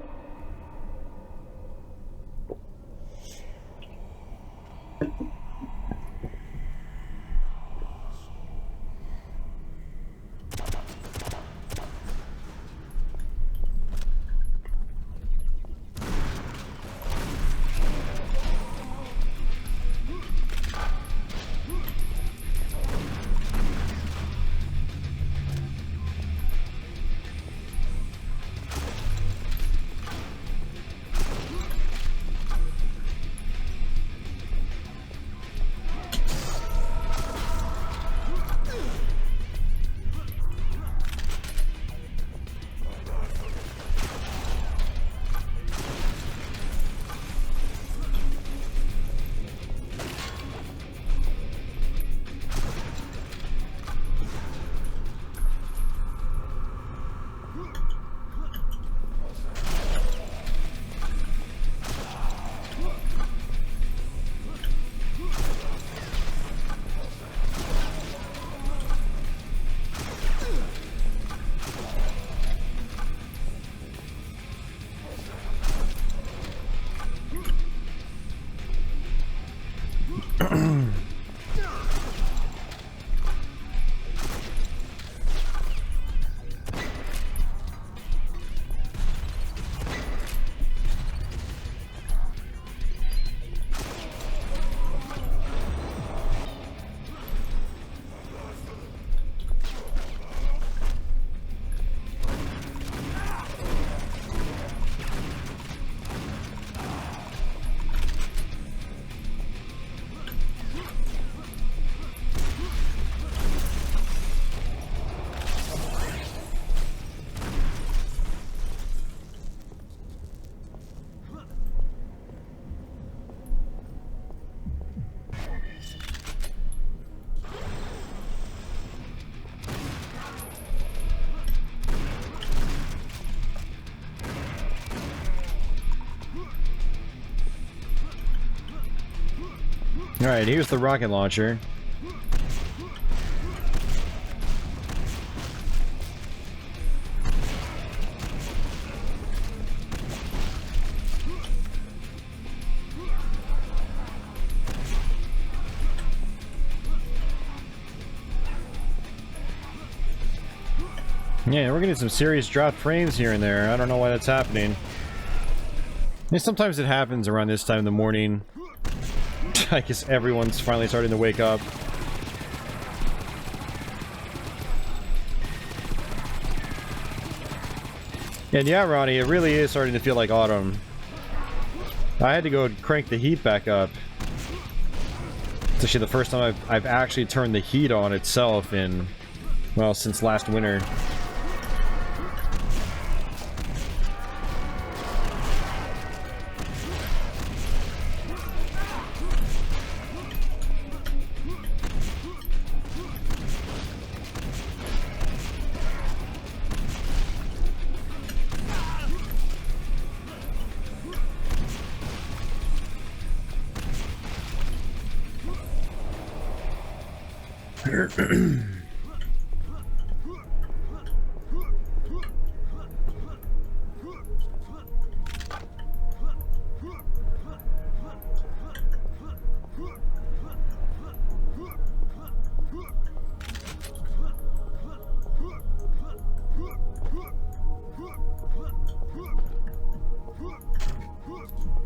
Alright, here's the rocket launcher. Yeah, we're getting some serious dropped frames here and there. I don't know why that's happening. And sometimes it happens around this time in the morning. I guess everyone's finally starting to wake up. And yeah, Ronnie, it really is starting to feel like autumn. I had to go crank the heat back up. It's actually the first time I've actually turned the heat on itself in, well, since last winter.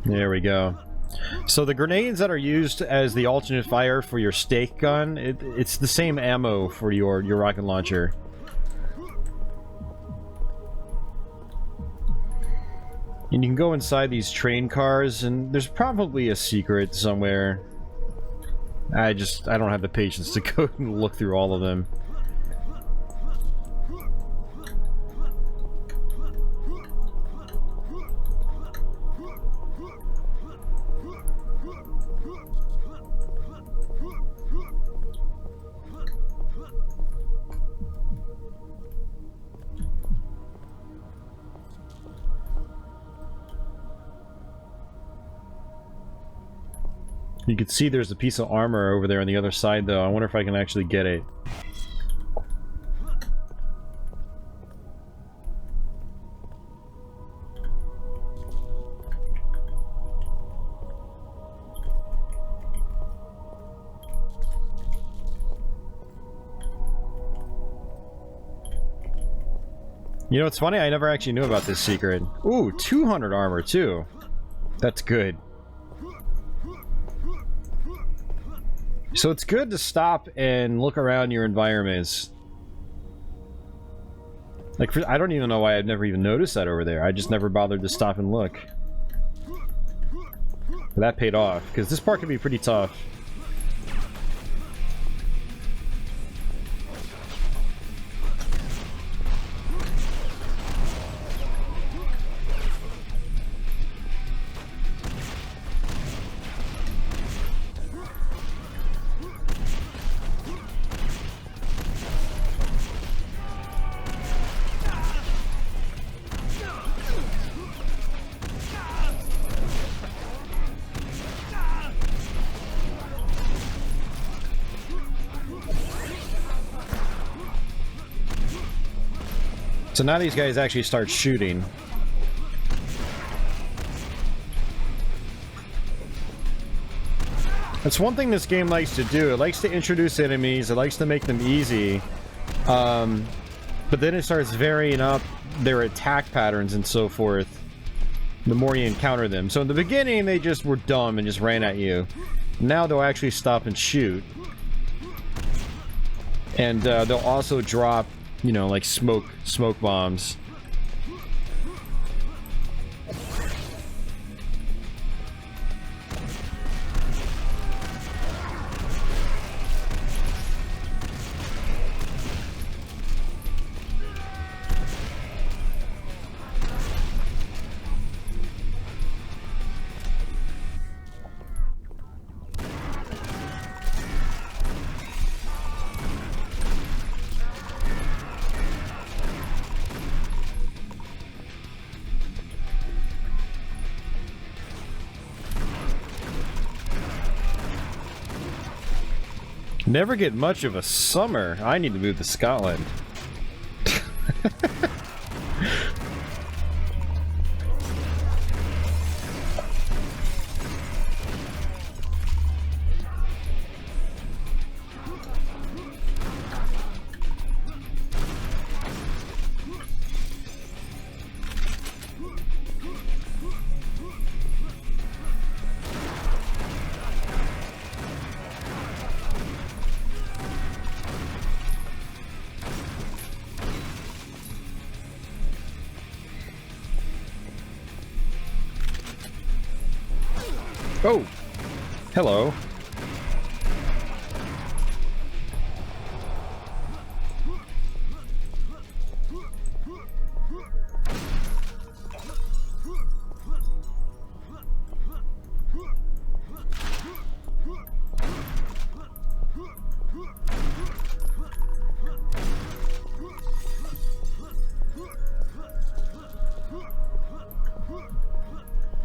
There we go. So the grenades that are used as the alternate fire for your stake gun, it's the same ammo for your rocket launcher. And you can go inside these train cars, and there's probably a secret somewhere. I don't have the patience to go and look through all of them. You can see there's a piece of armor over there on the other side, though. I wonder if I can actually get it. You know, it's funny, I never actually knew about this secret. Ooh, 200 armor, too. That's good. So it's good to stop and look around your environments. Like, I don't even know why I've never even noticed that over there. I just never bothered to stop and look. But that paid off, because this part can be pretty tough. So now these guys actually start shooting. That's one thing this game likes to do. It likes to introduce enemies. It likes to make them easy. But then it starts varying up their attack patterns and so forth the more you encounter them. So in the beginning, they just were dumb and just ran at you. Now they'll actually stop and shoot. And they'll also drop, you know, like smoke bombs. Never get much of a summer. I need to move to Scotland. Oh! Hello.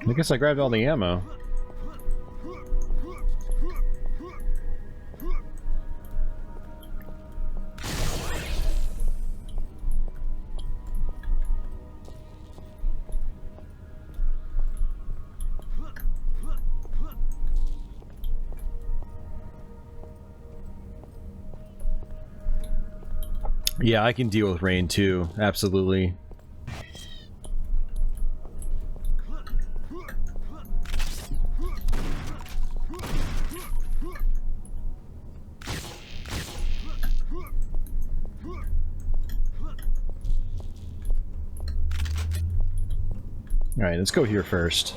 I guess I grabbed all the ammo. Yeah, I can deal with rain too, absolutely. Alright, let's go here first.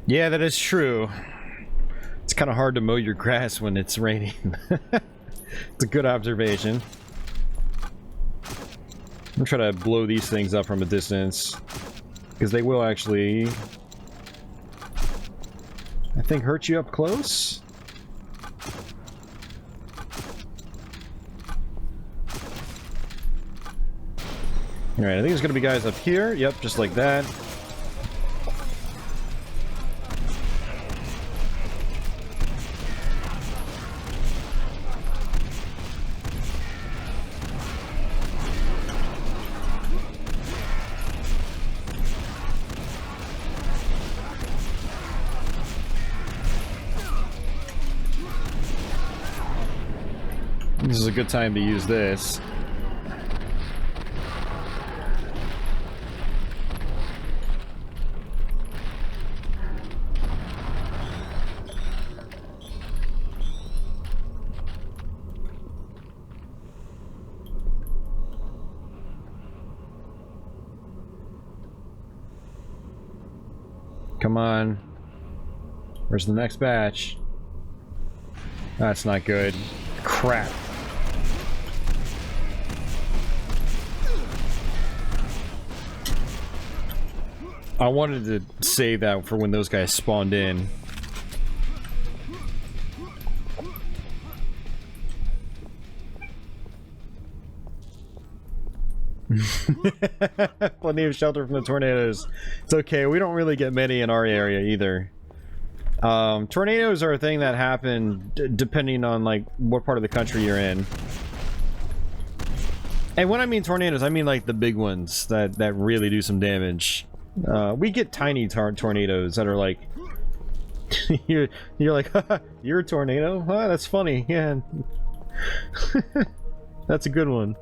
Yeah, that is true. It's kind of hard to mow your grass when it's raining. It's a good observation. I'm gonna try to blow these things up from a distance, because they will actually, I think, hurt you up close. Alright, I think there's gonna be guys up here. Yep, just like that. This is a good time to use this. Come on. Where's the next batch? That's not good. Crap. I wanted to save that for when those guys spawned in. Plenty of shelter from the tornadoes. It's okay, we don't really get many in our area either. Tornadoes are a thing that happen depending on like what part of the country you're in. And when I mean tornadoes, I mean like the big ones that really do some damage. We get tiny tornadoes that are like you're like, you're a tornado? Huh, that's funny. Yeah. That's a good one.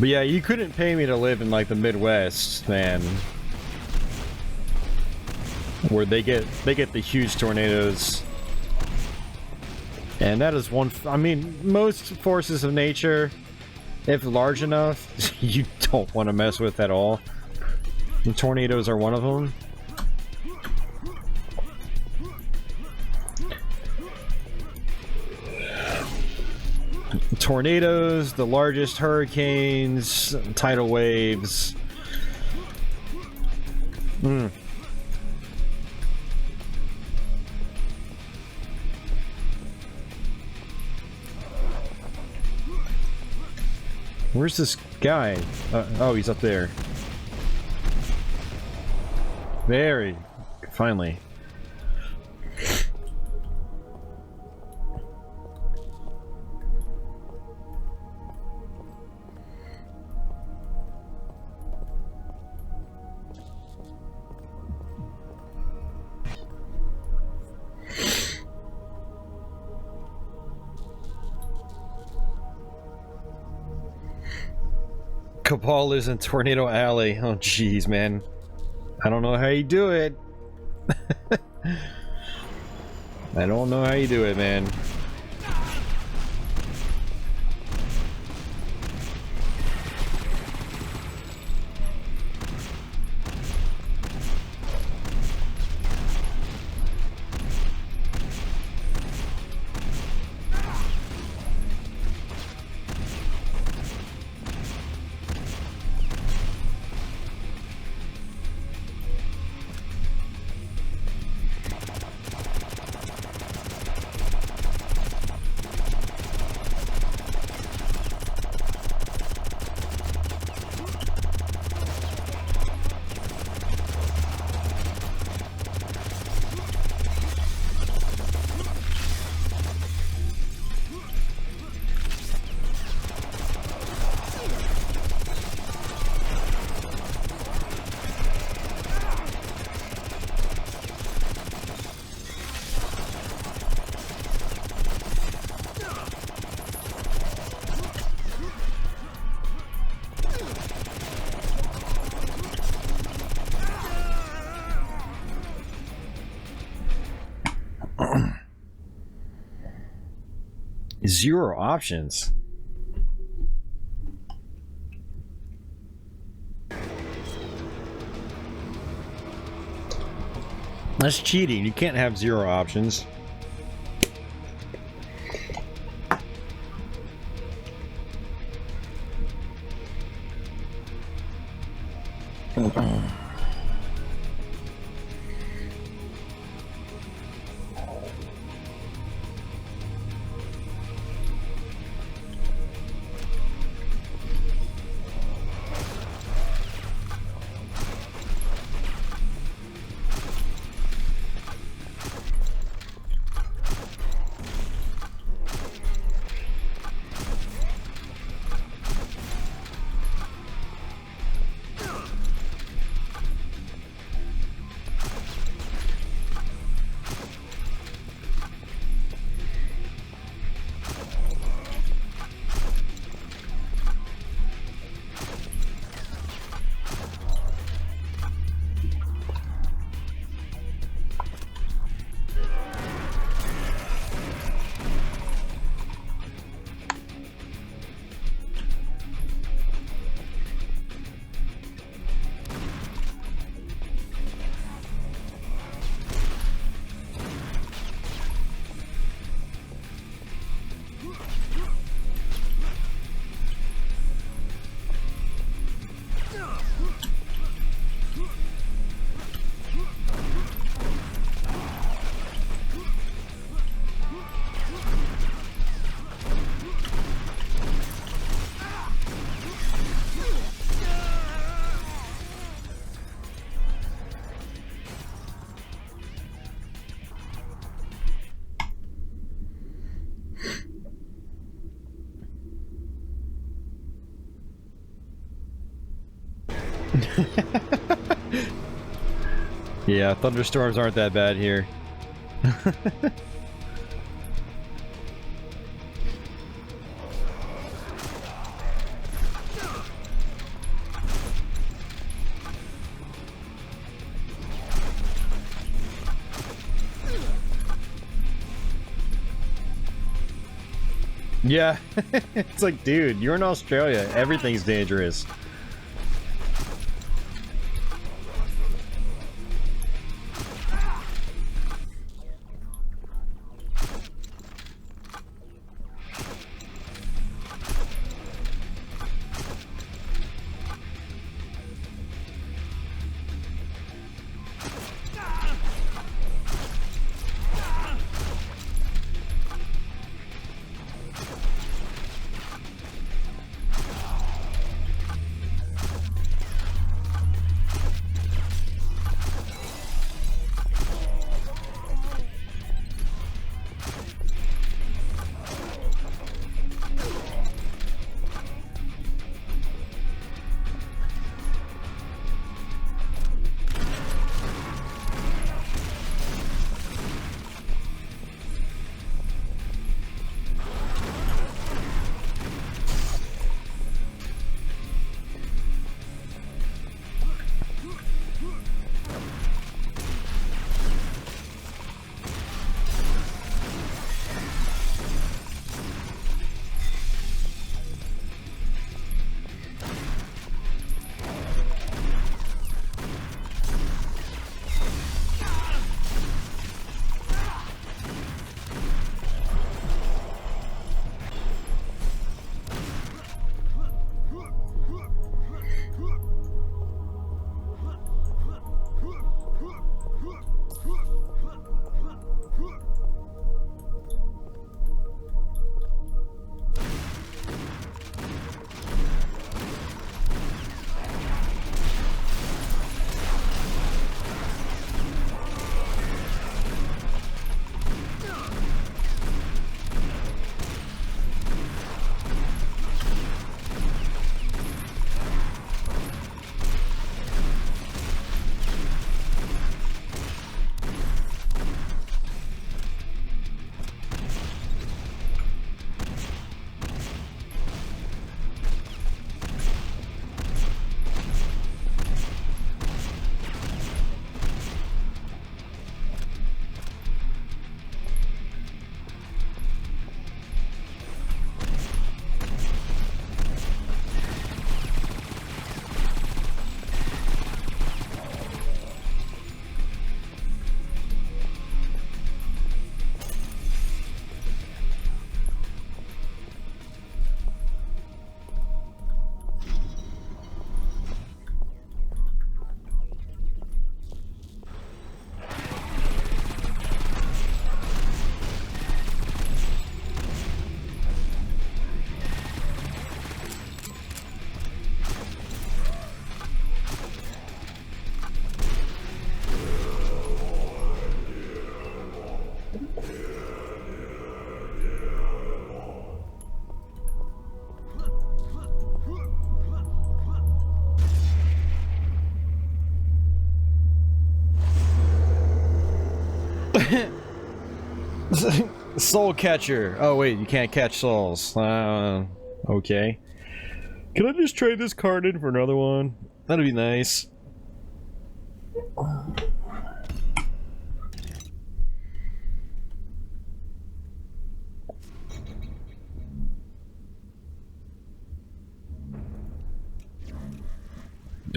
But yeah, you couldn't pay me to live in like the Midwest, man. Where they get the huge tornadoes. And that is one, I mean, most forces of nature, if large enough, you don't want to mess with at all. And tornadoes are one of them. Tornadoes, the largest hurricanes, tidal waves. Where's this guy? Oh, he's up there. Very, finally. Cabal lives in Tornado Alley. Oh, jeez, man. I don't know how you do it. I don't know how you do it, man. Zero options. That's cheating. You can't have zero options. Yeah, thunderstorms aren't that bad here. Yeah. It's like, dude, you're in Australia. Everything's dangerous. Soul catcher. Oh wait, you can't catch souls. Okay. Can I just trade this card in for another one? That'd be nice.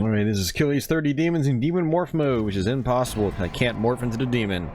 Alright, this is kill these 30 demons in demon morph mode, which is impossible. I can't morph into the demon.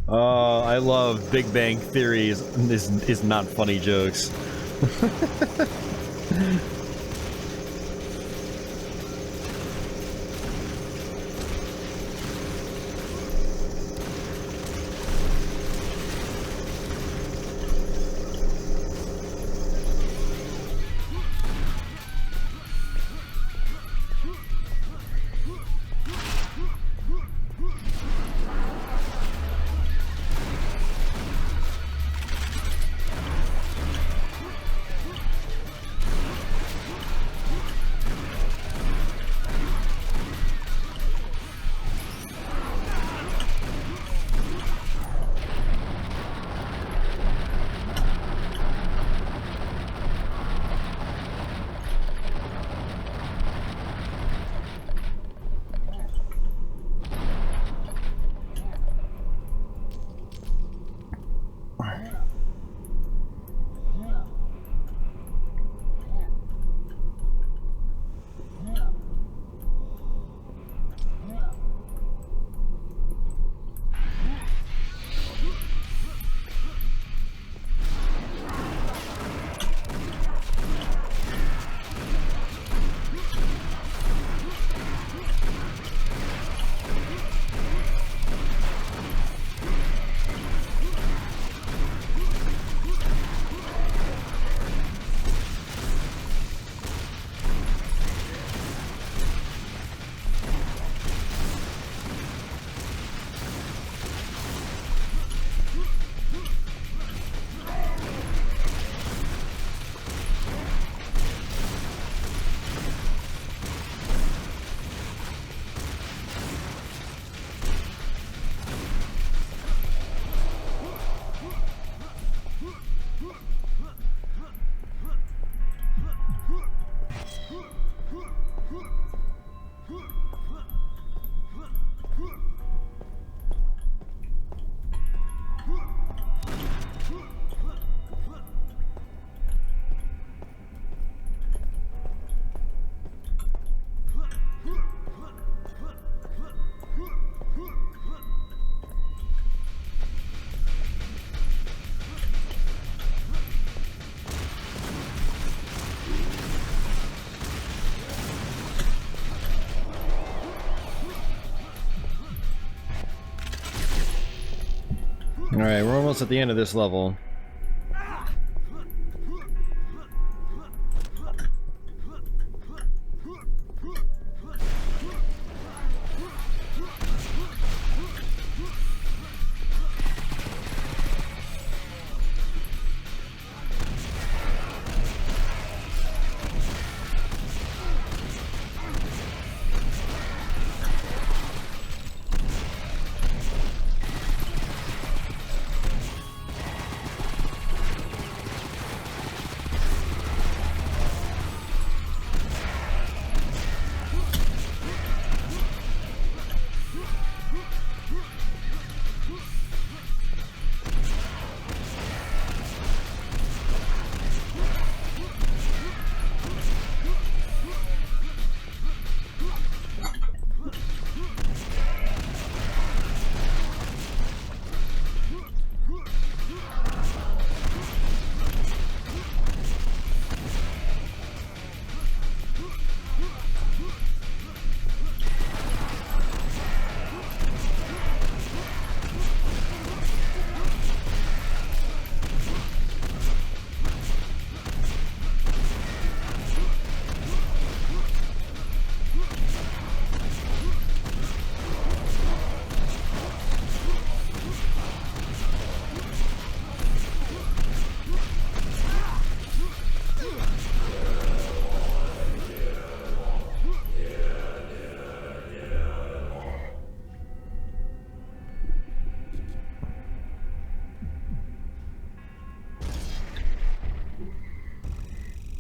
Oh, I love Big Bang Theory's is not funny jokes. Alright, we're almost at the end of this level.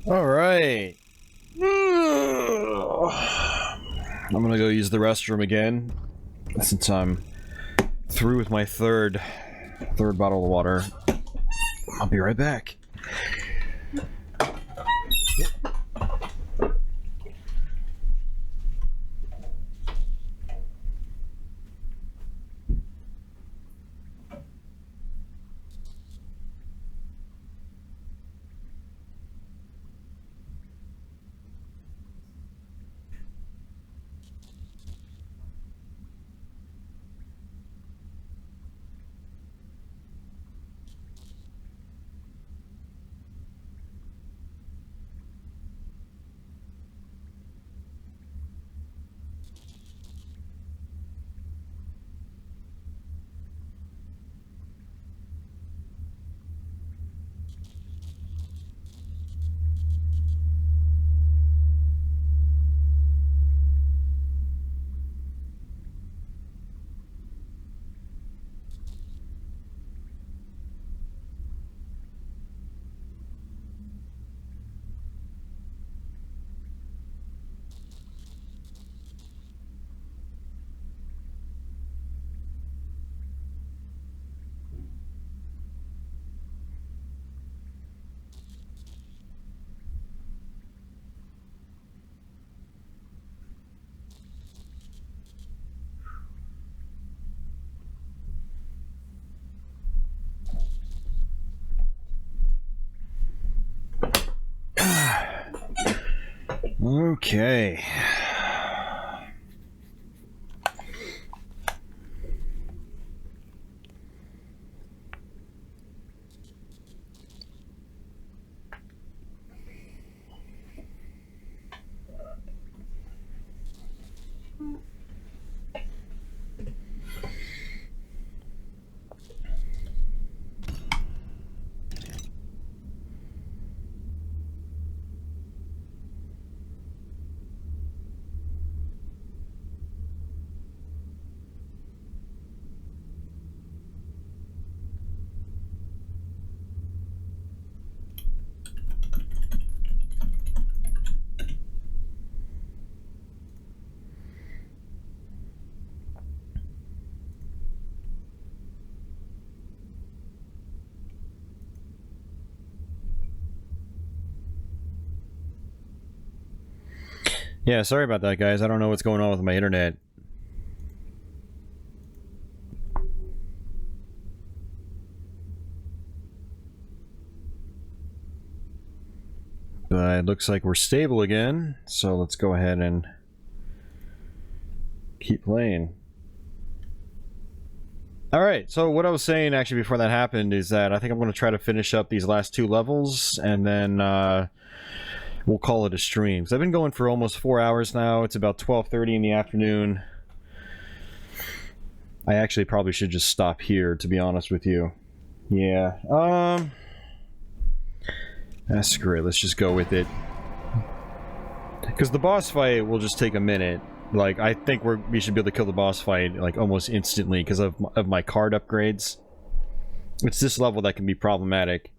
All right. I'm gonna go use the restroom again since I'm through with my third bottle of water. I'll be right back. Okay. Yeah, sorry about that, guys. I don't know what's going on with my internet. But it looks like we're stable again, so let's go ahead and keep playing. Alright, so what I was saying actually before that happened is that I think I'm going to try to finish up these last 2 levels, and then we'll call it a stream. So I've been going for almost 4 hours now. It's about 12:30 in the afternoon. I actually probably should just stop here, to be honest with you. Yeah, screw it, let's just go with it. Because the boss fight will just take a minute. Like, I think we should be able to kill the boss fight, like, almost instantly because of my card upgrades. It's this level that can be problematic.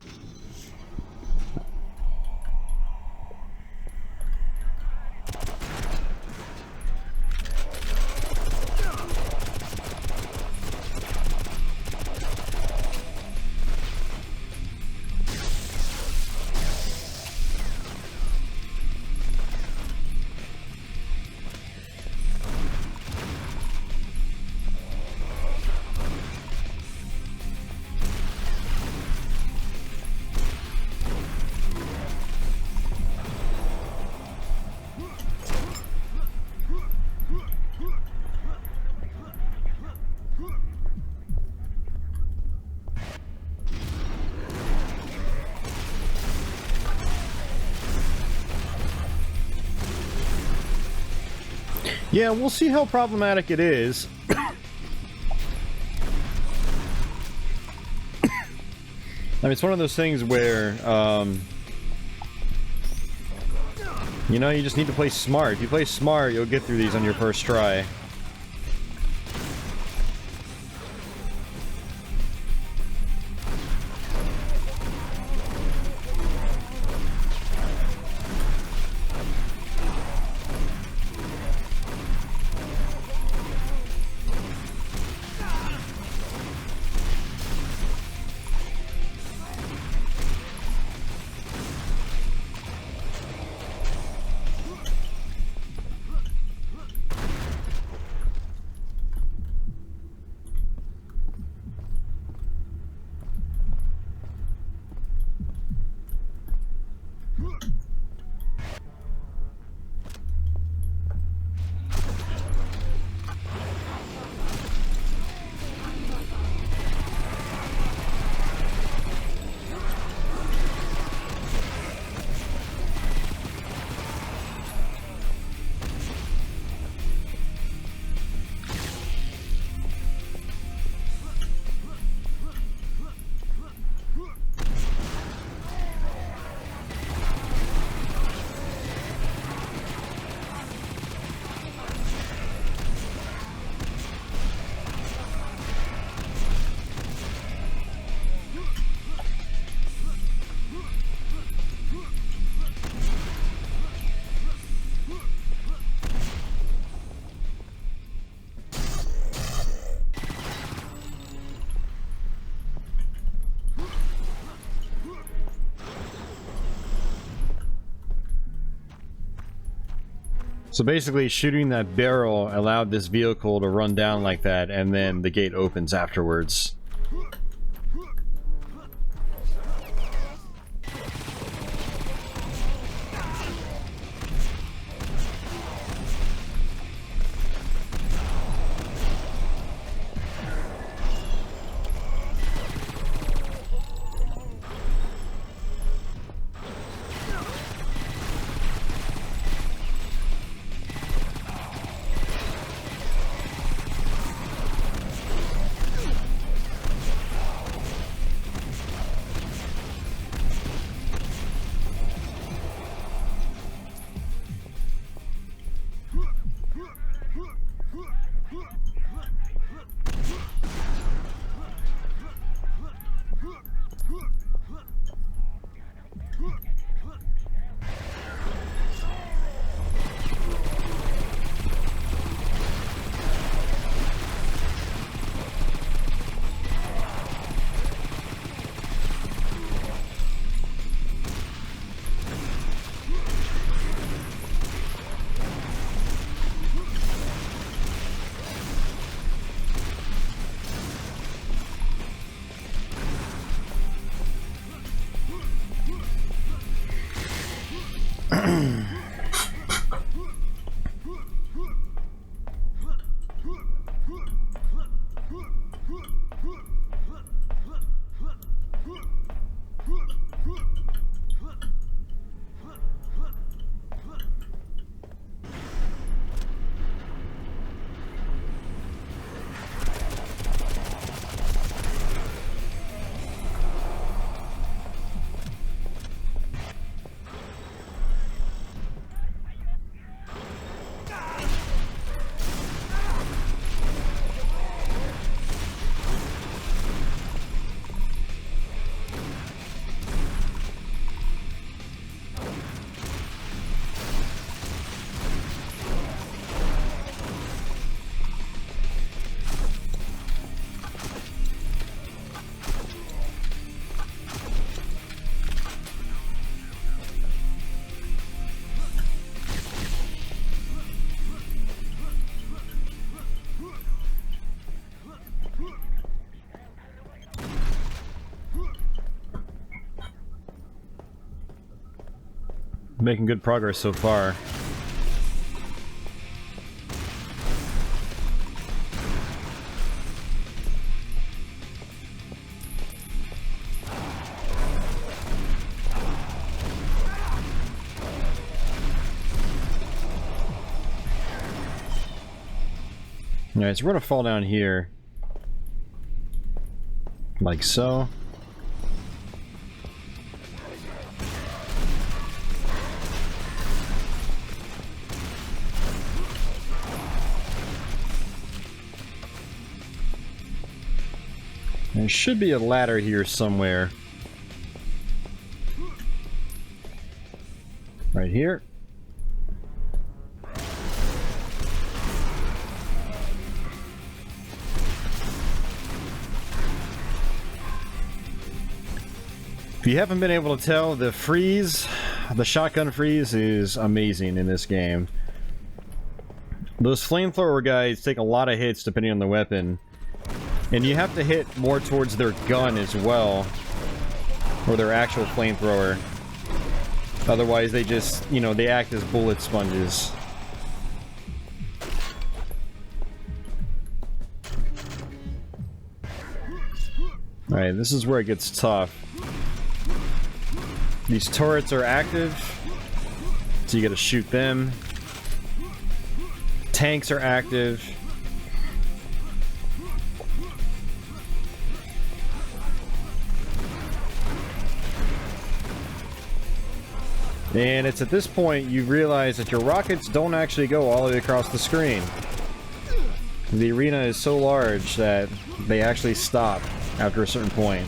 Yeah, we'll see how problematic it is. I mean, it's one of those things where, you know, you just need to play smart. If you play smart, you'll get through these on your first try. So basically, shooting that barrel allowed this vehicle to run down like that, and then the gate opens afterwards. Making good progress so far. Alright, so we're gonna fall down here. Like so. There should be a ladder here somewhere. Right here. If you haven't been able to tell, the freeze, the shotgun freeze is amazing in this game. Those flamethrower guys take a lot of hits depending on the weapon. And you have to hit more towards their gun as well. Or their actual flamethrower. Otherwise they just, you know, they act as bullet sponges. Alright, this is where it gets tough. These turrets are active, so you gotta shoot them. Tanks are active. And it's at this point you realize that your rockets don't actually go all the way across the screen. The arena is so large that they actually stop after a certain point.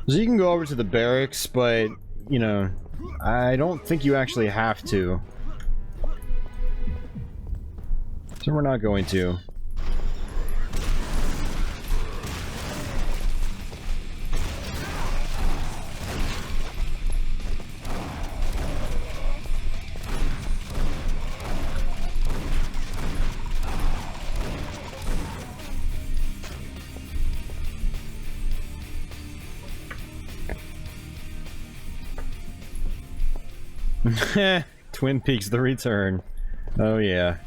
So you can go over to the barracks, but, you know, I don't think you actually have to. So we're not going to. Twin Peaks: The Return. Oh yeah.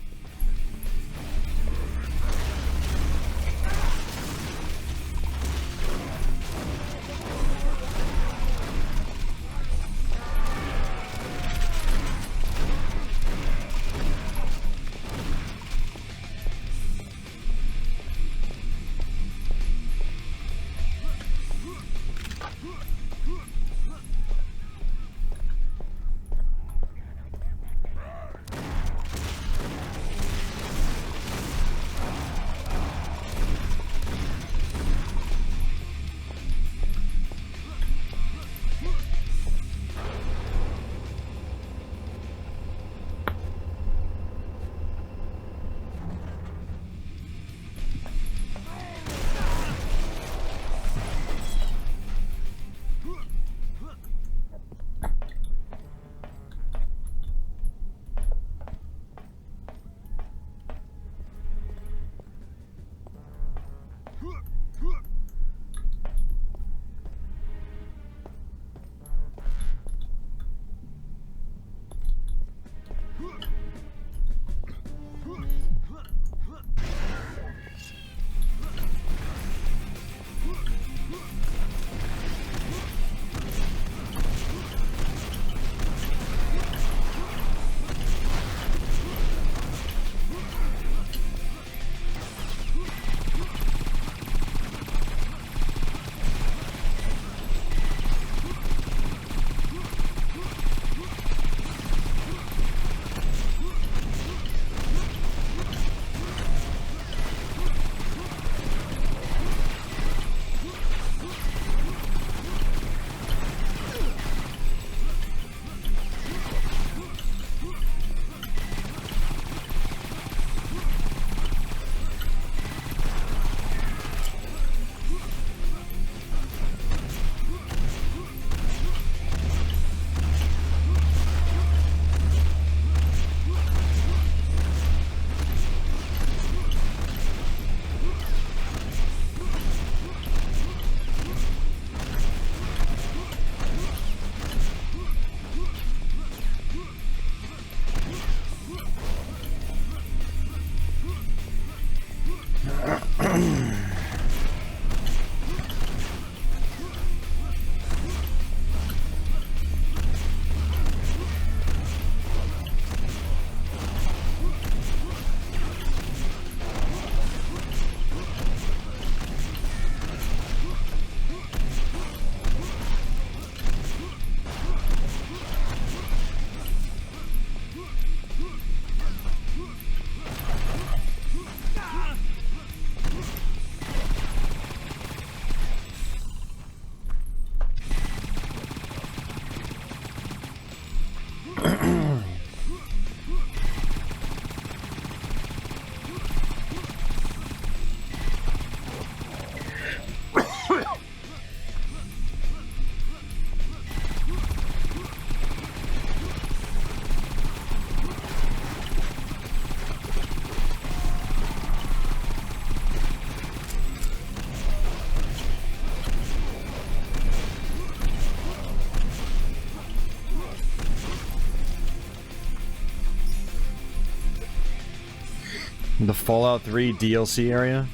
The Fallout 3 DLC area?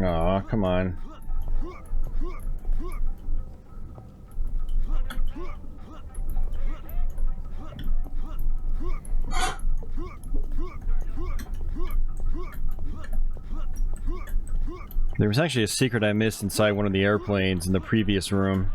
Aw, come on. There was actually a secret I missed inside one of the airplanes in the previous room.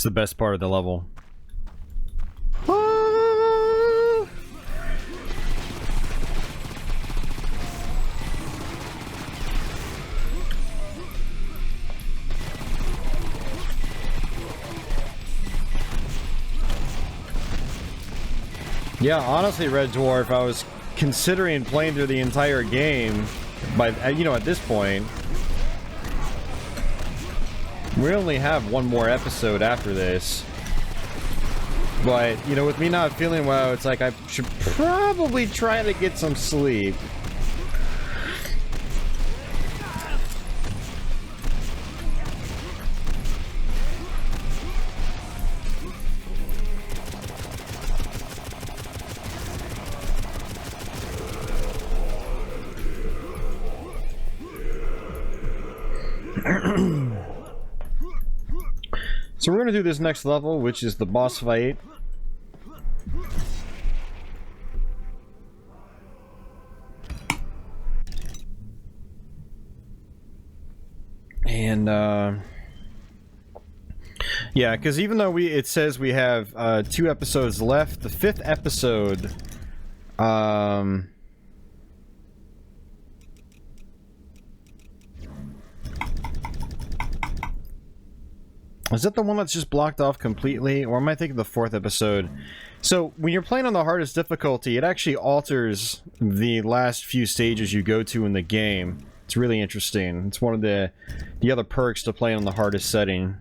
It's the best part of the level. Yeah, honestly, Red Dwarf, I was considering playing through the entire game, but you know, at this point, we only have one more episode after this. But, you know, with me not feeling well, it's like I should probably try to get some sleep. So we're gonna do this next level, which is the boss fight. And yeah, because even though it says we have 2 episodes left, the 5th episode is that the one that's just blocked off completely? Or am I thinking the 4th episode? So, when you're playing on the hardest difficulty, it actually alters the last few stages you go to in the game. It's really interesting. It's one of the other perks to playing on the hardest setting.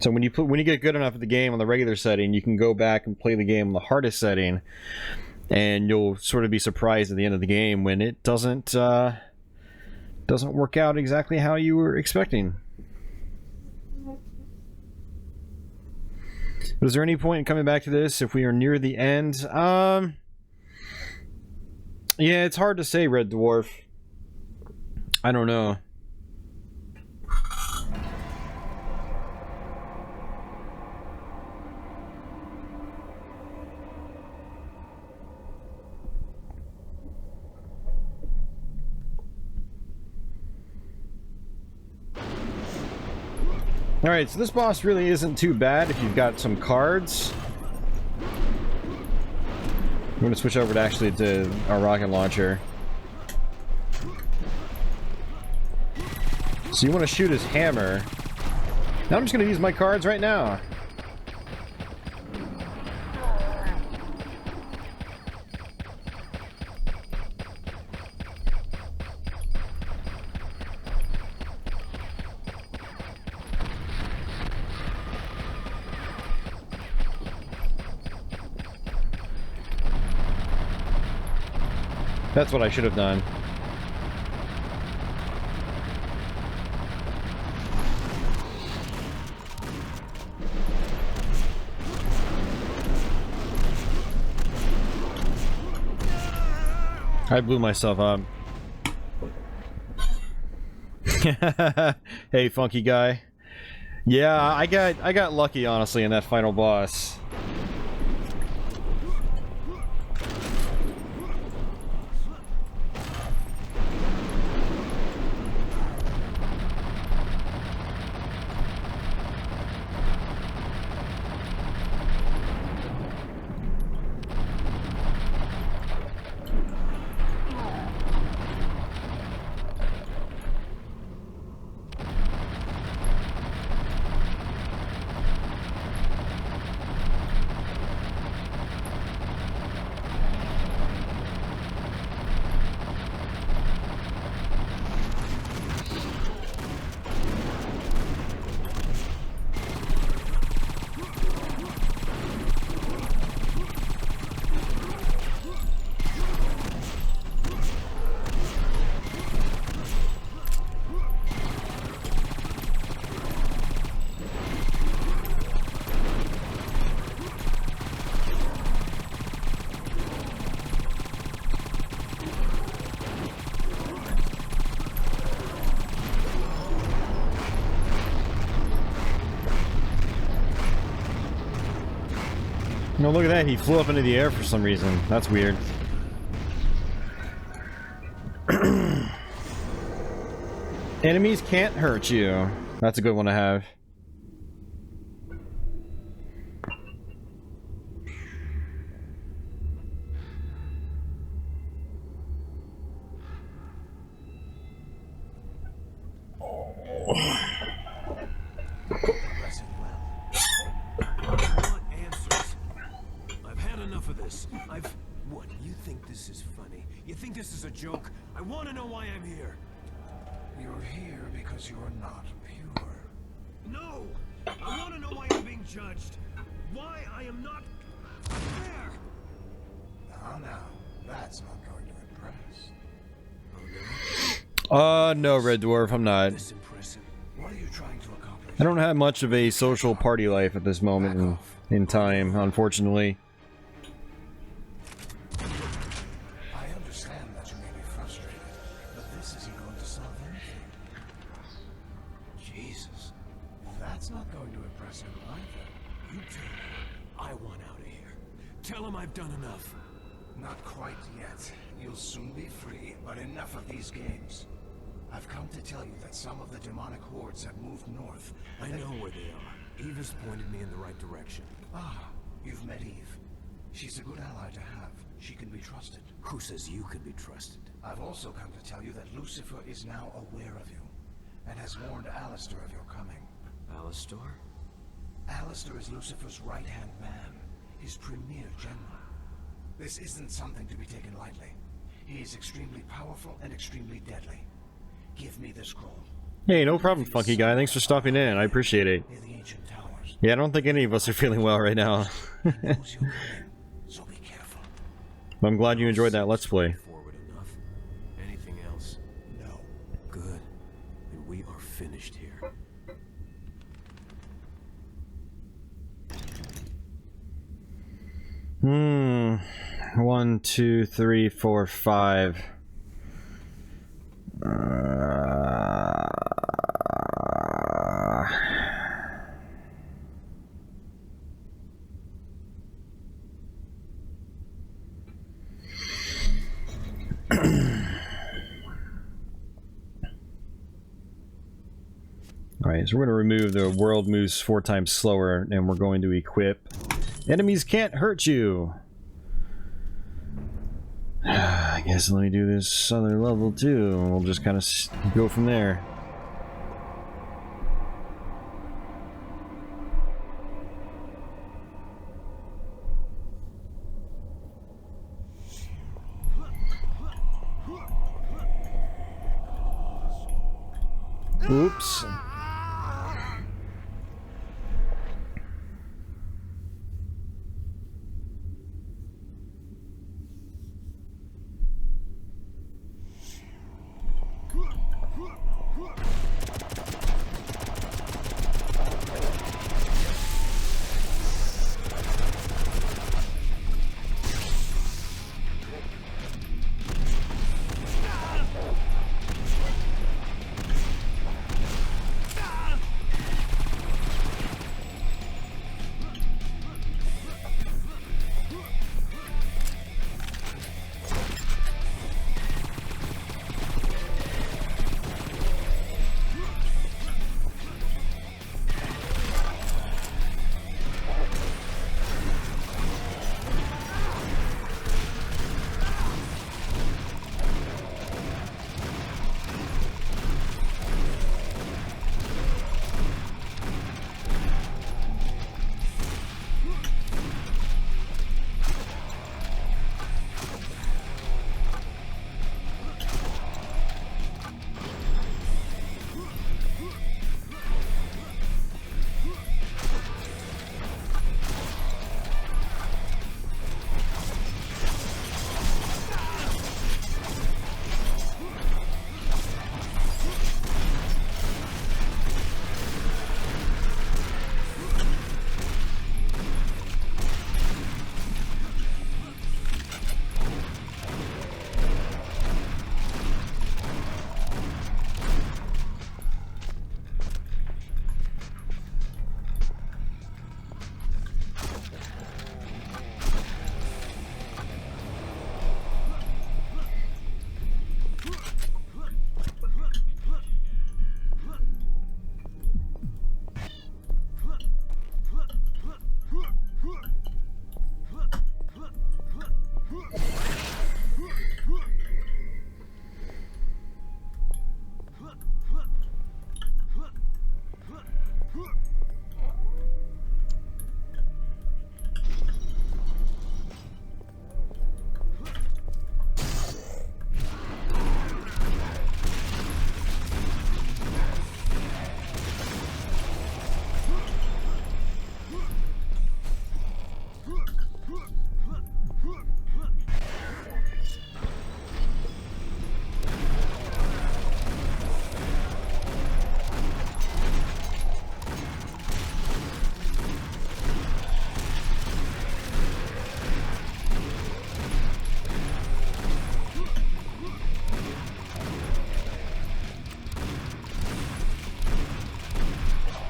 So when you get good enough at the game on the regular setting, you can go back and play the game on the hardest setting, and you'll sort of be surprised at the end of the game when it doesn't work out exactly how you were expecting. But is there any point in coming back to this if we are near the end? Yeah, it's hard to say, Red Dwarf. I don't know. Alright, so this boss really isn't too bad if you've got some cards. I'm going to switch over to our rocket launcher. So you want to shoot his hammer. Now I'm just going to use my cards right now. That's what I should have done. I blew myself up. Hey, funky guy. Yeah, I got lucky, honestly, in that final boss. No, look at that. He flew up into the air for some reason. That's weird. Enemies can't hurt you. That's a good one to have. for this. What, you think this is funny? You think this is a joke? I want to know why I'm here. You're here because you're not pure. No! I want to know why I'm being judged. Why I am not fair. Now, that's not going to impress. Oh no? No, Red Dwarf, I'm not. This impress him. What are you trying to accomplish? I don't have much of a social party life at this moment in time, unfortunately. I understand that you may be frustrated, but this isn't going to solve anything. Jesus. That's not going to impress him either. You tell him I want out of here. Tell him I've done enough. Not quite yet. You'll soon be free, but enough of these games. I've come to tell you that some of the demonic hordes have moved north. I know where they are. Eve has pointed me in the right direction. Ah, you've met Eve. She's a good ally to have. She can be trusted. Who says you can be trusted? I've also come to tell you that Lucifer is now aware of you, and has warned Alistair of your coming. Alistair? Alistair is Lucifer's right-hand man, his premier general. This isn't something to be taken lightly. He is extremely powerful and extremely deadly. Give me the scroll. Hey, no problem, Funky Guy. Thanks for stopping in. I appreciate it. Near the ancient towers. Yeah, I don't think any of us are feeling well right now. He knows you're coming, so be careful. But I'm glad you enjoyed that Let's Play. Forward enough. Anything else? No. Good. Then we are finished here. 1, 2, 3, 4, 5. Alright, so we're going to remove the world moves 4 times slower, and we're going to equip enemies can't hurt you. I guess let me do this other level too, and we'll just kind of go from there. Oops.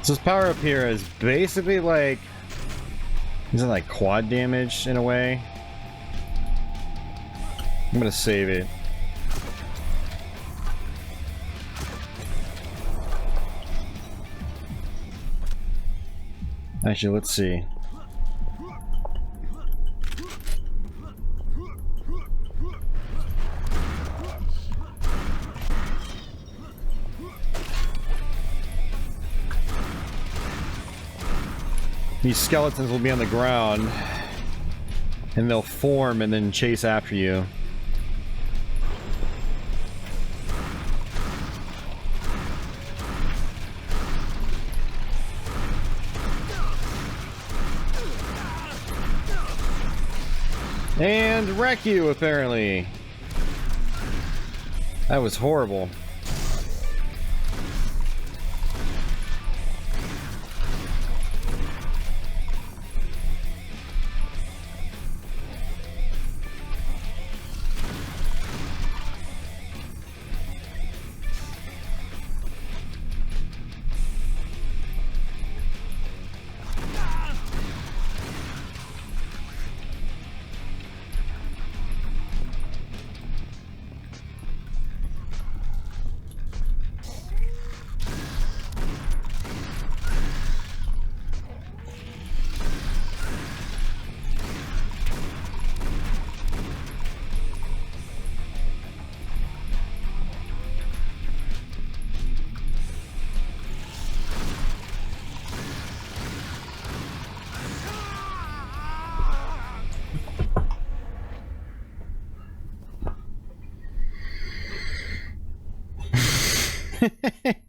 So this power up here is basically like, is it like quad damage in a way? I'm gonna save it. Actually, let's see. These skeletons will be on the ground, and they'll form and then chase after you. And wreck you, apparently. That was horrible.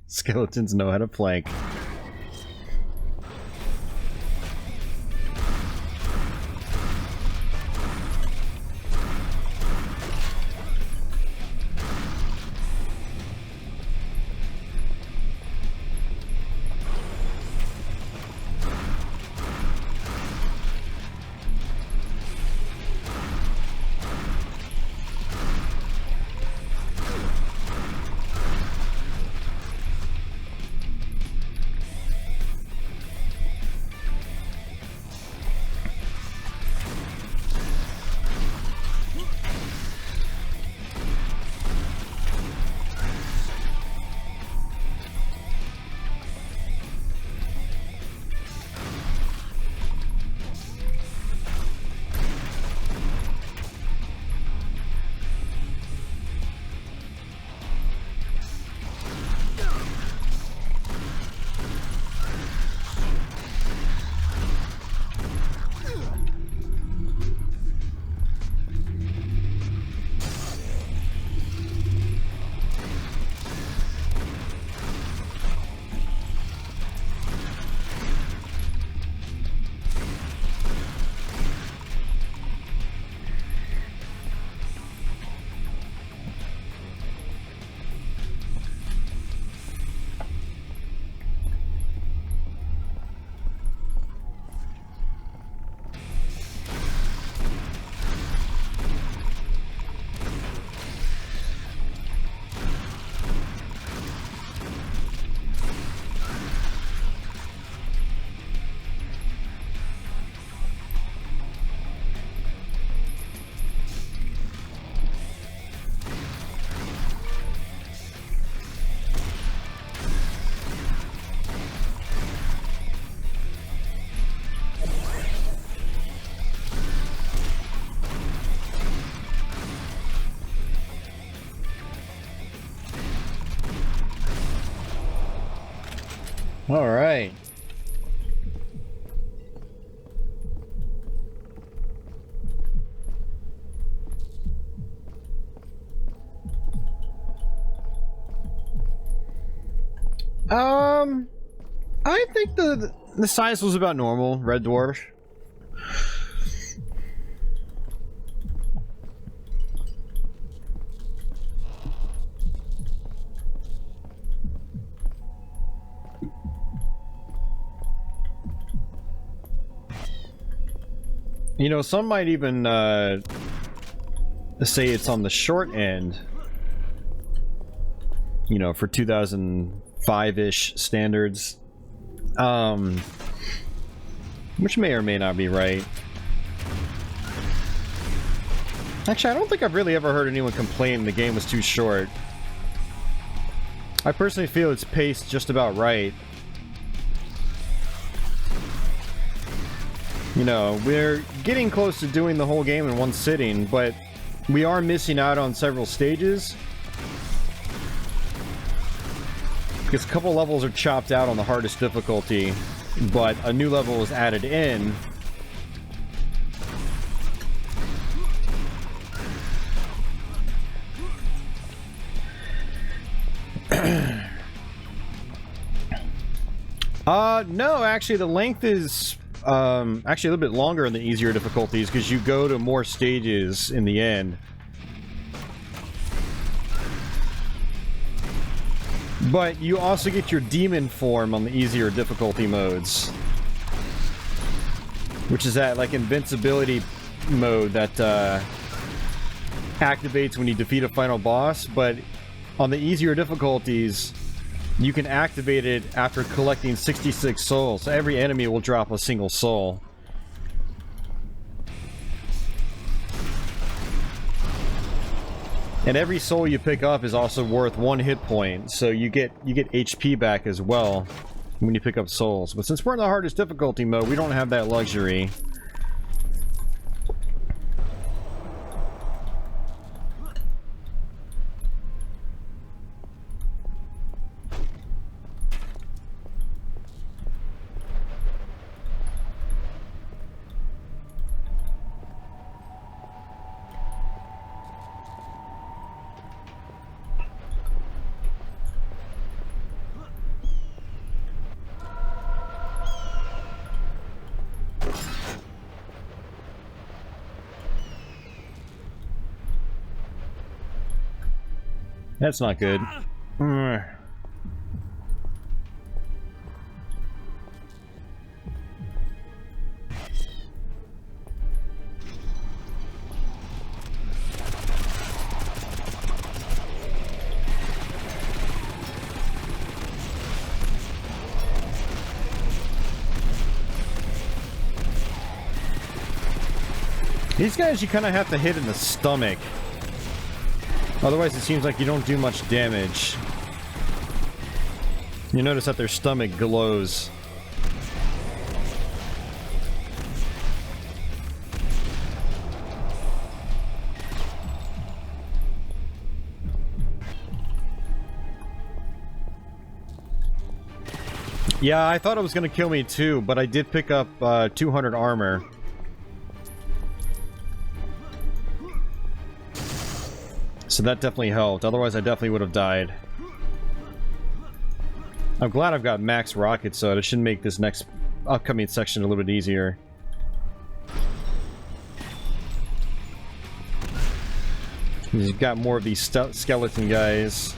Skeletons know how to flank. All right. I think the size was about normal, Red Dwarf. You know, some might even say it's on the short end. You know, for 2005-ish standards. Which may or may not be right. Actually, I don't think I've really ever heard anyone complain the game was too short. I personally feel it's paced just about right. You know, we're getting close to doing the whole game in one sitting, but we are missing out on several stages. Because a couple levels are chopped out on the hardest difficulty, but a new level is added in. No, actually the length is actually a little bit longer in the easier difficulties because you go to more stages in the end. But you also get your demon form on the easier difficulty modes. Which is that, like, invincibility mode that activates when you defeat a final boss, but on the easier difficulties, you can activate it after collecting 66 souls. So every enemy will drop a single soul. And every soul you pick up is also worth 1 hit point, so you get HP back as well when you pick up souls. But since we're in the hardest difficulty mode, we don't have that luxury. That's not good. These guys you kind of have to hit in the stomach. Otherwise, it seems like you don't do much damage. You notice that their stomach glows. Yeah, I thought it was going to kill me too, but I did pick up 200 armor. So that definitely helped. Otherwise, I definitely would have died. I'm glad I've got max rockets, so it should make this next upcoming section a little bit easier. You've got more of these skeleton guys.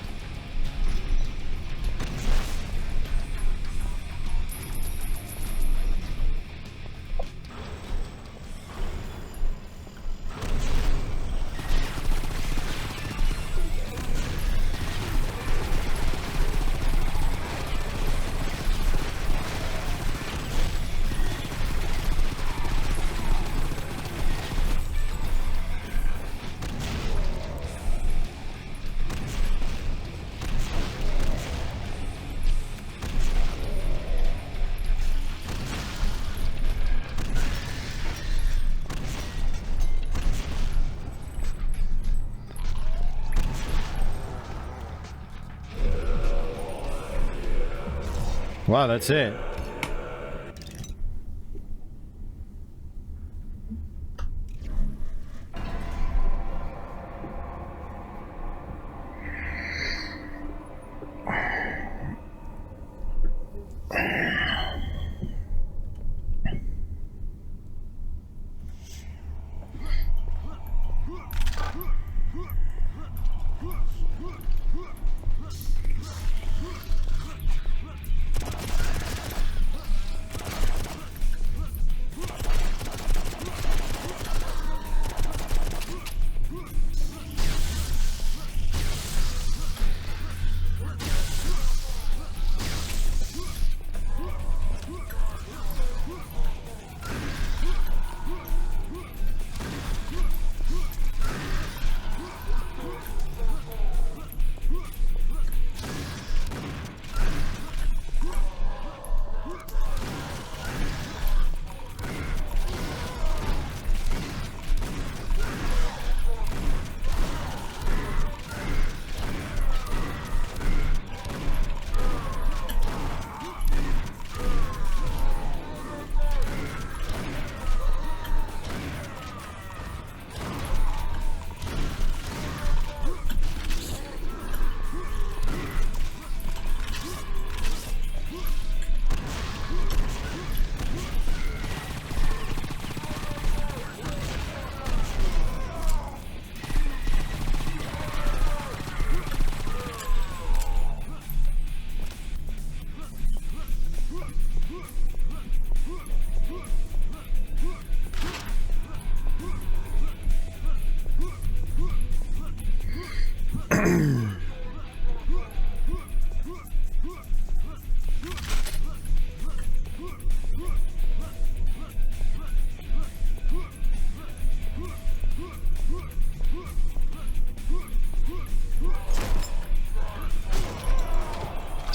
Wow, that's it.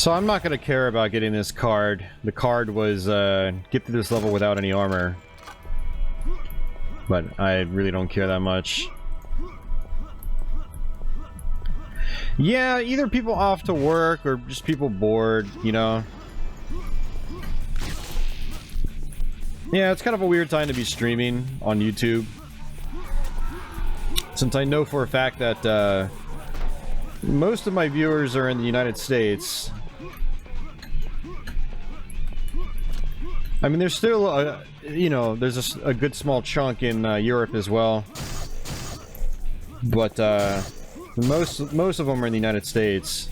So I'm not going to care about getting this card. The card was get to this level without any armor. But I really don't care that much. Yeah, either people off to work or just people bored, you know? Yeah, it's kind of a weird time to be streaming on YouTube. Since I know for a fact that most of my viewers are in the United States. I mean, there's still, you know, there's a good small chunk in Europe as well. But most of them are in the United States.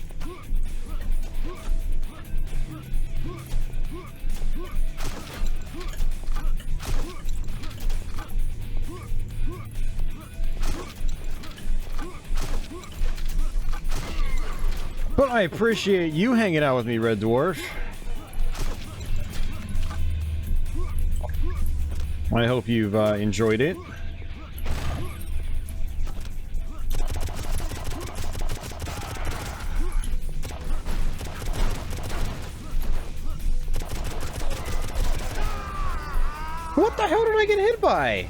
But I appreciate you hanging out with me, Red Dwarf. I hope you've enjoyed it. What the hell did I get hit by?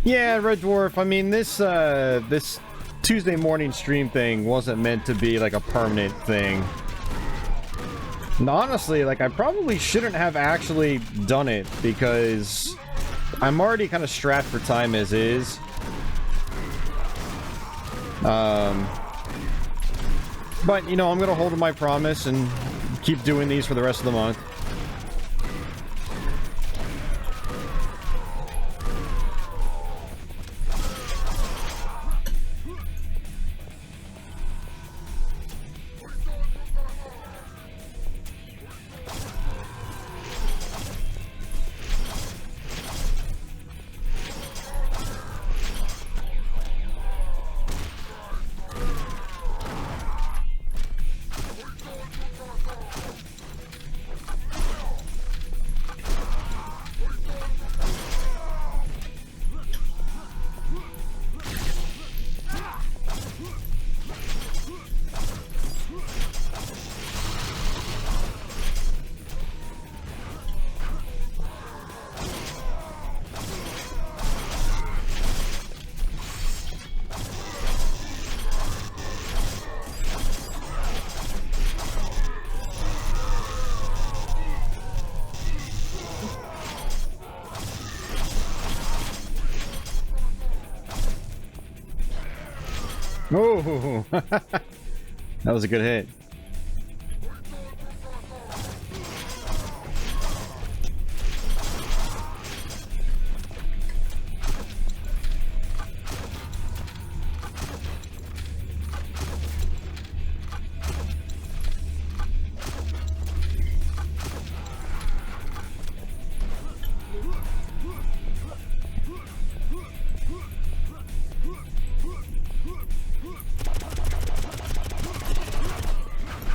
Yeah, Red Dwarf, I mean, this Tuesday morning stream thing wasn't meant to be like a permanent thing. And honestly, like, I probably shouldn't have actually done it because I'm already kind of strapped for time as is. But, you know, I'm gonna hold to my promise and keep doing these for the rest of the month. Oh, that was a good hit.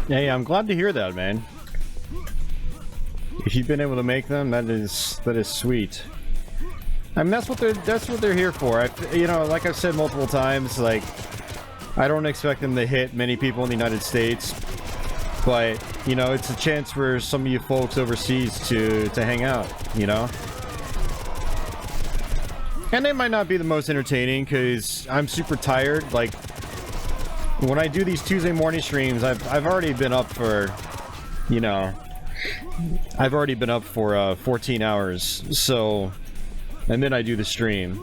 Yeah, I'm glad to hear that, man. If you've been able to make them, that is sweet. I mean, that's what they're here for. You know, like I've said multiple times, like, I don't expect them to hit many people in the United States, but you know, it's a chance for some of you folks overseas to hang out, you know. And they might not be the most entertaining because I'm super tired. Like, when I do these Tuesday morning streams, I've already been up for, you know, I've already been up for 14 hours. So, and then I do the stream.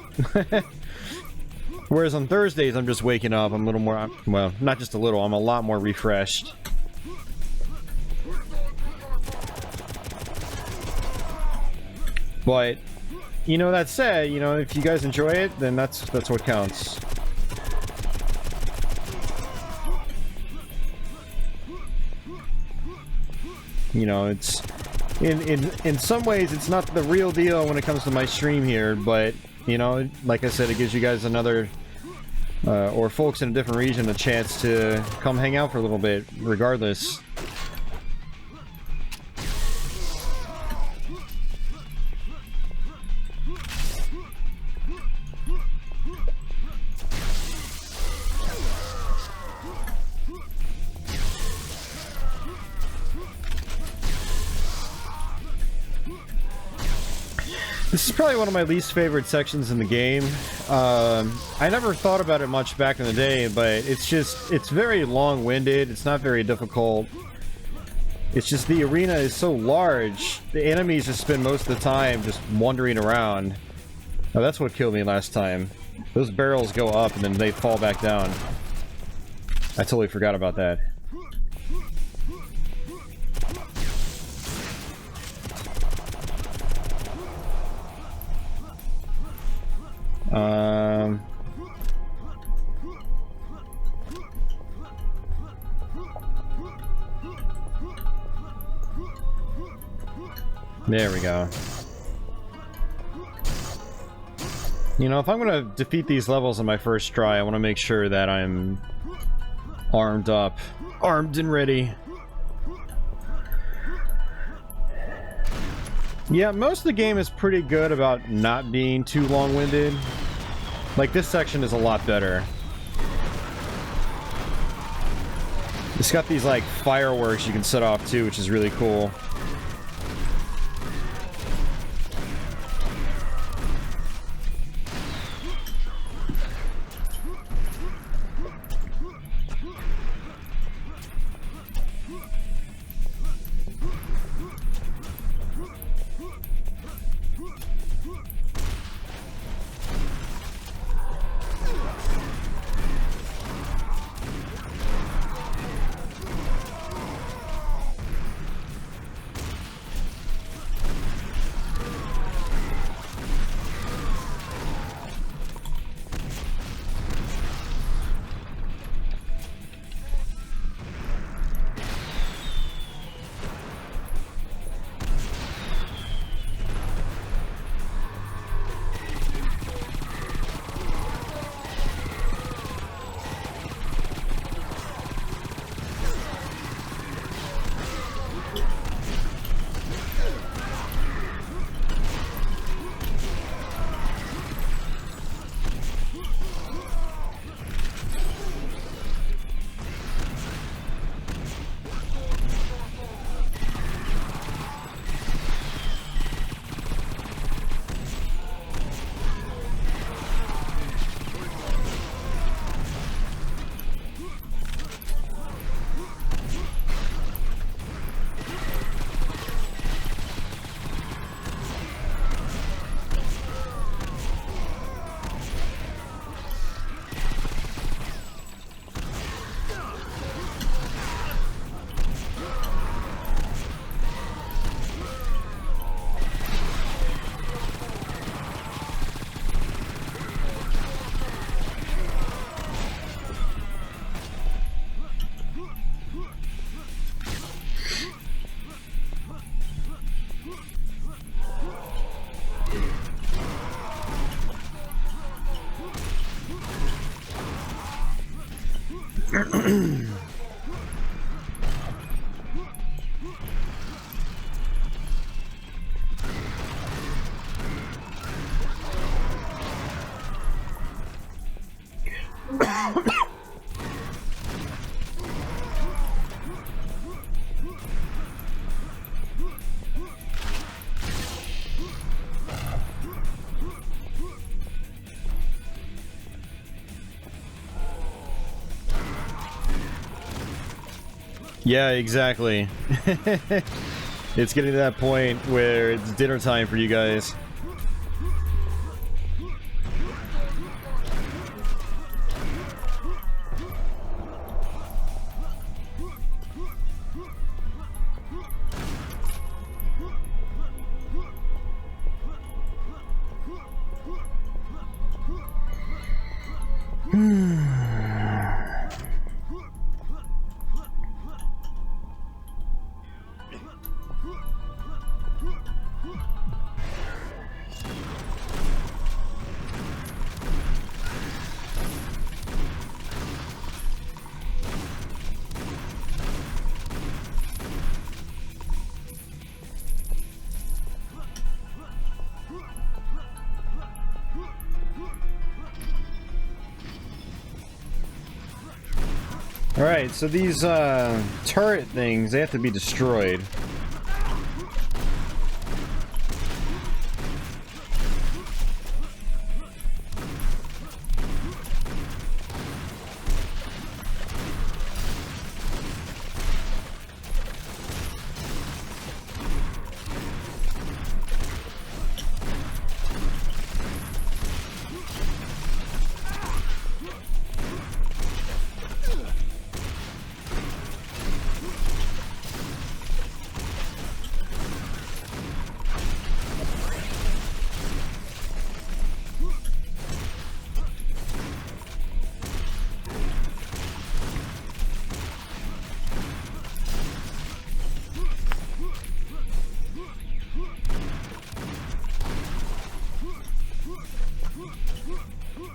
Whereas on Thursdays, I'm just waking up. I'm a little more, well, not just a little. I'm a lot more refreshed. But, you know, that said, you know, if you guys enjoy it, then that's what counts. You know, it's in some ways it's not the real deal when it comes to my stream here, but You know, like I said, it gives you guys another, or folks in a different region, a chance to come hang out for a little bit, regardless. This is probably one of my least favorite sections in the game. I never thought about it much back in the day, but it's very long-winded. It's not very difficult. It's just the arena is so large. The enemies just spend most of the time just wandering around. Oh, that's what killed me last time. Those barrels go up and then they fall back down. I totally forgot about that. There we go. You know, if I'm gonna defeat these levels on my first try, I want to make sure that I'm armed up. Armed and ready. Yeah, most of the game is pretty good about not being too long-winded. Like, this section is a lot better. It's got these, like, fireworks you can set off, too, which is really cool. Yeah, exactly. It's getting to that point where it's dinner time for you guys. Alright, so these turret things, they have to be destroyed.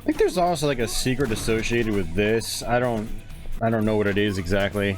I think there's also like a secret associated with this. I don't know what it is exactly.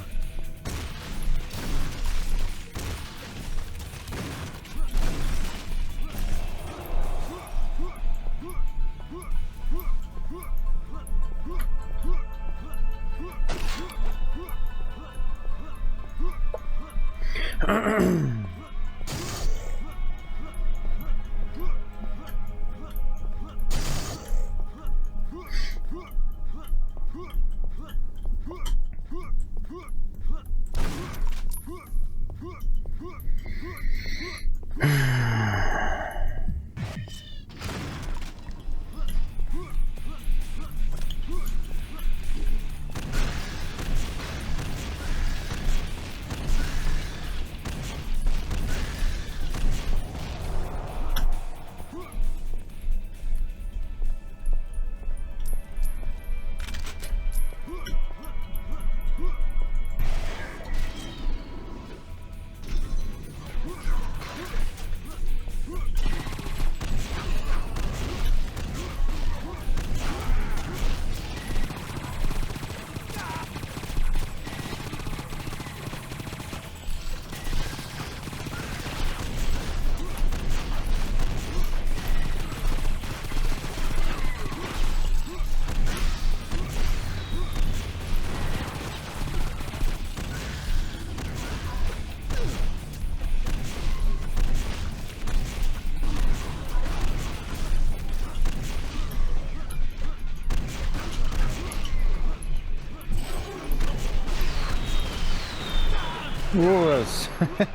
Whoa,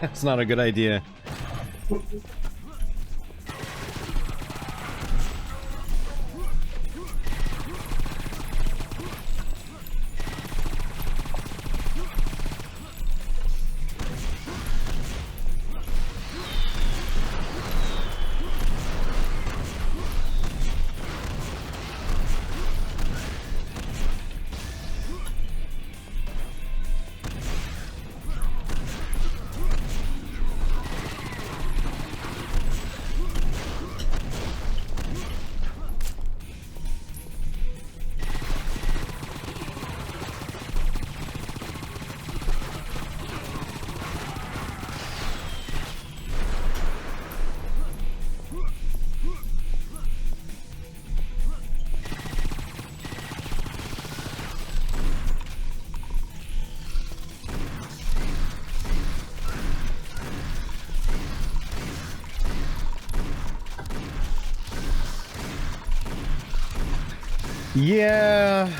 that's not a good idea. Yeah,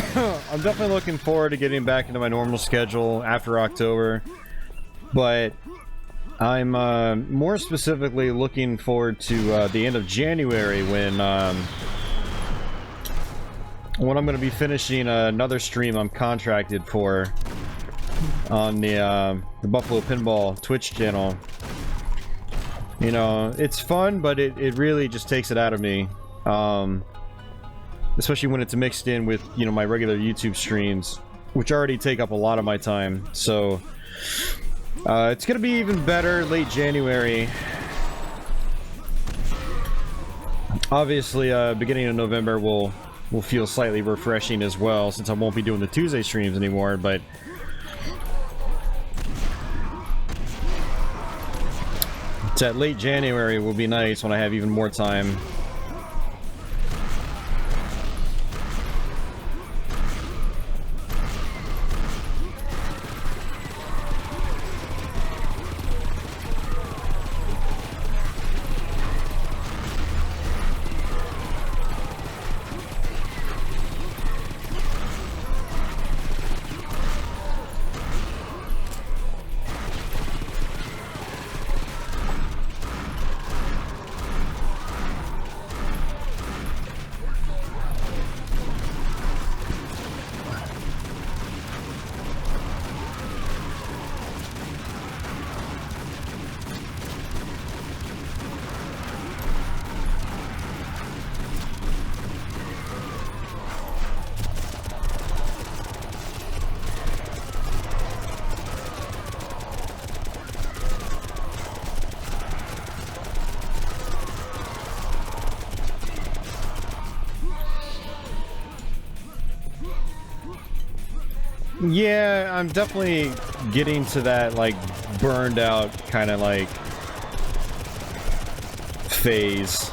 I'm definitely looking forward to getting back into my normal schedule after October, but I'm more specifically looking forward to the end of January when I'm going to be finishing another stream I'm contracted for on the Buffalo Pinball Twitch channel. You know, it's fun, but it really just takes it out of me. Especially when it's mixed in with, you know, my regular YouTube streams, which already take up a lot of my time. So, it's gonna be even better late January. Obviously, beginning of November will feel slightly refreshing as well, since I won't be doing the Tuesday streams anymore, but... it's that late January will be nice when I have even more time. Yeah, I'm definitely getting to that, like, burned out kind of, like, phase.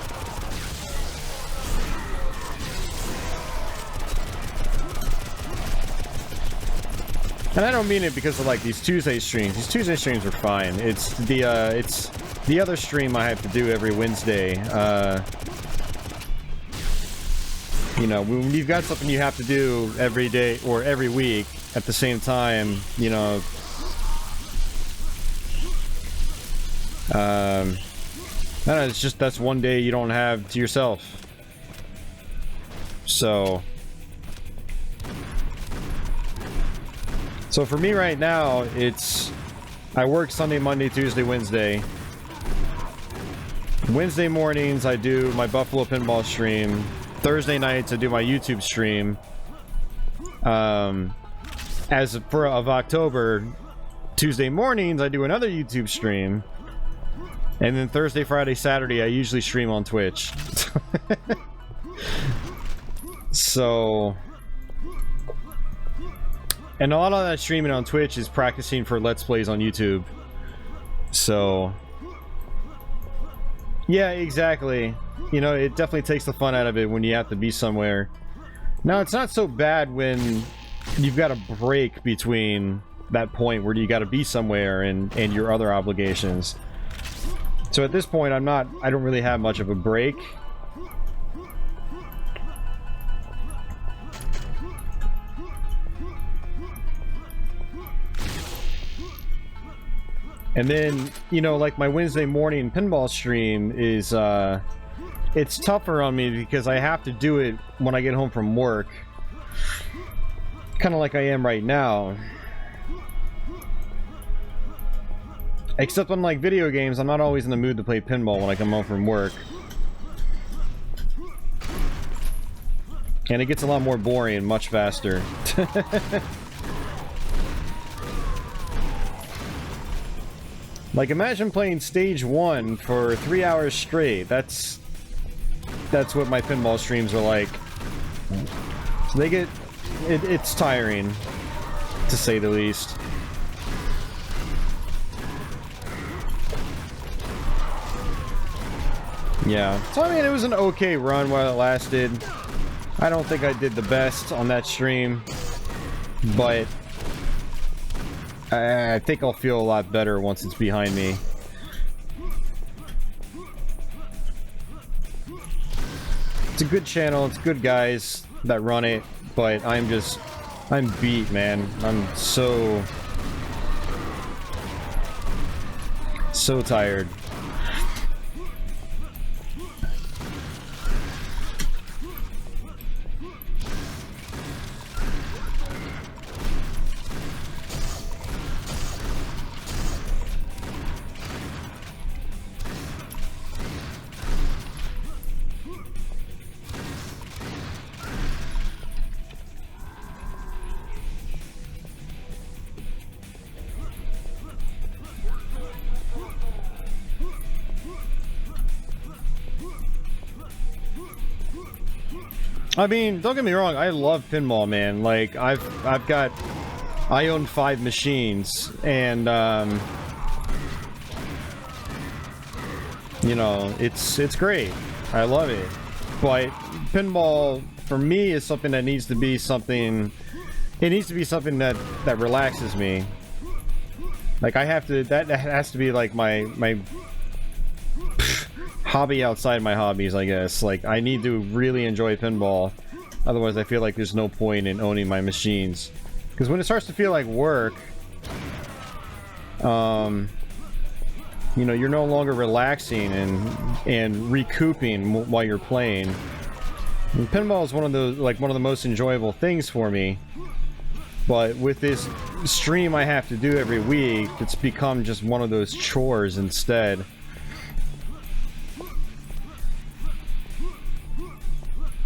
And I don't mean it because of, like, these Tuesday streams. These Tuesday streams are fine. It's the other stream I have to do every Wednesday. You know, when you've got something you have to do every day or every week at the same time, you know, I don't know, it's just that's one day you don't have to yourself. So for me right now, I work Sunday, Monday, Tuesday, Wednesday. Wednesday mornings I do my Buffalo Pinball stream. Thursday nights I do my YouTube stream. As of October, Tuesday mornings I do another YouTube stream. And then Thursday, Friday, Saturday I usually stream on Twitch. So, and a lot of that streaming on Twitch is practicing for Let's Plays on YouTube. So, yeah, exactly. You know, it definitely takes the fun out of it when you have to be somewhere. Now, it's not so bad when you've got a break between that point where you got to be somewhere and your other obligations. So at this point, I don't really have much of a break. And then, you know, like my Wednesday morning pinball stream is, it's tougher on me because I have to do it when I get home from work. Kind of like I am right now. Except unlike video games, I'm not always in the mood to play pinball when I come home from work. And it gets a lot more boring much faster. Like, imagine playing stage 1 for 3 hours straight. That's what my pinball streams are like. So they get... it's tiring, to say the least. Yeah. So, I mean, it was an okay run while it lasted. I don't think I did the best on that stream. But... I think I'll feel a lot better once it's behind me. It's a good channel, it's good guys that run it, but I'm beat, man. I'm so tired. I mean, don't get me wrong, I love pinball, man. Like, I own 5 machines, and, you know, it's great. I love it. But pinball, for me, is something that needs to be something, it needs to be something that relaxes me. Like, I have to, that has to be, like, my hobby outside my hobbies, I guess. Like, I need to really enjoy pinball. Otherwise, I feel like there's no point in owning my machines. Because when it starts to feel like work, you know, you're no longer relaxing and recouping while you're playing. And pinball is one of the most enjoyable things for me. But with this stream I have to do every week, it's become just one of those chores instead.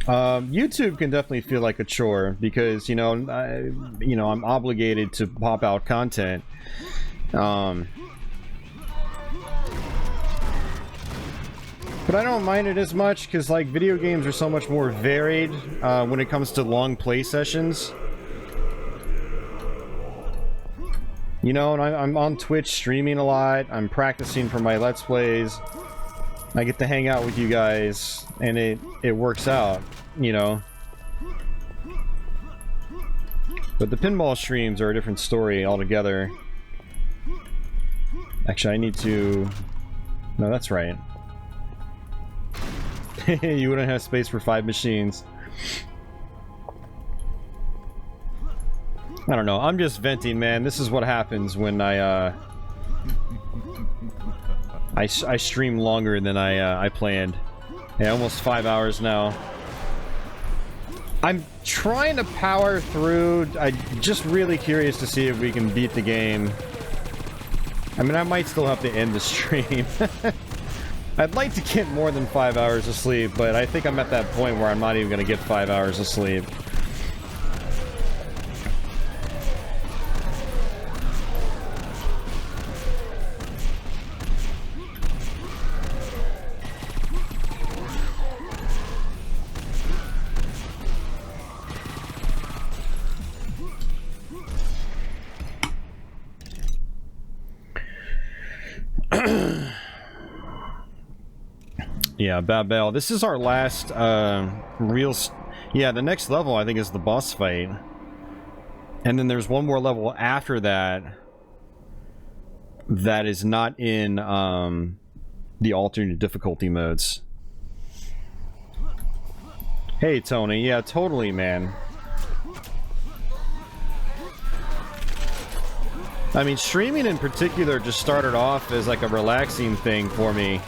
YouTube can definitely feel like a chore because, you know, I'm obligated to pop out content. But I don't mind it as much because, like, video games are so much more varied when it comes to long play sessions. You know, and I'm on Twitch streaming a lot. I'm practicing for my Let's Plays. I get to hang out with you guys, and it works out, you know. But the pinball streams are a different story altogether. Actually, I need to... No, that's right. You wouldn't have space for 5 machines. I don't know. I'm just venting, man. This is what happens when I stream longer than I planned. Yeah, almost 5 hours now. I'm trying to power through. I'm just really curious to see if we can beat the game. I mean, I might still have to end the stream. I'd like to get more than 5 hours of sleep, but I think I'm at that point where I'm not even going to get 5 hours of sleep. Yeah, Babel. This is our last real... Yeah, the next level I think is the boss fight. And then there's one more level after that that is not in the alternate difficulty modes. Hey, Tony. Yeah, totally, man. I mean, streaming in particular just started off as like a relaxing thing for me.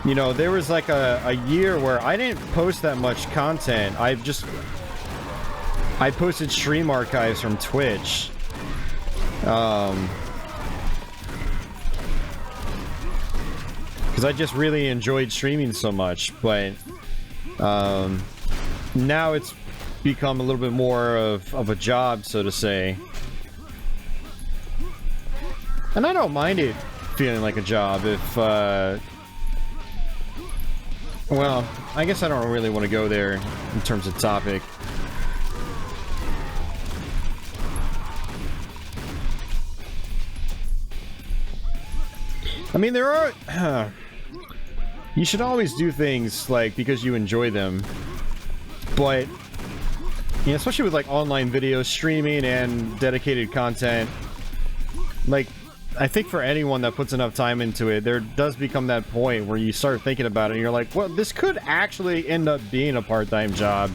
You know, there was like a year where I didn't post that much content. I posted stream archives from Twitch. Because I just really enjoyed streaming so much, but now it's become a little bit more of a job, so to say. And I don't mind it feeling like a job if well, I guess I don't really want to go there in terms of topic. I mean, there are... you should always do things, like, because you enjoy them. But, you know, especially with, like, online video streaming and dedicated content, like, I think for anyone that puts enough time into it, there does become that point where you start thinking about it and you're like, well, this could actually end up being a part-time job,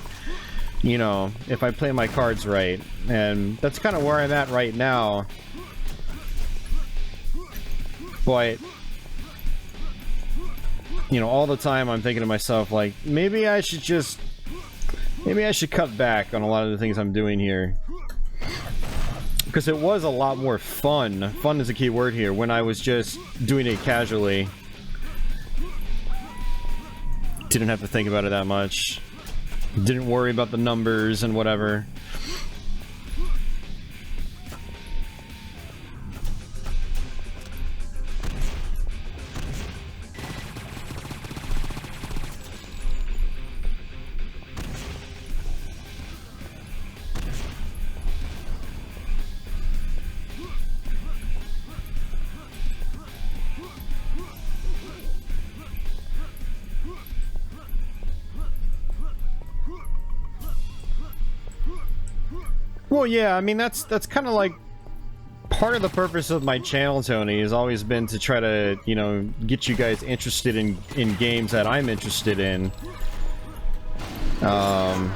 you know, if I play my cards right. And that's kind of where I'm at right now. But, you know, all the time I'm thinking to myself, like, maybe I should cut back on a lot of the things I'm doing here. Because it was a lot more fun. Fun is a key word here, when I was just doing it casually. Didn't have to think about it that much. Didn't worry about the numbers and whatever. Well, yeah, I mean, that's kind of like part of the purpose of my channel, Tony, has always been to try to, you know, get you guys interested in games that I'm interested in. But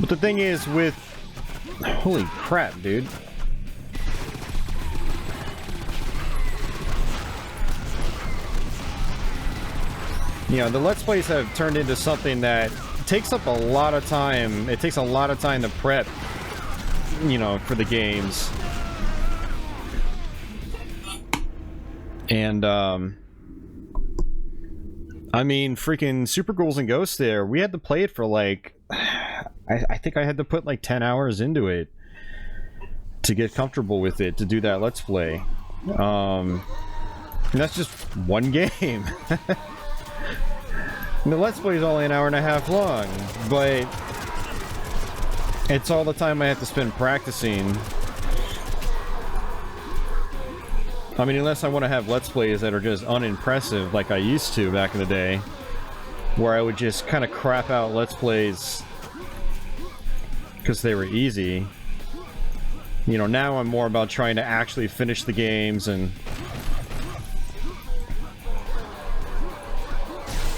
the thing is with... Holy crap, dude. You know, the Let's Plays have turned into something that takes up a lot of time. It takes a lot of time to prep, you know, for the games. And, I mean, freaking Super Ghouls and Ghosts there, we had to play it for, like, I think I had to put, like, 10 hours into it to get comfortable with it, to do that Let's Play. And that's just one game. The Let's Play is only an hour and a half long, but It's all the time I have to spend practicing. I mean, unless I want to have Let's Plays that are just unimpressive like I used to back in the day, where I would just kind of crap out Let's Plays because they were easy. You know, now I'm more about trying to actually finish the games and...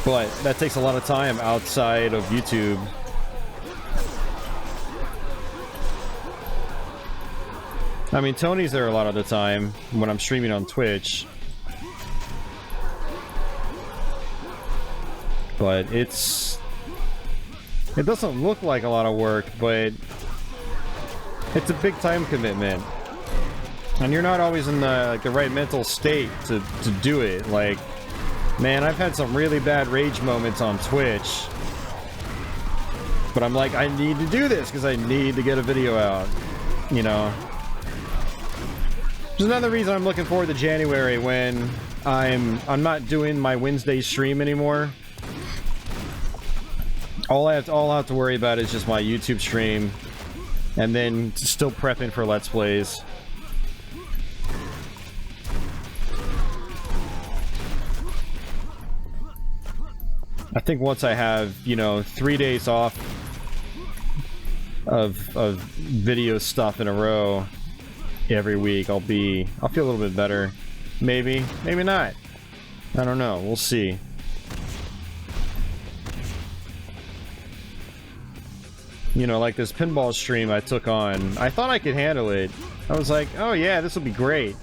But that takes a lot of time outside of YouTube. I mean, Tony's there a lot of the time when I'm streaming on Twitch. But it doesn't look like a lot of work, but it's a big time commitment. And you're not always in the right mental state to do it. Like, man, I've had some really bad rage moments on Twitch. But I'm like, I need to do this because I need to get a video out. You know? There's another reason I'm looking forward to January when I'm not doing my Wednesday stream anymore. All I have to worry about is just my YouTube stream, and then still prepping for Let's Plays. I think once I have, you know, 3 days off of video stuff in a row every week, I'll feel a little bit better. Maybe not. I don't know. We'll see. You know, like this pinball stream I took on, I thought I could handle it. I was like, oh yeah, this will be great.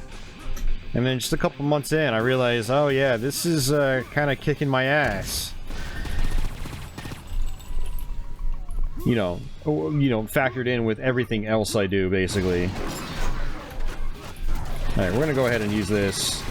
And then just a couple months in, I realized, oh yeah, this is kind of kicking my ass. You know, factored in with everything else I do, basically. Alright, we're gonna go ahead and use this.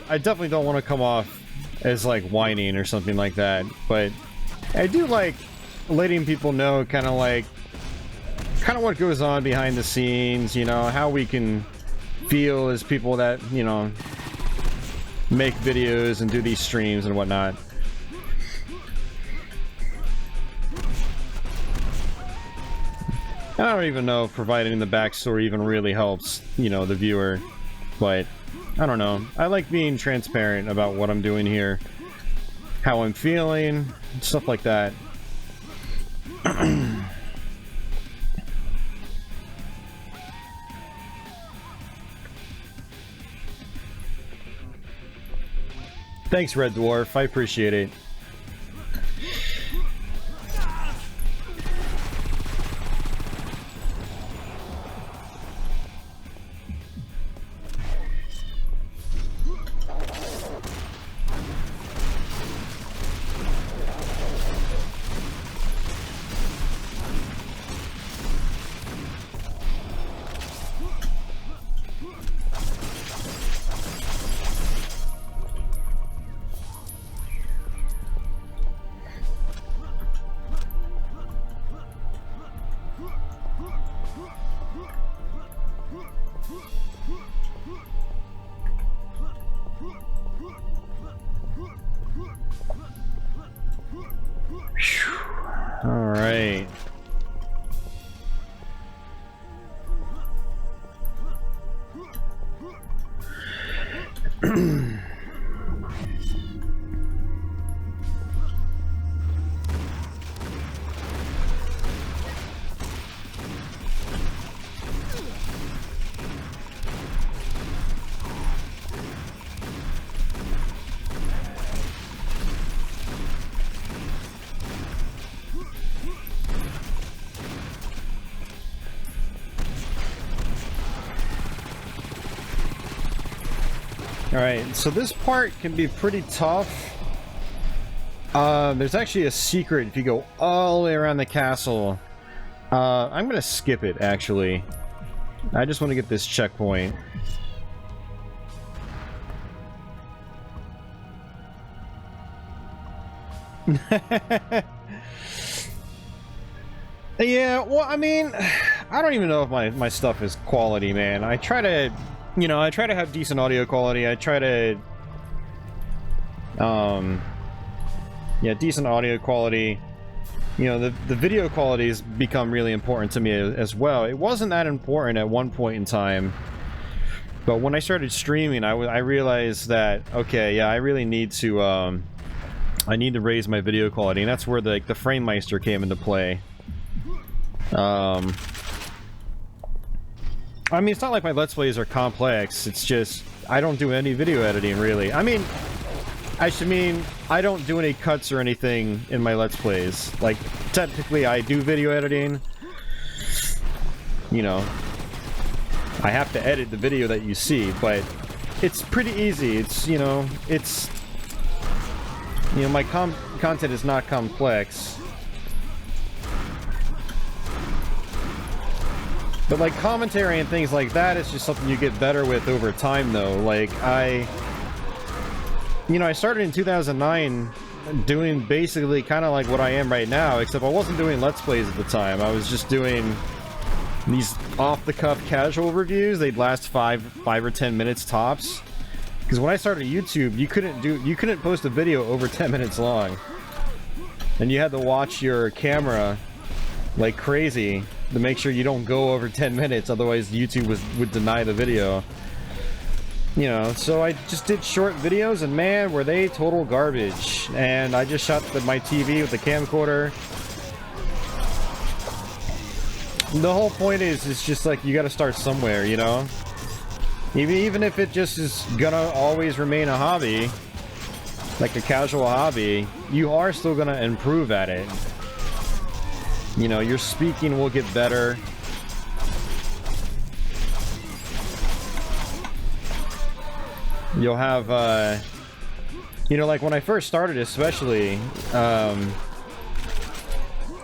I definitely don't want to come off as like whining or something like that, but I do like letting people know kind of what goes on behind the scenes, you know, how we can feel as people that, you know, make videos and do these streams and whatnot. I don't even know if providing the backstory even really helps, you know, the viewer, but I don't know. I like being transparent about what I'm doing here, how I'm feeling, stuff like that. Thanks, Red Dwarf. I appreciate it. All right. Alright, so this part can be pretty tough. There's actually a secret if you go all the way around the castle. I'm gonna skip it, actually. I just want to get this checkpoint. Yeah, well, I mean, I don't even know if my stuff is quality, man. I try to, you know, I try to have decent audio quality. I try to, yeah, decent audio quality. You know, the video quality has become really important to me as well. It wasn't that important at one point in time, but when I started streaming, I realized that, okay, yeah, I really need to, I need to raise my video quality, and that's where the Frame Meister came into play. I mean, it's not like my Let's Plays are complex, it's just, I don't do any video editing, really. I mean, I don't do any cuts or anything in my Let's Plays. Like, technically I do video editing. You know, I have to edit the video that you see, but it's pretty easy. It's, you know, it's... You know, my content is not complex. But, like, commentary and things like that is just something you get better with over time, though. Like, you know, I started in 2009 doing basically kind of like what I am right now, except I wasn't doing Let's Plays at the time. I was just doing these off-the-cuff casual reviews. They'd last 5 or 10 minutes tops. Because when I started YouTube, you couldn't post a video over 10 minutes long. And you had to watch your camera like crazy to make sure you don't go over 10 minutes, otherwise YouTube would deny the video. You know, so I just did short videos, and man, were they total garbage. And I just shot my TV with the camcorder. The whole point is, it's just like, you gotta start somewhere, you know? Even if it just is gonna always remain a hobby, like a casual hobby, you are still gonna improve at it. You know, your speaking will get better. You'll have, you know, like when I first started especially,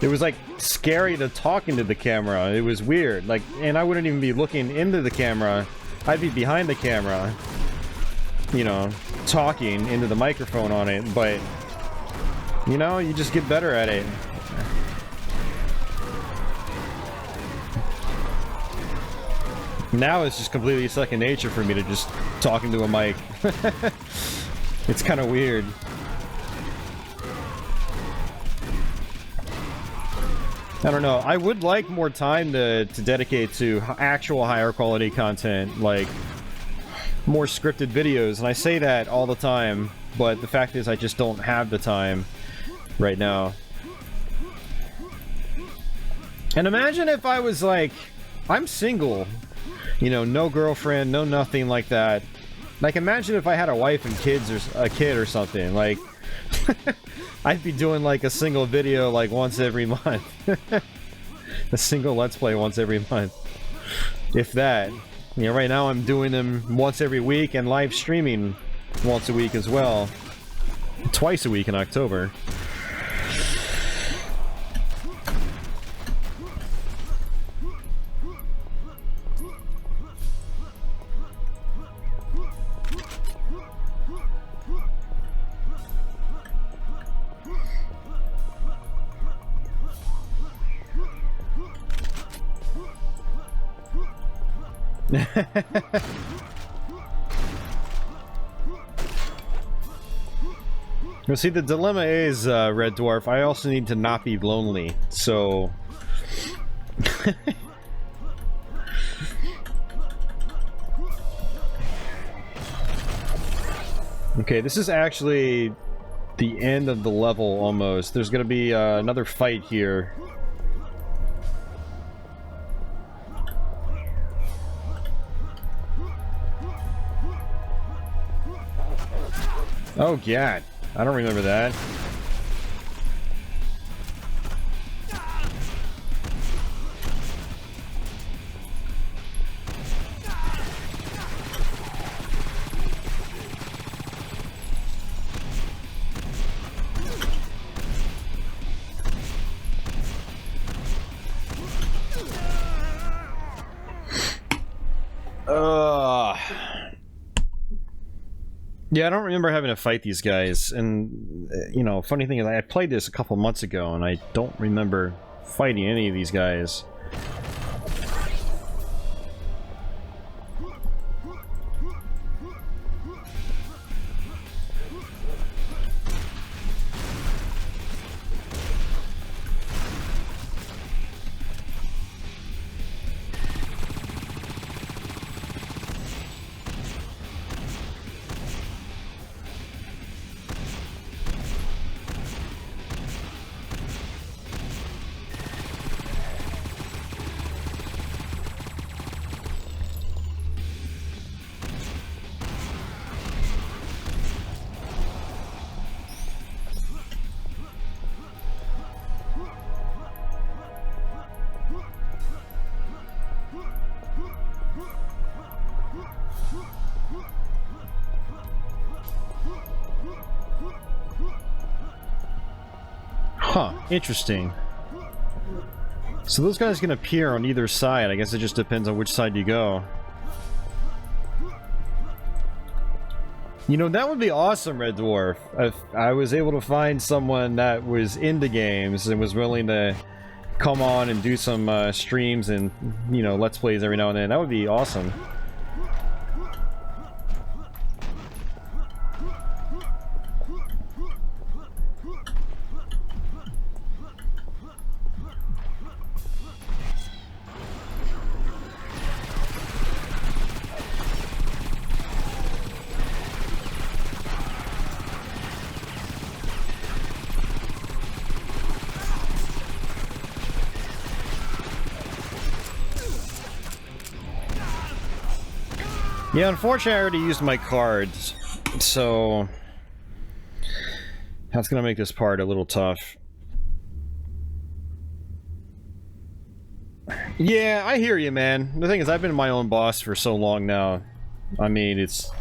it was like scary to talk into the camera. It was weird. Like, and I wouldn't even be looking into the camera. I'd be behind the camera, you know, talking into the microphone on it, but, you know, you just get better at it. Now it's just completely second nature for me to just talk into a mic. It's kind of weird. I don't know. I would like more time to dedicate to actual higher quality content, like more scripted videos. And I say that all the time, but the fact is I just don't have the time right now. And imagine if I was like, I'm single. You know, no girlfriend, no nothing like that. Like, imagine if I had a wife and kids or a kid or something. Like, I'd be doing like a single video like once every month. A single Let's Play once every month. If that. You know, right now I'm doing them once every week and live streaming once a week as well. Twice a week in October. Well, see, the dilemma is, Red Dwarf, I also need to not be lonely, so... Okay, this is actually the end of the level, almost. There's gonna be, another fight here. Oh, God. I don't remember that. Yeah, I don't remember having to fight these guys, and you know, funny thing is, I played this a couple months ago, and I don't remember fighting any of these guys. Huh, interesting. So those guys can appear on either side. I guess it just depends on which side you go. You know, that would be awesome, Red Dwarf. If I was able to find someone that was into games and was willing to come on and do some streams and, you know, Let's Plays every now and then. That would be awesome. Yeah, unfortunately I already used my cards, so that's gonna make this part a little tough. Yeah, I hear you, man. The thing is, I've been my own boss for so long now. I mean, it's...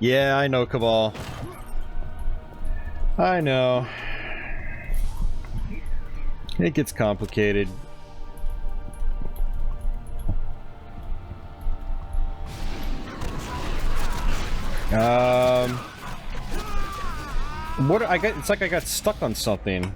Yeah, I know, Cabal. I know. It gets complicated. What I got? It's like I got stuck on something.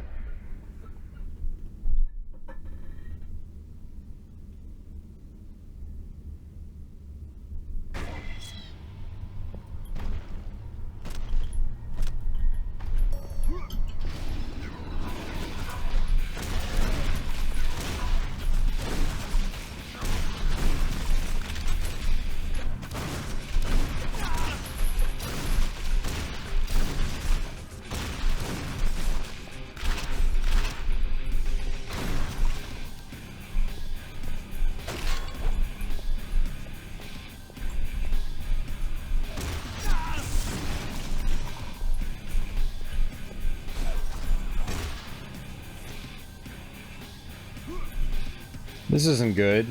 This isn't good.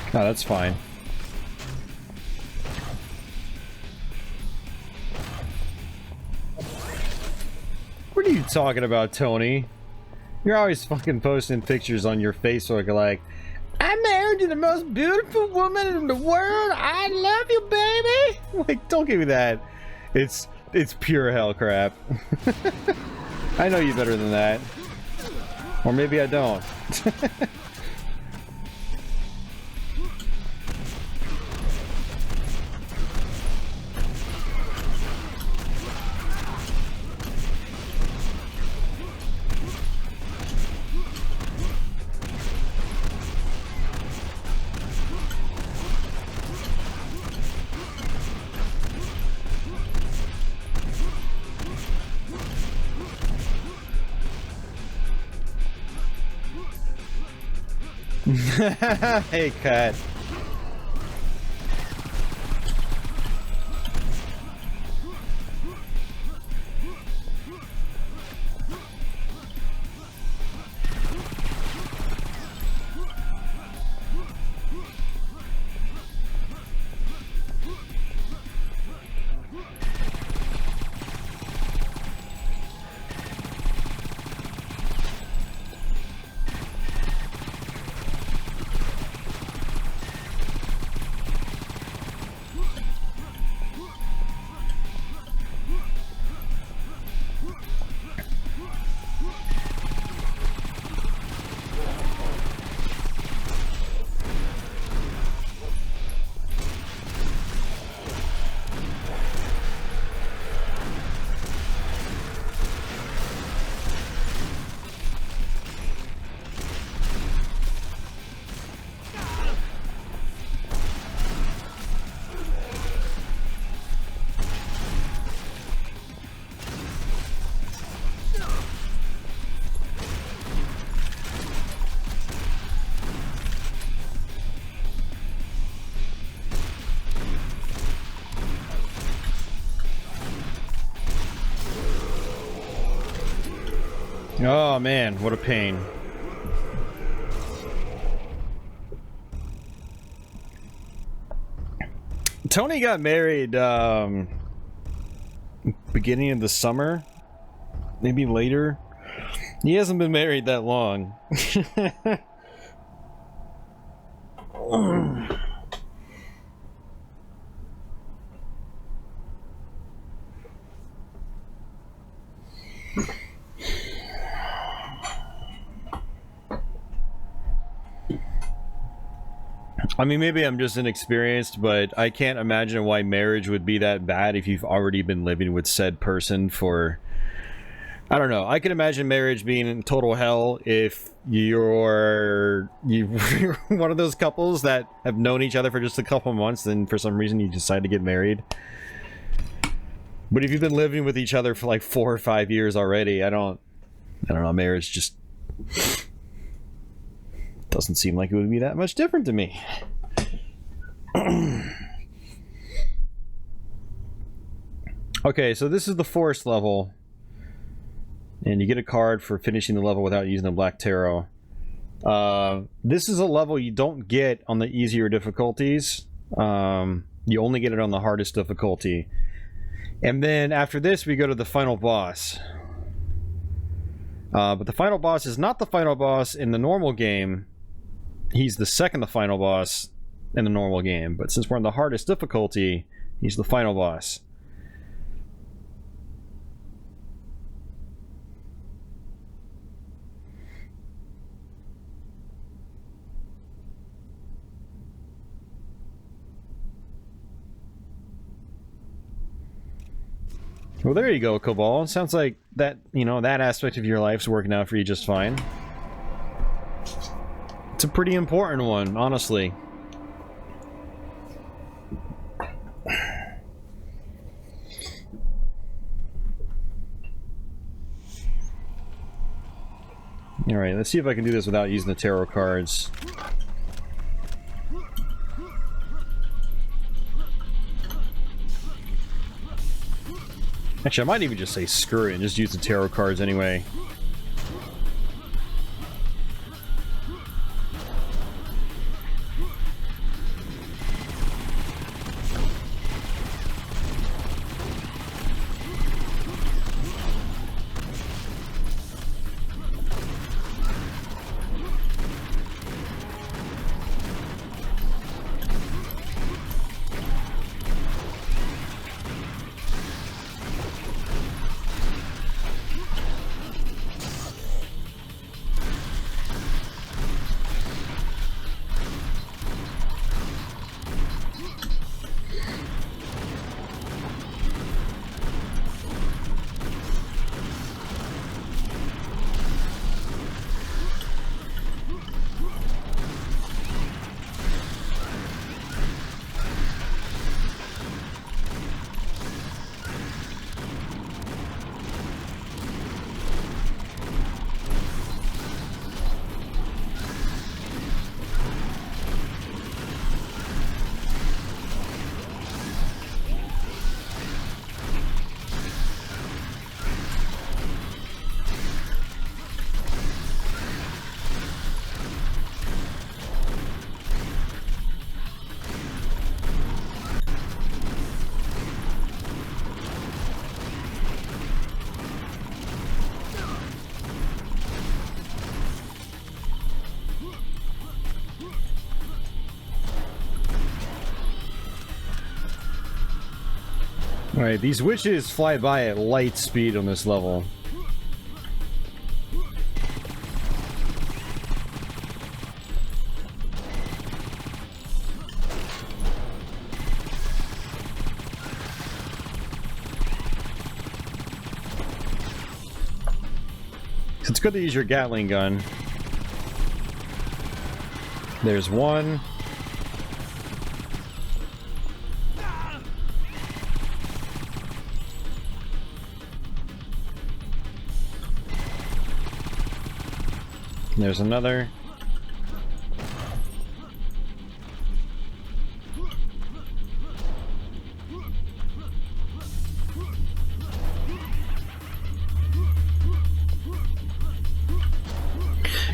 Oh, that's fine. What are you talking about, Tony? You're always fucking posting pictures on your Facebook like, I'm married to the most beautiful woman in the world. I love you, baby. Like, don't give me that. It's pure hell crap. I know you better than that. Or maybe I don't. Hey, cat. Oh man, what a pain. Tony got married beginning of the summer, maybe later. He hasn't been married that long. I mean, maybe I'm just inexperienced, but I can't imagine why marriage would be that bad if you've already been living with said person for... I don't know. I can imagine marriage being in total hell if you're one of those couples that have known each other for just a couple months, then for some reason you decide to get married. But if you've been living with each other for like 4 or 5 years already, I don't know, marriage just doesn't seem like it would be that much different to me. Okay, so this is the forest level. And you get a card for finishing the level without using the Black Tarot. This is a level you don't get on the easier difficulties. You only get it on the hardest difficulty. And then after this, we go to the final boss. But the final boss is not the final boss in the normal game. He's the second to final boss in the normal game. But since we're on the hardest difficulty, he's the final boss. Well, there you go, Cabal. Sounds like that, you know, that aspect of your life's working out for you just fine. It's a pretty important one, honestly. Alright, let's see if I can do this without using the tarot cards. Actually, I might even just say screw it and just use the tarot cards anyway. Alright, these witches fly by at light speed on this level. It's good to use your Gatling gun. There's one. There's another.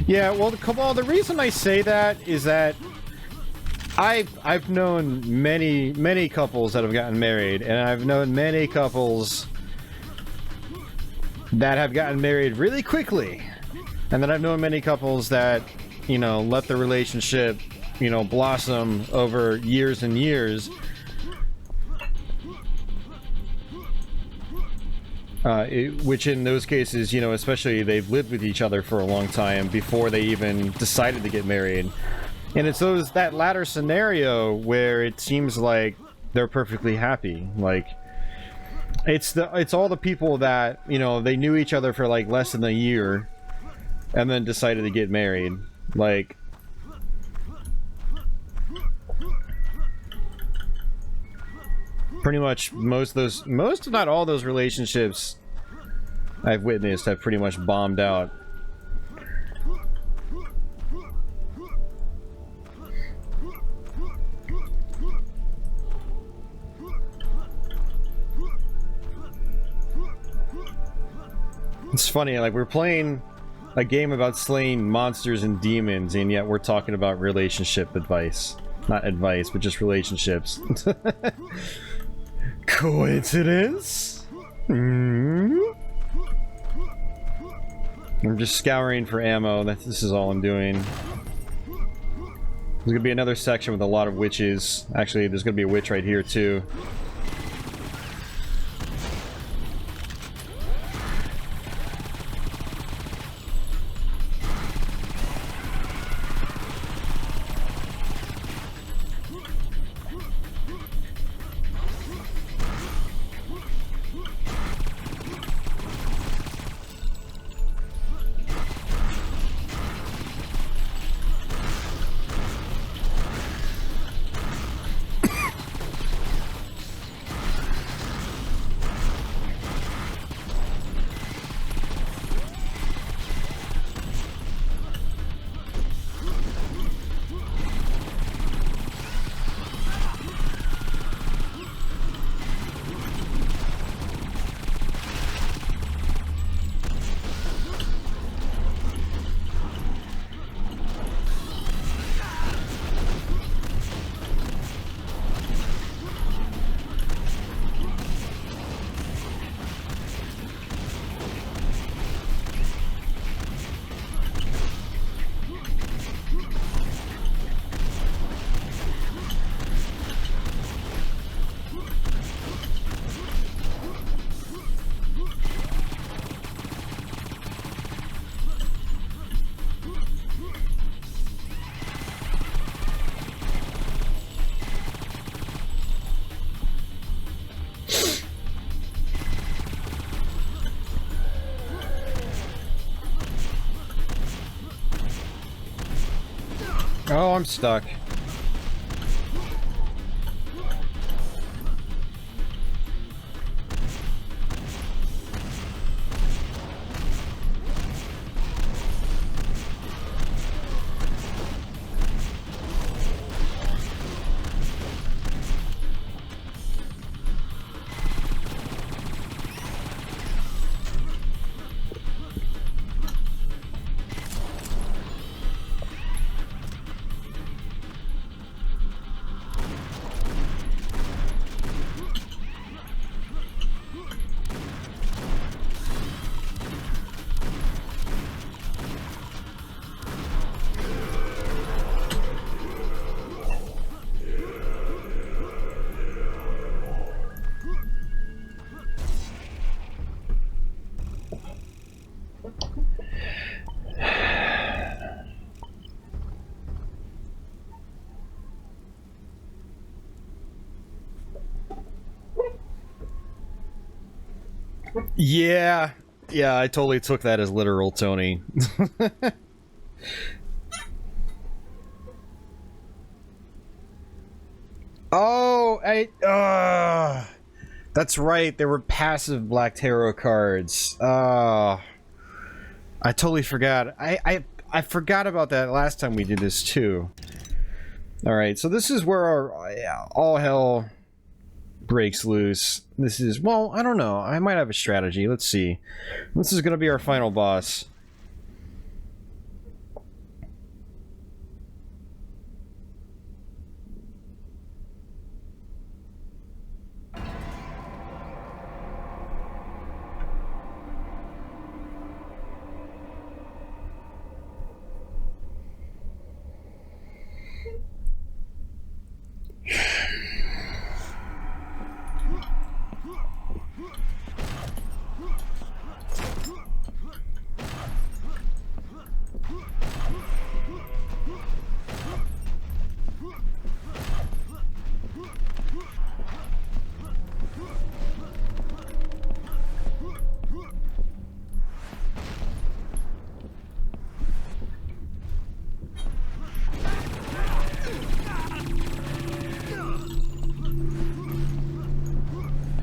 Yeah, well, the reason I say that is that I've known many couples that have gotten married, and I've known many couples that have gotten married really quickly, and then I've known many couples that, you know, let the relationship, you know, blossom over years and years. Which in those cases, you know, especially they've lived with each other for a long time before they even decided to get married. And it's that latter scenario where it seems like they're perfectly happy. Like, it's all the people that, you know, they knew each other for like less than a year and then decided to get married. Like, pretty much most if not all those relationships I've witnessed have pretty much bombed out. It's funny, like, we're playing a game about slaying monsters and demons, and yet we're talking about relationship advice. Not advice, but just relationships. Coincidence? I'm just scouring for ammo. This is all I'm doing. There's gonna be another section with a lot of witches. Actually, there's gonna be a witch right here too. Oh, I'm stuck. Yeah. Yeah, I totally took that as literal, Tony. Oh, that's right. There were passive Black Tarot cards. I totally forgot. I forgot about that last time we did this too. All right, so this is where our all hell breaks loose. This is, well, I don't know. I might have a strategy. Let's see. This is going to be our final boss.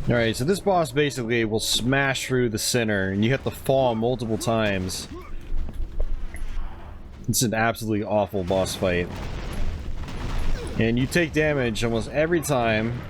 Alright, so this boss basically will smash through the center, and you have to fall multiple times. It's an absolutely awful boss fight. And you take damage almost every time.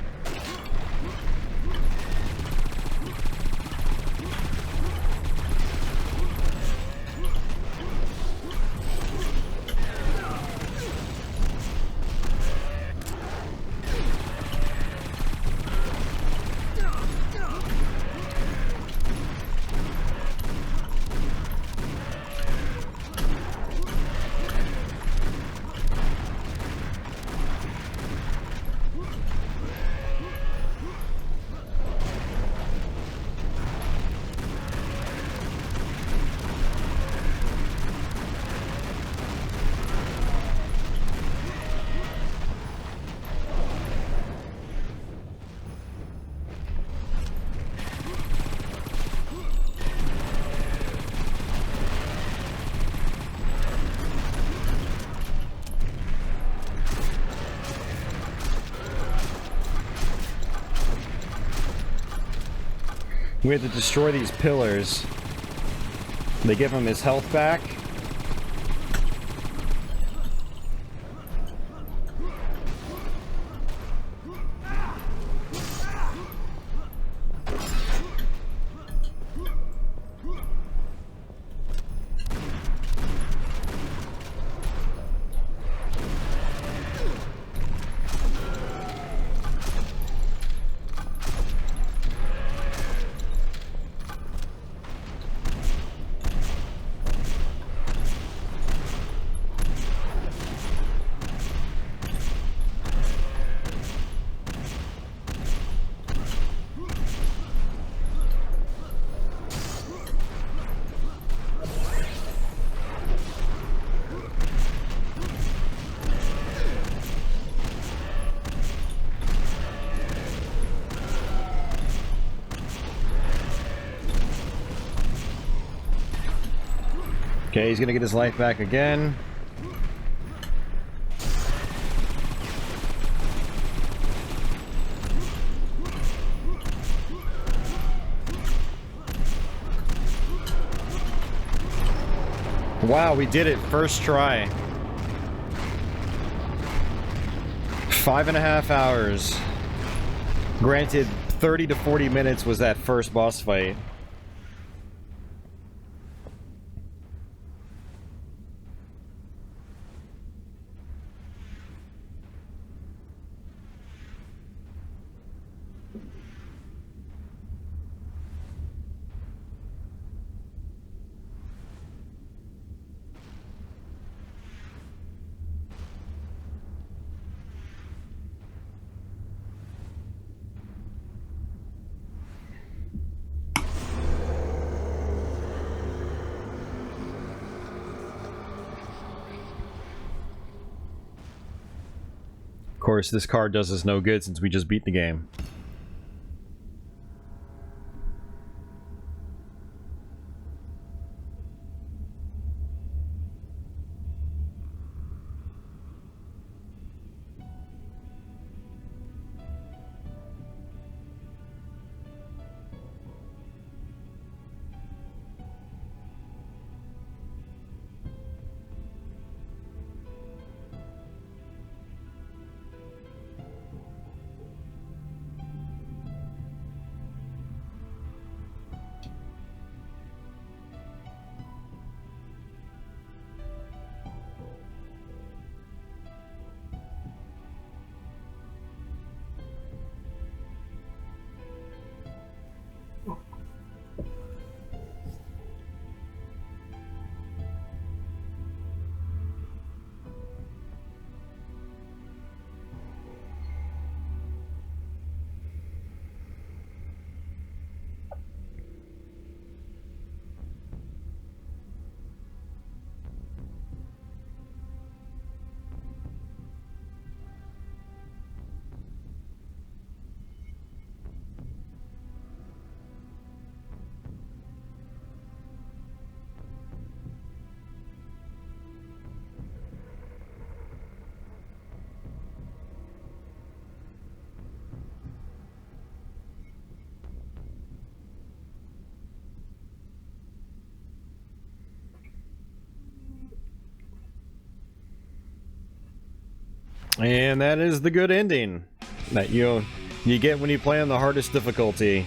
We have to destroy these pillars. They give him his health back. Okay, he's gonna get his life back again. Wow, we did it first try. 5.5 hours. Granted, 30 to 40 minutes was that first boss fight. Of course, this card does us no good since we just beat the game. And that is the good ending that you get when you play on the hardest difficulty.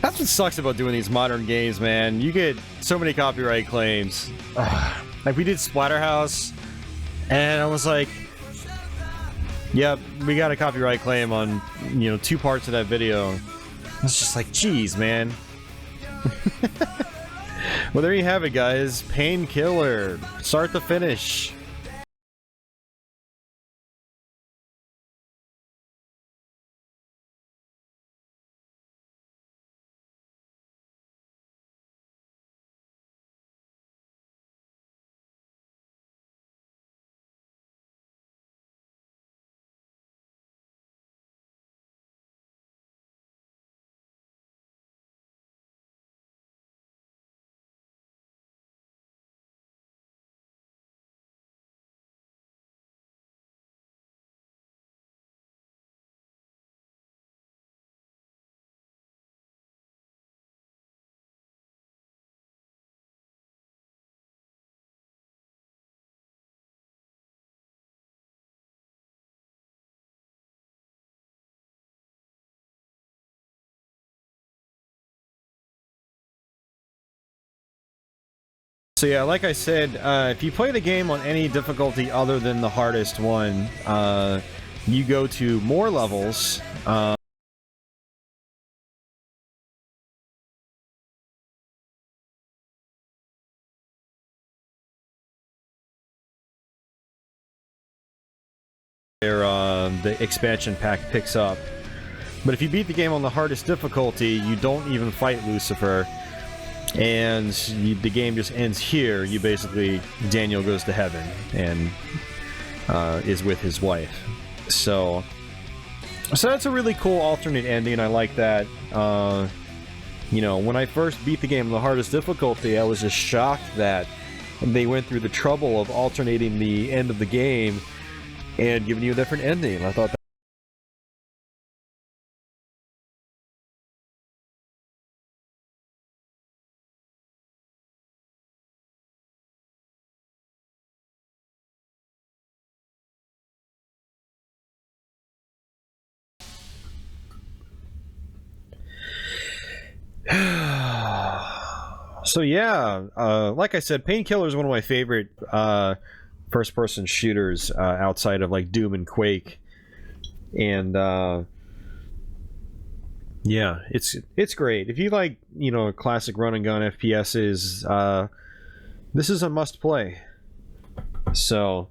That's what sucks about doing these modern games, man. You get so many copyright claims. Like, we did Splatterhouse, and I was like, yep, we got a copyright claim on, 2 parts of that video. It's just like, geez, man. Well, there you have it, guys. Painkiller. Start to finish. So yeah, like I said, if you play the game on any difficulty other than the hardest one, you go to more levels. The expansion pack picks up. But if you beat the game on the hardest difficulty, you don't even fight Lucifer. And the game just ends here. You basically, Daniel goes to heaven and is with his wife. So that's a really cool alternate ending. I like that. When I first beat the game on the hardest difficulty, I was just shocked that they went through the trouble of alternating the end of the game and giving you a different ending. I thought that so yeah, like I said, Painkiller is one of my favorite first-person shooters outside of like Doom and Quake, and yeah, it's great. If you like, classic run and gun FPSs, this is a must-play. So.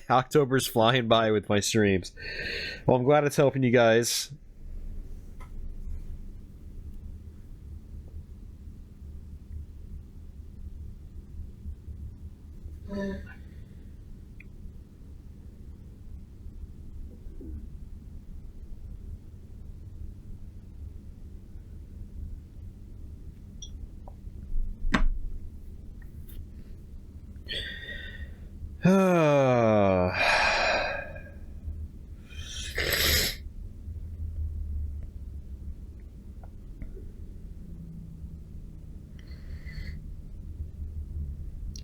October's flying by with my streams. Well, I'm glad it's helping you guys.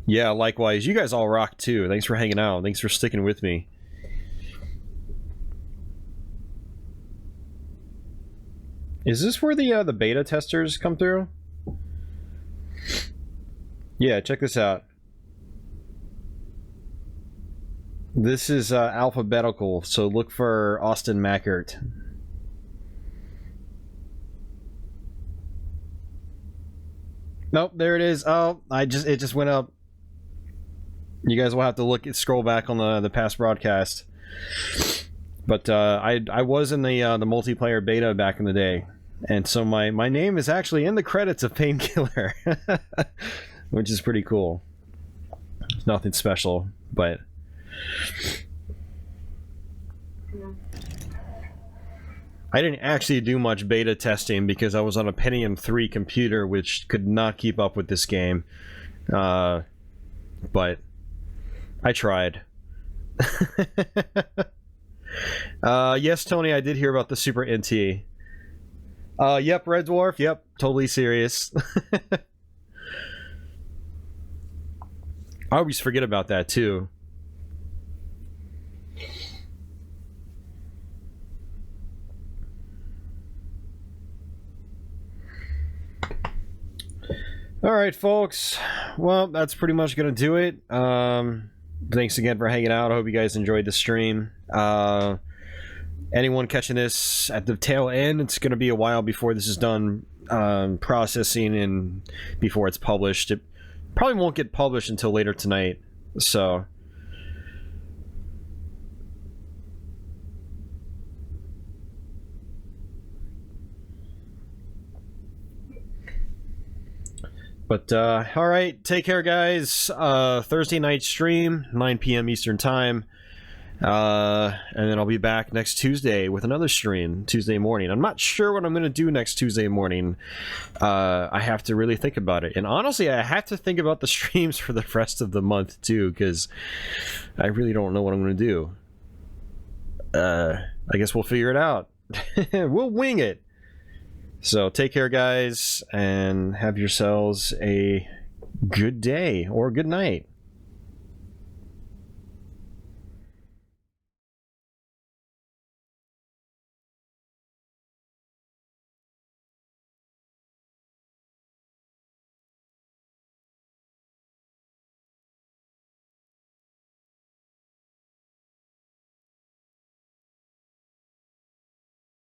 Yeah, likewise. You guys all rock too. Thanks for hanging out. Thanks for sticking with me. Is this where the beta testers come through? Yeah, check this out. This is alphabetical, so look for Austin Mackert. Nope, there it is. Oh, it just went up. You guys will have to scroll back on the past broadcast. But I was in the multiplayer beta back in the day, and so my name is actually in the credits of Painkiller, which is pretty cool. Nothing special, but I didn't actually do much beta testing because I was on a Pentium 3 computer, which could not keep up with this game. But I tried. Yes, Tony, I did hear about the Super NT. Yep, Red Dwarf, yep, totally serious. I always forget about that, too. Alright, folks. Well, that's pretty much going to do it. Thanks again for hanging out. I hope you guys enjoyed the stream. Anyone catching this at the tail end, it's going to be a while before this is done processing and before it's published. It probably won't get published until later tonight. So... But, alright, take care, guys. Thursday night stream, 9 p.m. Eastern Time. And then I'll be back next Tuesday with another stream, Tuesday morning. I'm not sure what I'm going to do next Tuesday morning. I have to really think about it. And honestly, I have to think about the streams for the rest of the month, too, because I really don't know what I'm going to do. I guess we'll figure it out. We'll wing it. So take care, guys, and have yourselves a good day or good night.